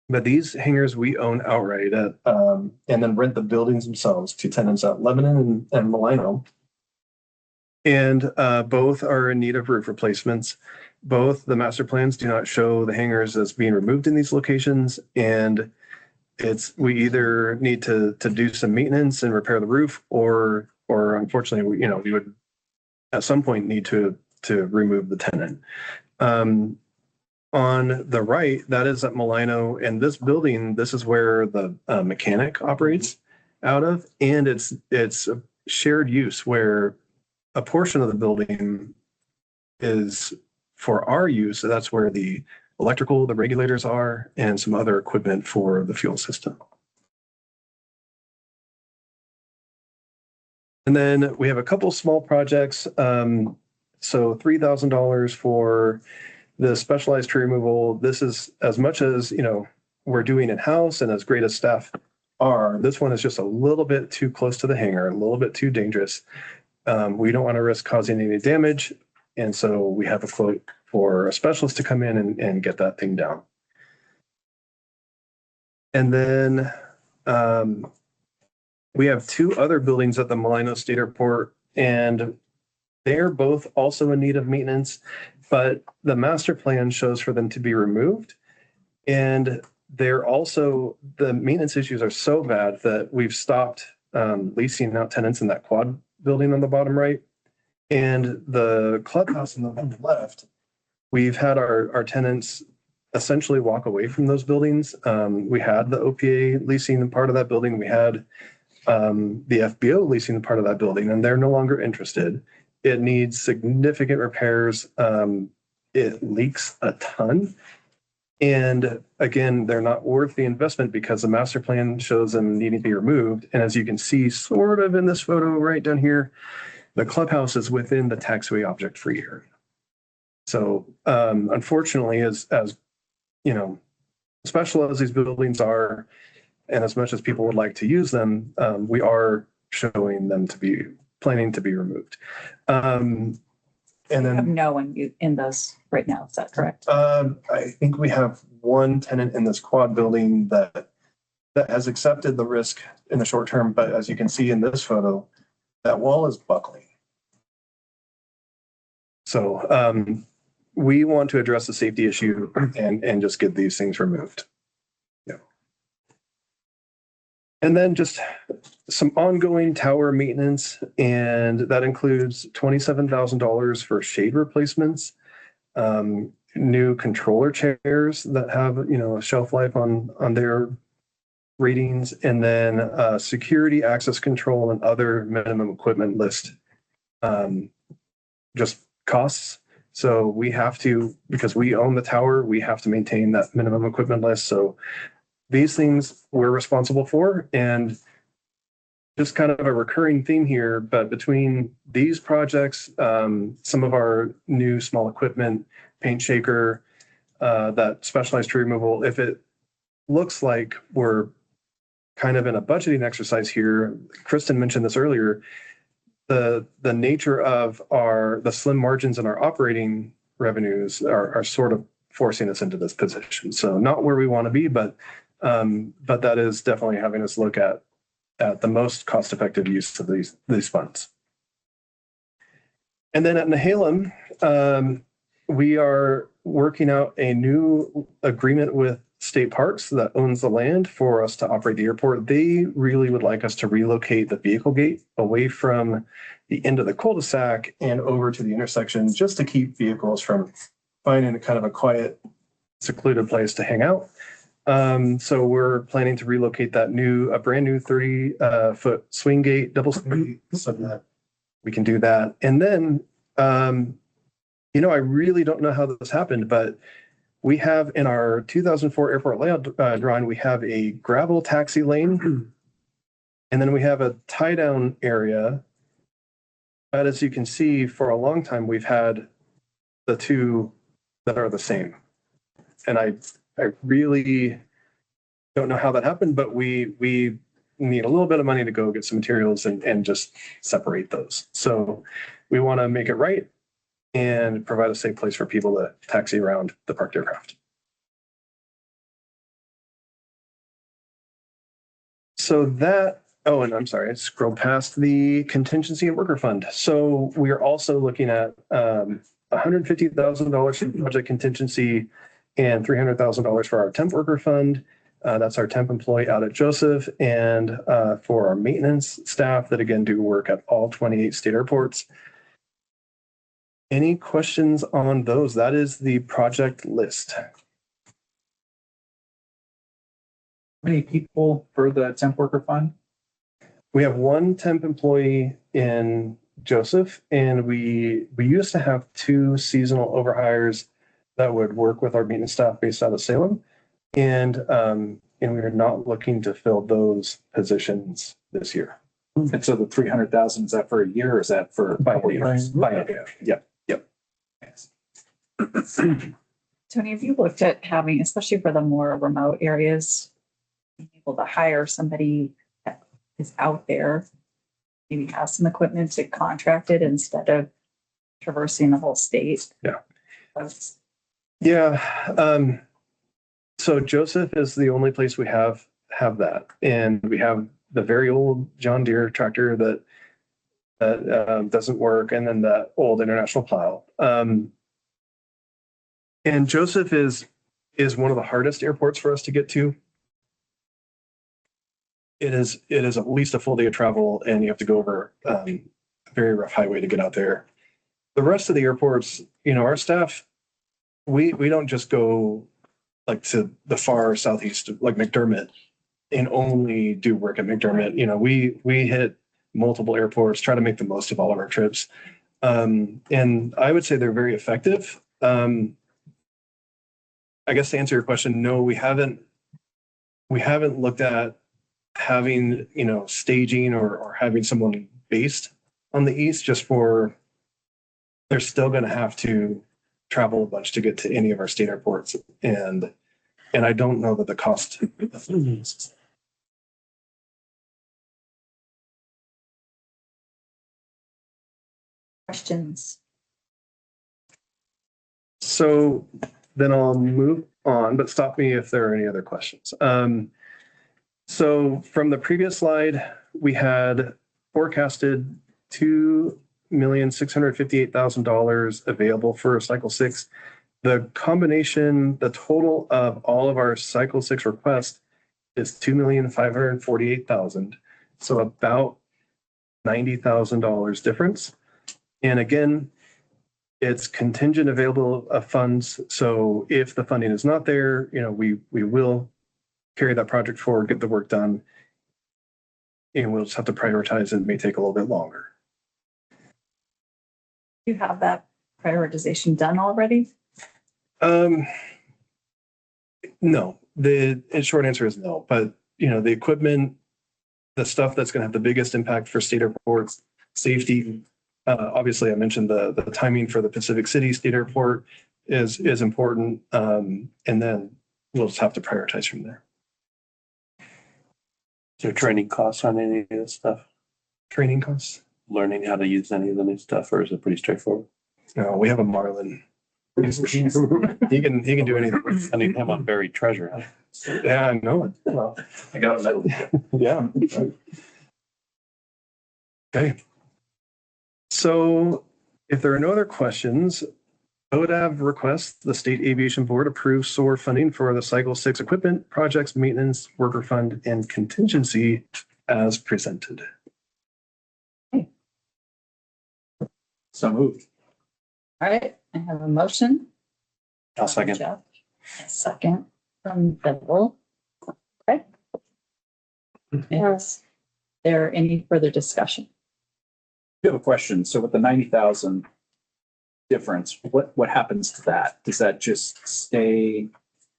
these hangars we own outright and then rent the buildings themselves to tenants at Lebanon and Milano. And both are in need of roof replacements. Both the master plans do not show the hangars as being removed in these locations, and we either need to do some maintenance and repair the roof, or unfortunately, we would at some point need to remove the tenant. On the right, that is at Milano, and this building, this is where the mechanic operates out of, and it's a shared use where a portion of the building is for our use, that's where the electrical, the regulators are, and some other equipment for the fuel system. And then we have a couple small projects. So $3,000 for the specialized tree removal. This is as much as, we're doing in-house and as great as staff are. This one is just a little bit too close to the hangar, a little bit too dangerous. We don't want to risk causing any damage. And so we have a quote for a specialist to come in and get that thing down. And then we have two other buildings at the Malino State Airport, and they're both also in need of maintenance, but the master plan shows for them to be removed. And they're also, the maintenance issues are so bad that we've stopped leasing out tenants in that quad building on the bottom right. And the clubhouse on the one left, we've had our tenants essentially walk away from those buildings. We had the OPA leasing part of that building. We had the FBO leasing part of that building, and they're no longer interested. It needs significant repairs. It leaks a ton. And again, they're not worth the investment because the master plan shows them needing to be removed. And as you can see, sort of in this photo right down here, the clubhouse is within the taxiway object-free area. So unfortunately, as special as these buildings are, and as much as people would like to use them, we are showing them to be planning to be removed. And You have then no one in those right now. Is that correct? I think we have one tenant in this quad building that has accepted the risk in the short term, but as you can see in this photo, that wall is buckling. So we want to address the safety issue and just get these things removed. Yeah. And then just some ongoing tower maintenance, and that includes $27,000 for shade replacements, new controller chairs that have, a shelf life on their ratings, and then security, access control, and other minimum equipment list just costs. So we have to, because we own the tower, we have to maintain that minimum equipment list. So these things we're responsible for, and just kind of a recurring theme here, but between these projects, some of our new small equipment, paint shaker, that specialized tree removal, if it looks like we're kind of in a budgeting exercise here, Kristen mentioned this earlier, the nature of the slim margins in our operating revenues are sort of forcing us into this position. So not where we want to be, but that is definitely having us look at the most cost-effective use of these funds. And then at Nehalem, we are working out a new agreement with State Parks that owns the land for us to operate the airport. They really would like us to relocate the vehicle gate away from the end of the cul-de-sac and over to the intersection, just to keep vehicles from finding a kind of a quiet, secluded place to hang out. So we're planning to relocate that a brand new 30-foot swing gate, double swing gate, so that we can do that. And then, I really don't know how this happened, but we have in our 2004 airport layout drawing, we have a gravel taxi lane, and then we have a tie-down area. But as you can see, for a long time, we've had the two that are the same. And I really don't know how that happened, but we need a little bit of money to go get some materials and just separate those. So we want to make it right and provide a safe place for people to taxi around the parked aircraft. So and I'm sorry, I scrolled past the contingency and worker fund. So we are also looking at $150,000 in project contingency and $300,000 for our temp worker fund. That's our temp employee out at Joseph, and for our maintenance staff that again do work at all 28 state airports. Any questions on those? That is the project list. How many people for the temp worker fund? We have one temp employee in Joseph, and we used to have 2 seasonal overhires that would work with our maintenance staff based out of Salem. And we are not looking to fill those positions this year. And so the 300,000, is that for a year or is that for a couple years? Yep. Tony, have you looked at having, especially for the more remote areas, being able to hire somebody that is out there, maybe has some equipment to contract it instead of traversing the whole state? Yeah. That's- Yeah. So Joseph is the only place we have that. And we have the very old John Deere tractor that doesn't work, and then the old International plow. And Joseph is one of the hardest airports for us to get to. It is at least a full day of travel, and you have to go over a very rough highway to get out there. The rest of the airports, our staff, we don't just go like to the far southeast, like McDermott, and only do work at McDermott. We hit multiple airports, try to make the most of all of our trips. And I would say they're very effective. I guess to answer your question, no, we haven't looked at having, staging or having someone based on the east, just for, they're still going to have to travel a bunch to get to any of our state airports. And I don't know that the cost. Questions? So then I'll move on, but stop me if there are any other questions. So from the previous slide, we had forecasted $2,658,000 available for Cycle 6. The total of all of our Cycle 6 requests is $2,548,000. So about $90,000 difference. And again, it's contingent available of funds. So if the funding is not there, we will carry that project forward, get the work done. And we'll just have to prioritize. It may take a little bit longer. You have that prioritization done already? No, the short answer is no, but the equipment, the stuff that's going to have the biggest impact for state airports, safety. Obviously I mentioned the timing for the Pacific City State Airport is important. And then we'll just have to prioritize from there. Is there training costs on any of this stuff? Training costs? Learning how to use any of the new stuff, or is it pretty straightforward? No, we have a Marlin. He can do anything. I need him on buried treasure. Huh? Yeah, I know it. Well, I got it. Yeah. Okay. So if there are no other questions, ODAV requests the State Aviation Board approve SOAR funding for the Cycle 6 equipment, projects, maintenance, worker fund, and contingency as presented. So moved. All right, I have a motion. I'll second. Jeff, a second from Bill. Okay. Is there any further discussion? You have a question. So with the 90,000 difference, what happens to that? Does that just stay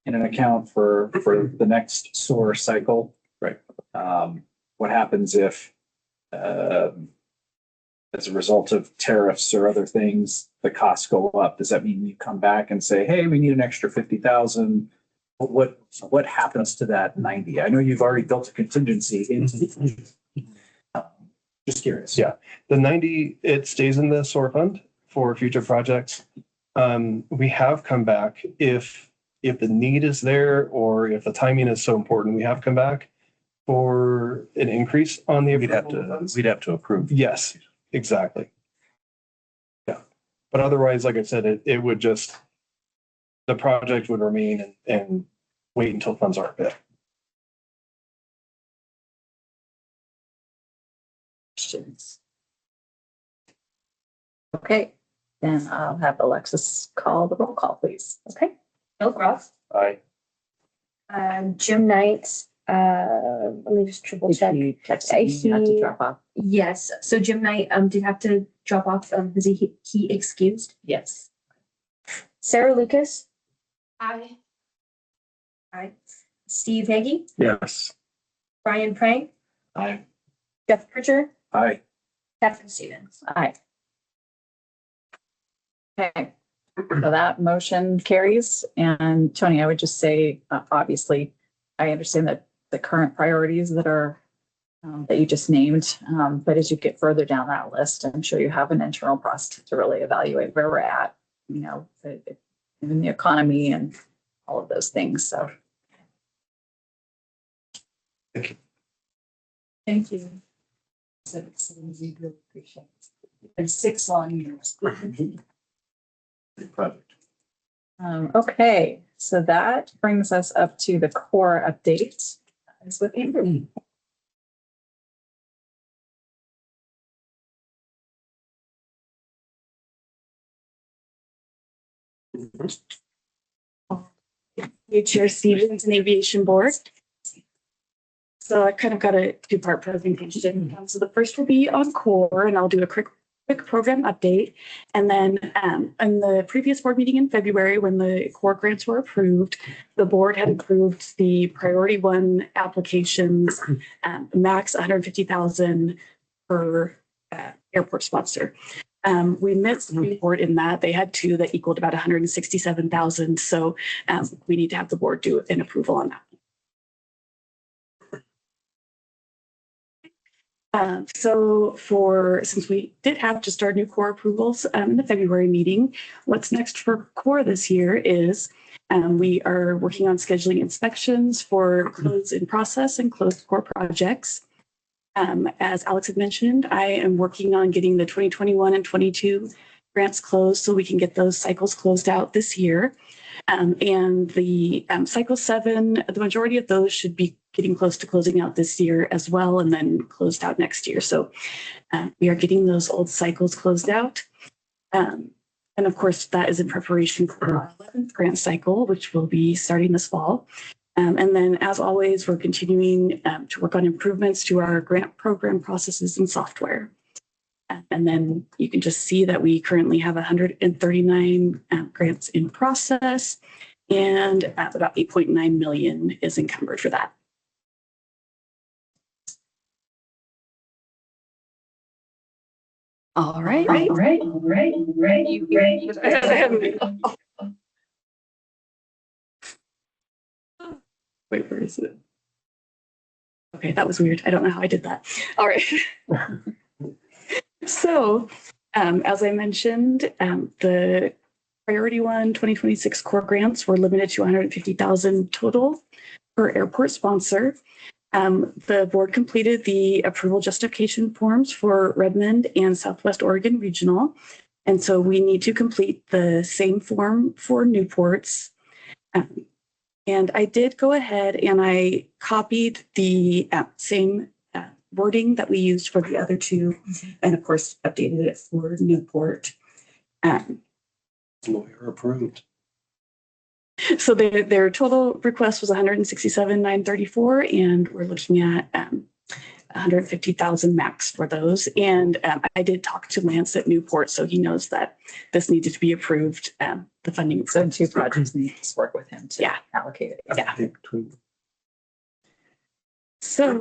in an account for the next SOAR cycle? Right. What happens if, as a result of tariffs or other things, the costs go up? Does that mean you come back and say, hey, we need an extra 50,000? What happens to that 90? I know you've already built a contingency into. Just curious. Yeah, the 90, it stays in the SOAR fund for future projects. We have come back if the need is there, or if the timing is so important, we have come back for an increase on the. We'd have to approve. Yes, exactly. Yeah, but otherwise, like I said, it would just, the project would remain and wait until funds are available. Questions? Okay, then I'll have Alexis call the roll call, please. Okay. Bill Gross, Aye. Jim Knight, Let me just triple check. You had to drop off. Yes, so Jim and I did have to drop off, because he excused. Yes. Sarah Lucas. Aye. Aye. Steve Hagee, Yes. Brian Prang, Aye. Jeff Pritchard, Aye. Catherine Stevens. Aye. Okay, so that motion carries. And Tony, I would just say, obviously, I understand that the current priorities that are that you just named, but as you get further down that list, I'm sure you have an internal process to really evaluate where we're at, you know, in the economy and all of those things. So. Thank you. Thank you. So we really appreciate it. It's 6 long years. Good project. Okay, so that brings us up to the core update. Is with Andrew. You Chair Stevens and Aviation Board. So I kind of got a two-part presentation. So the first will be on core, and I'll do a quick program update. And then in the previous board meeting in February, when the core grants were approved, the board had approved the priority one applications, max 150,000 per airport sponsor. We missed the board in that they had 2 that equaled about 167,000. So we need to have the board do an approval on that. Since we did have just our new core approvals in the February meeting, what's next for core this year is we are working on scheduling inspections for closed in process and closed core projects. As Alex had mentioned, I am working on getting the 2021 and 22 grants closed so we can get those cycles closed out this year. And the cycle 7, the majority of those should be getting close to closing out this year as well, and then closed out next year. So we are getting those old cycles closed out. And of course, that is in preparation for our 11th grant cycle, which will be starting this fall. And then, as always, we're continuing to work on improvements to our grant program processes and software. And then you can just see that we currently have 139 grants in process, and about 8.9 million is encumbered for that. All right. Wait, where is it? Okay, that was weird. I don't know how I did that. All right. So, as I mentioned, the priority one 2026 core grants were limited to 150,000 total per airport sponsor. The board completed the approval justification forms for Redmond and Southwest Oregon Regional. And so we need to complete the same form for Newport's. And I did go ahead and I copied the same wording that we used for the other 2, and of course updated it for Newport. Lawyer approved. So their total request was 167,934, and we're looking at 150,000 max for those. And I did talk to Lance at Newport, so he knows that this needed to be approved. The funding. So 2 projects need to work with him to allocate it. Yeah. So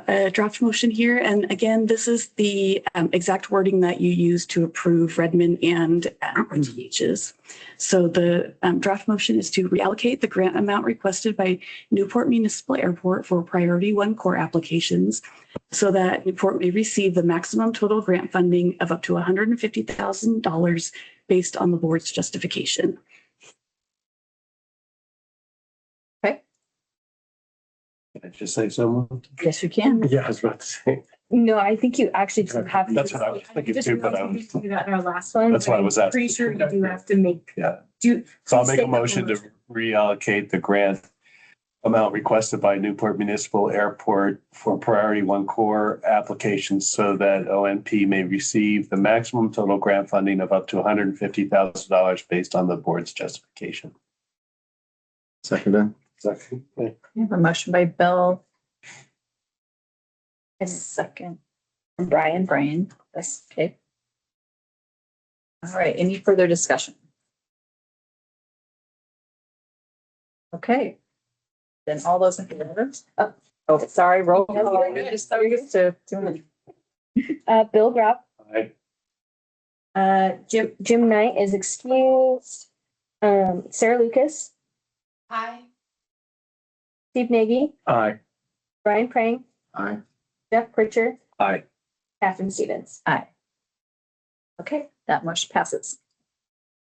a draft motion here. And again, this is the exact wording that you use to approve Redmond and RTHs. So the draft motion is to reallocate the grant amount requested by Newport Municipal Airport for priority 1 core applications so that Newport may receive the maximum total grant funding of up to $150,000 based on the board's justification. Can I just say so moved? Yes, you can. Yeah, I was about to say. No, I think you actually do have. That's what I was thinking too, but I was, We got in our last one. That's why I was asking. Pretty sure you do have to make. Yeah. Do. So I'll make a motion to reallocate the grant amount requested by Newport Municipal Airport for priority 1 core applications so that OMP may receive the maximum total grant funding of up to $150,000 based on the board's justification. Second. We have a motion by Bill, A second. From Brian. Brian, that's okay. All right, any further discussion? Okay. Then all those in favor? Oh, sorry, roll call. We're just so used to doing it. Bill Gropp. Aye. Jim Knight is excused. Sarah Lucas. Hi. Steve Nagy. Aye. Brian Prang. Aye. Jeff Pritchard. Aye. Catherine Stevens. Aye. Okay, that motion passes.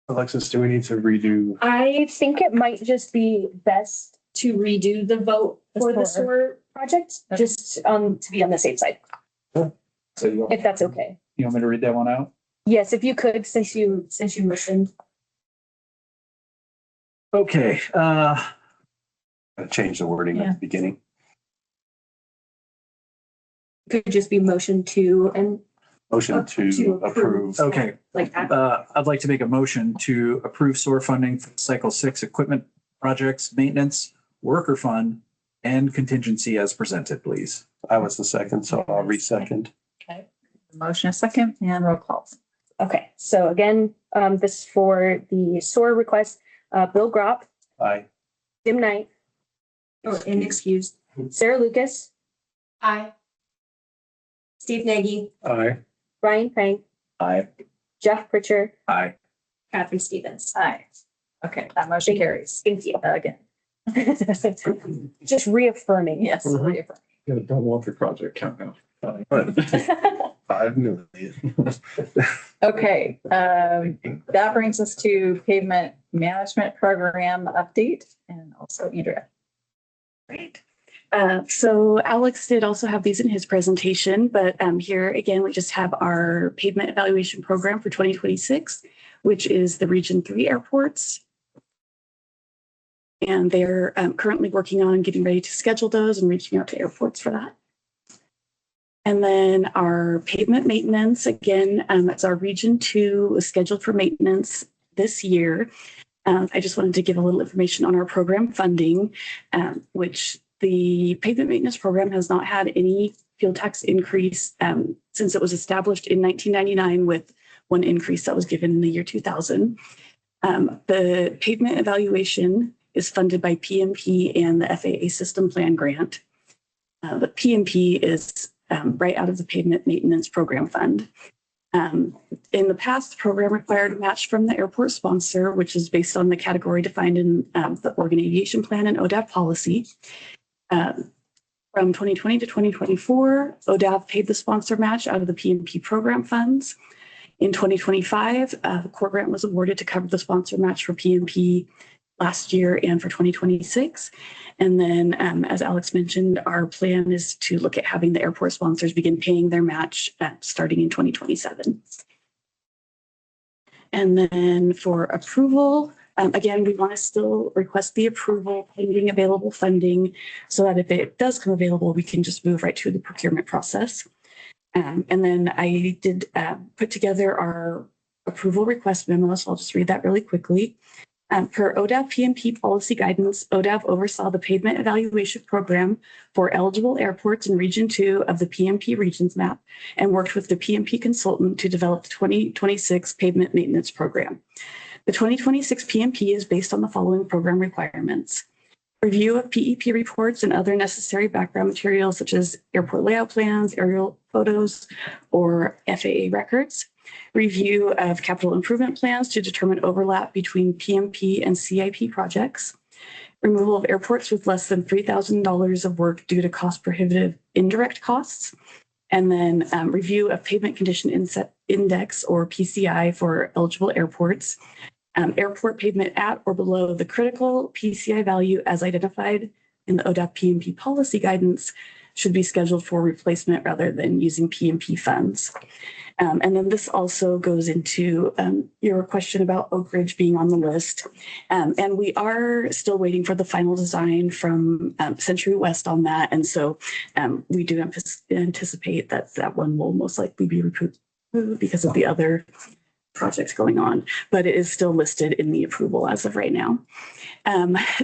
Alexis, do we need to redo? I think it might just be best to redo the vote for the sewer project, just to be on the safe side, So you if that's okay. want me to read that one out? Yes, if you could, since you listened. Okay, I'll change the wording at Yeah. the beginning. Could just be motion to and Motion to To approve. Okay, like that. I'd like to make a motion to approve SOAR funding for Cycle 6 equipment projects, maintenance, worker fund, and contingency as presented, please. I was the second, so I'll re-second. Okay. Motion a second and roll call. Okay, so again, this is for the SOAR request. Bill Gropp, Aye. Jim Knight, inexcused. Sarah Lucas, Hi. Steve Nagy, Aye. Brian Prang, Aye. Jeff Pritchard, Aye. Catherine Stevens. Aye. Okay, that motion carries. Thank you. Again, Just reaffirming. yes. Mhm. reaffirm. Got a double up your project count now. 5 million. Okay, that brings us to pavement management program update and also Andrea. Great. So Alex did also have these in his presentation, but here again, we just have our pavement evaluation program for 2026, which is the Region 3 airports. And they're currently working on getting ready to schedule those and reaching out to airports for that. And then our pavement maintenance, again, that's our Region 2 is scheduled for maintenance this year. I just wanted to give a little information on our program funding, which the pavement maintenance program has not had any fuel tax increase since it was established in 1999 with one increase that was given in the year 2000. The pavement evaluation is funded by PMP and the FAA System Plan Grant. The PMP is right out of the Pavement Maintenance Program Fund. In the past, the program required a match from the airport sponsor, which is based on the category defined in the Oregon Aviation Plan and ODAP policy. From 2020 to 2024, ODAP paid the sponsor match out of the PMP program funds. In 2025, the core grant was awarded to cover the sponsor match for PMP last year and for 2026. And then, as Alex mentioned, our plan is to look at having the airport sponsors begin paying their match starting in 2027. And then for approval, again, we want to still request the approval pending available funding so that if it does come available, we can just move right to the procurement process. And then I did put together our approval request memo, so I'll just read that really quickly. Per ODAP PMP policy guidance, ODAP oversaw the pavement evaluation program for eligible airports in Region 2 of the PMP regions map and worked with the PMP consultant to develop the 2026 pavement maintenance program. The 2026 PMP is based on the following program requirements: review of PEP reports and other necessary background materials such as airport layout plans, aerial photos, or FAA records. Review of capital improvement plans to determine overlap between PMP and CIP projects. Removal of airports with less than $3,000 of work due to cost prohibitive indirect costs. And then review of pavement condition index or PCI for eligible airports. Airport pavement at or below the critical PCI value as identified in the ODAP PMP policy guidance should be scheduled for replacement rather than using PMP funds. And then this also goes into your question about Oak Ridge being on the list. And we are still waiting for the final design from Century West on that. And so we do anticipate that that one will most likely be removed because of the other projects going on, but it is still listed in the approval as of right now.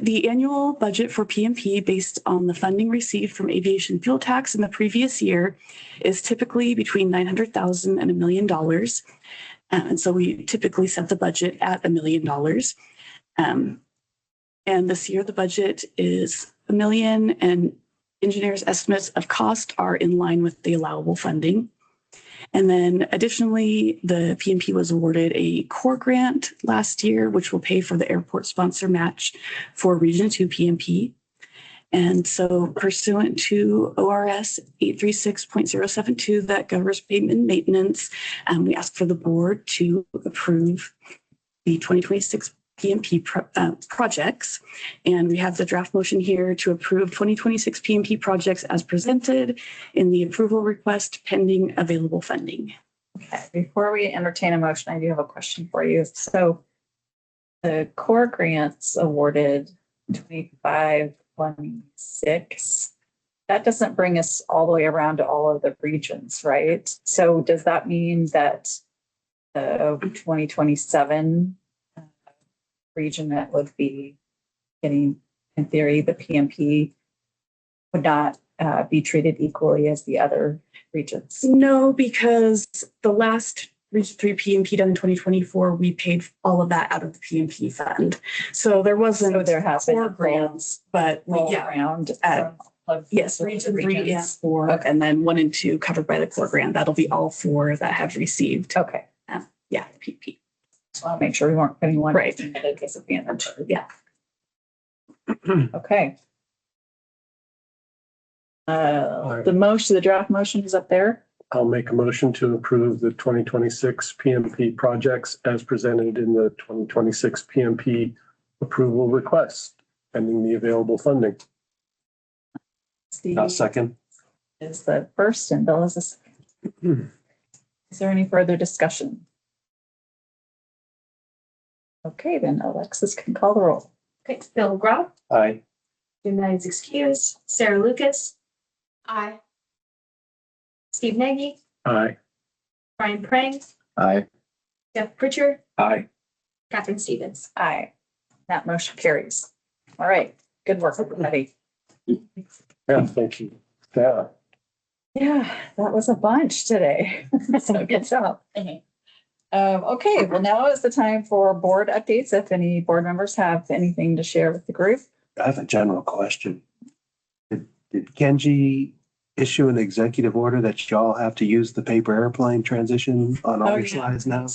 The annual budget for PMP based on the funding received from aviation fuel tax in the previous year is typically between $900,000 and $1 million. And so we typically set the budget at $1 million. And this year the budget is $1 million, and engineers' estimates of cost are in line with the allowable funding. And then additionally, the PMP was awarded a core grant last year, which will pay for the airport sponsor match for Region 2 PMP. And so pursuant to ORS 836.072 that governs payment and maintenance, we ask for the board to approve the 2026 PMP projects. And we have the draft motion here to approve 2026 PMP projects as presented in the approval request pending available funding. Okay, before we entertain a motion, I do have a question for you. So the core grants awarded 25-26, that doesn't bring us all the way around to all of the regions, right? So does that mean that the 2027 region that would be getting, in theory, the PMP would not be treated equally as the other regions? No, because the last Region 3 PMP done in 2024, we paid all of that out of the PMP fund. So there wasn't So there has been core grants, but around. Yes, Region 3 and regions. 4, Okay. and then 1 and 2 covered by the core grant. That'll be all 4 that have received. Okay. Yeah, PMP. So I'll make sure we weren't putting one. Right. In case of being unsure. Yeah. Okay. The draft motion is up there. I'll make a motion to approve the 2026 PMP projects as presented in the 2026 PMP approval request, pending the available funding. I'll second. Is the first and Bill is the second. Is there any further discussion? Okay, then Alexis can call the roll. Okay, Bill Groff, Aye. Jim Knight is excused. Sarah Lucas. Aye. Steve Nagy, Aye. Brian Prang, Aye. Jeff Pritchard, Aye. Catherine Stevens. Aye. That motion carries. All right, good work, everybody. Yeah, thank you. Yeah. Yeah, that was a bunch today. So good job. Okay, well, now is the time for board updates. If any board members have anything to share with the group. I have a general question. Did Kenji issue an executive order that y'all have to use the paper airplane transition on all your slides now?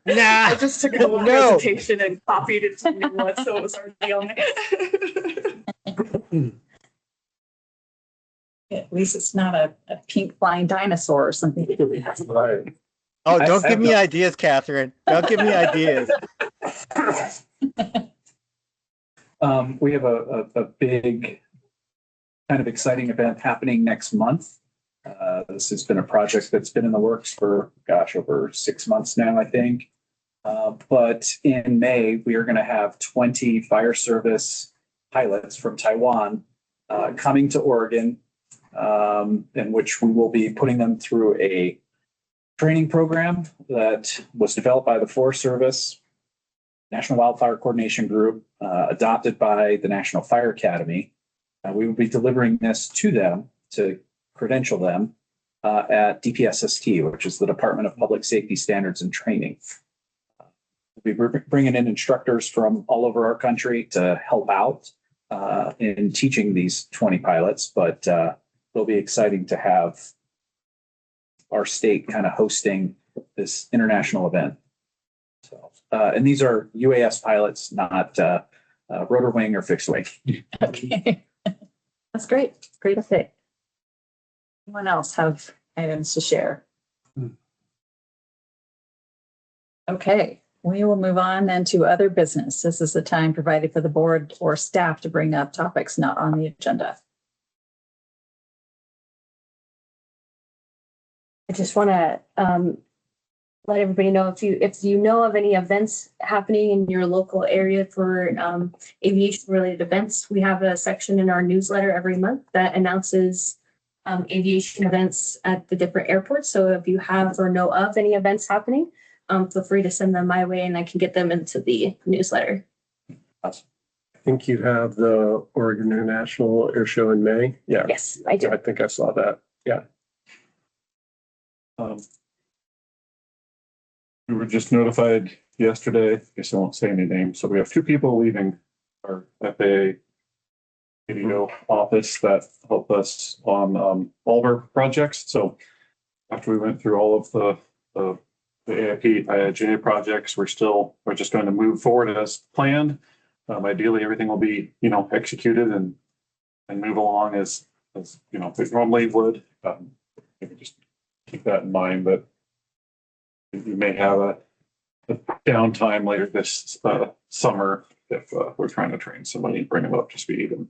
Nah. I just took a whole No. presentation and copied it to new one, so it was already on there. At least it's not a pink flying dinosaur or something. Right. Oh, don't give me ideas, Catherine. Don't give me ideas. We have a big kind of exciting event happening next month. This has been a project that's been in the works for, over 6 months now, I think. But in May, we are going to have 20 fire service pilots from Taiwan coming to Oregon, in which we will be putting them through a training program that was developed by the Forest Service, National Wildfire Coordination Group, adopted by the National Fire Academy. We will be delivering this to them to credential them at DPSST, which is the Department of Public Safety Standards and Training. We'll be bringing in instructors from all over our country to help out in teaching these 20 pilots, but it'll be exciting to have our state kind of hosting this international event. So, and these are UAS pilots, not rotor wing or fixed wing. Okay. That's great. Great update. Anyone else have items to share? Okay, we will move on then to other business. This is the time provided for the board or staff to bring up topics not on the agenda. I just want to let everybody know if you know of any events happening in your local area for aviation related events, we have a section in our newsletter every month that announces aviation events at the different airports. So if you have or know of any events happening, feel free to send them my way and I can get them into the newsletter. I think you have the Oregon International Air Show in May. Yeah. Yes, I do. I think I saw that. Yeah. We were just notified yesterday, I guess I won't say any names, so we have two people leaving our FAA video office that help us on all of our projects. So after we went through all of the AIP, IIJA projects, we're just going to move forward as planned. Ideally, everything will be, executed and move along as it normally would. Maybe just keep that in mind, that you may have a downtime later this summer if we're trying to train somebody and bring them up to speed.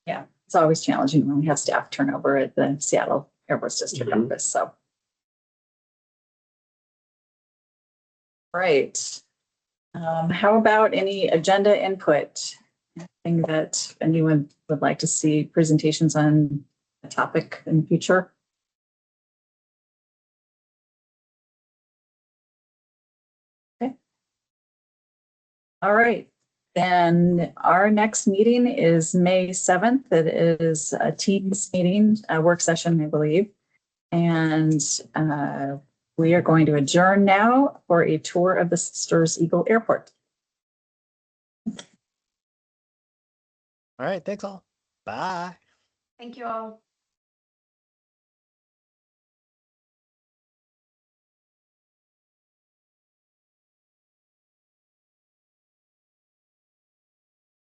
Yeah, it's always challenging when we have staff turnover at the Seattle Air Force District office, so. Right. How about any agenda input? Anything that anyone would like to see presentations on a topic in the future? Okay. All right. Then our next meeting is May 7th. It is a Teams meeting, a work session, I believe. And we are going to adjourn now for a tour of the Sisters Eagle Airport. All right, thanks all. Bye. Thank you all.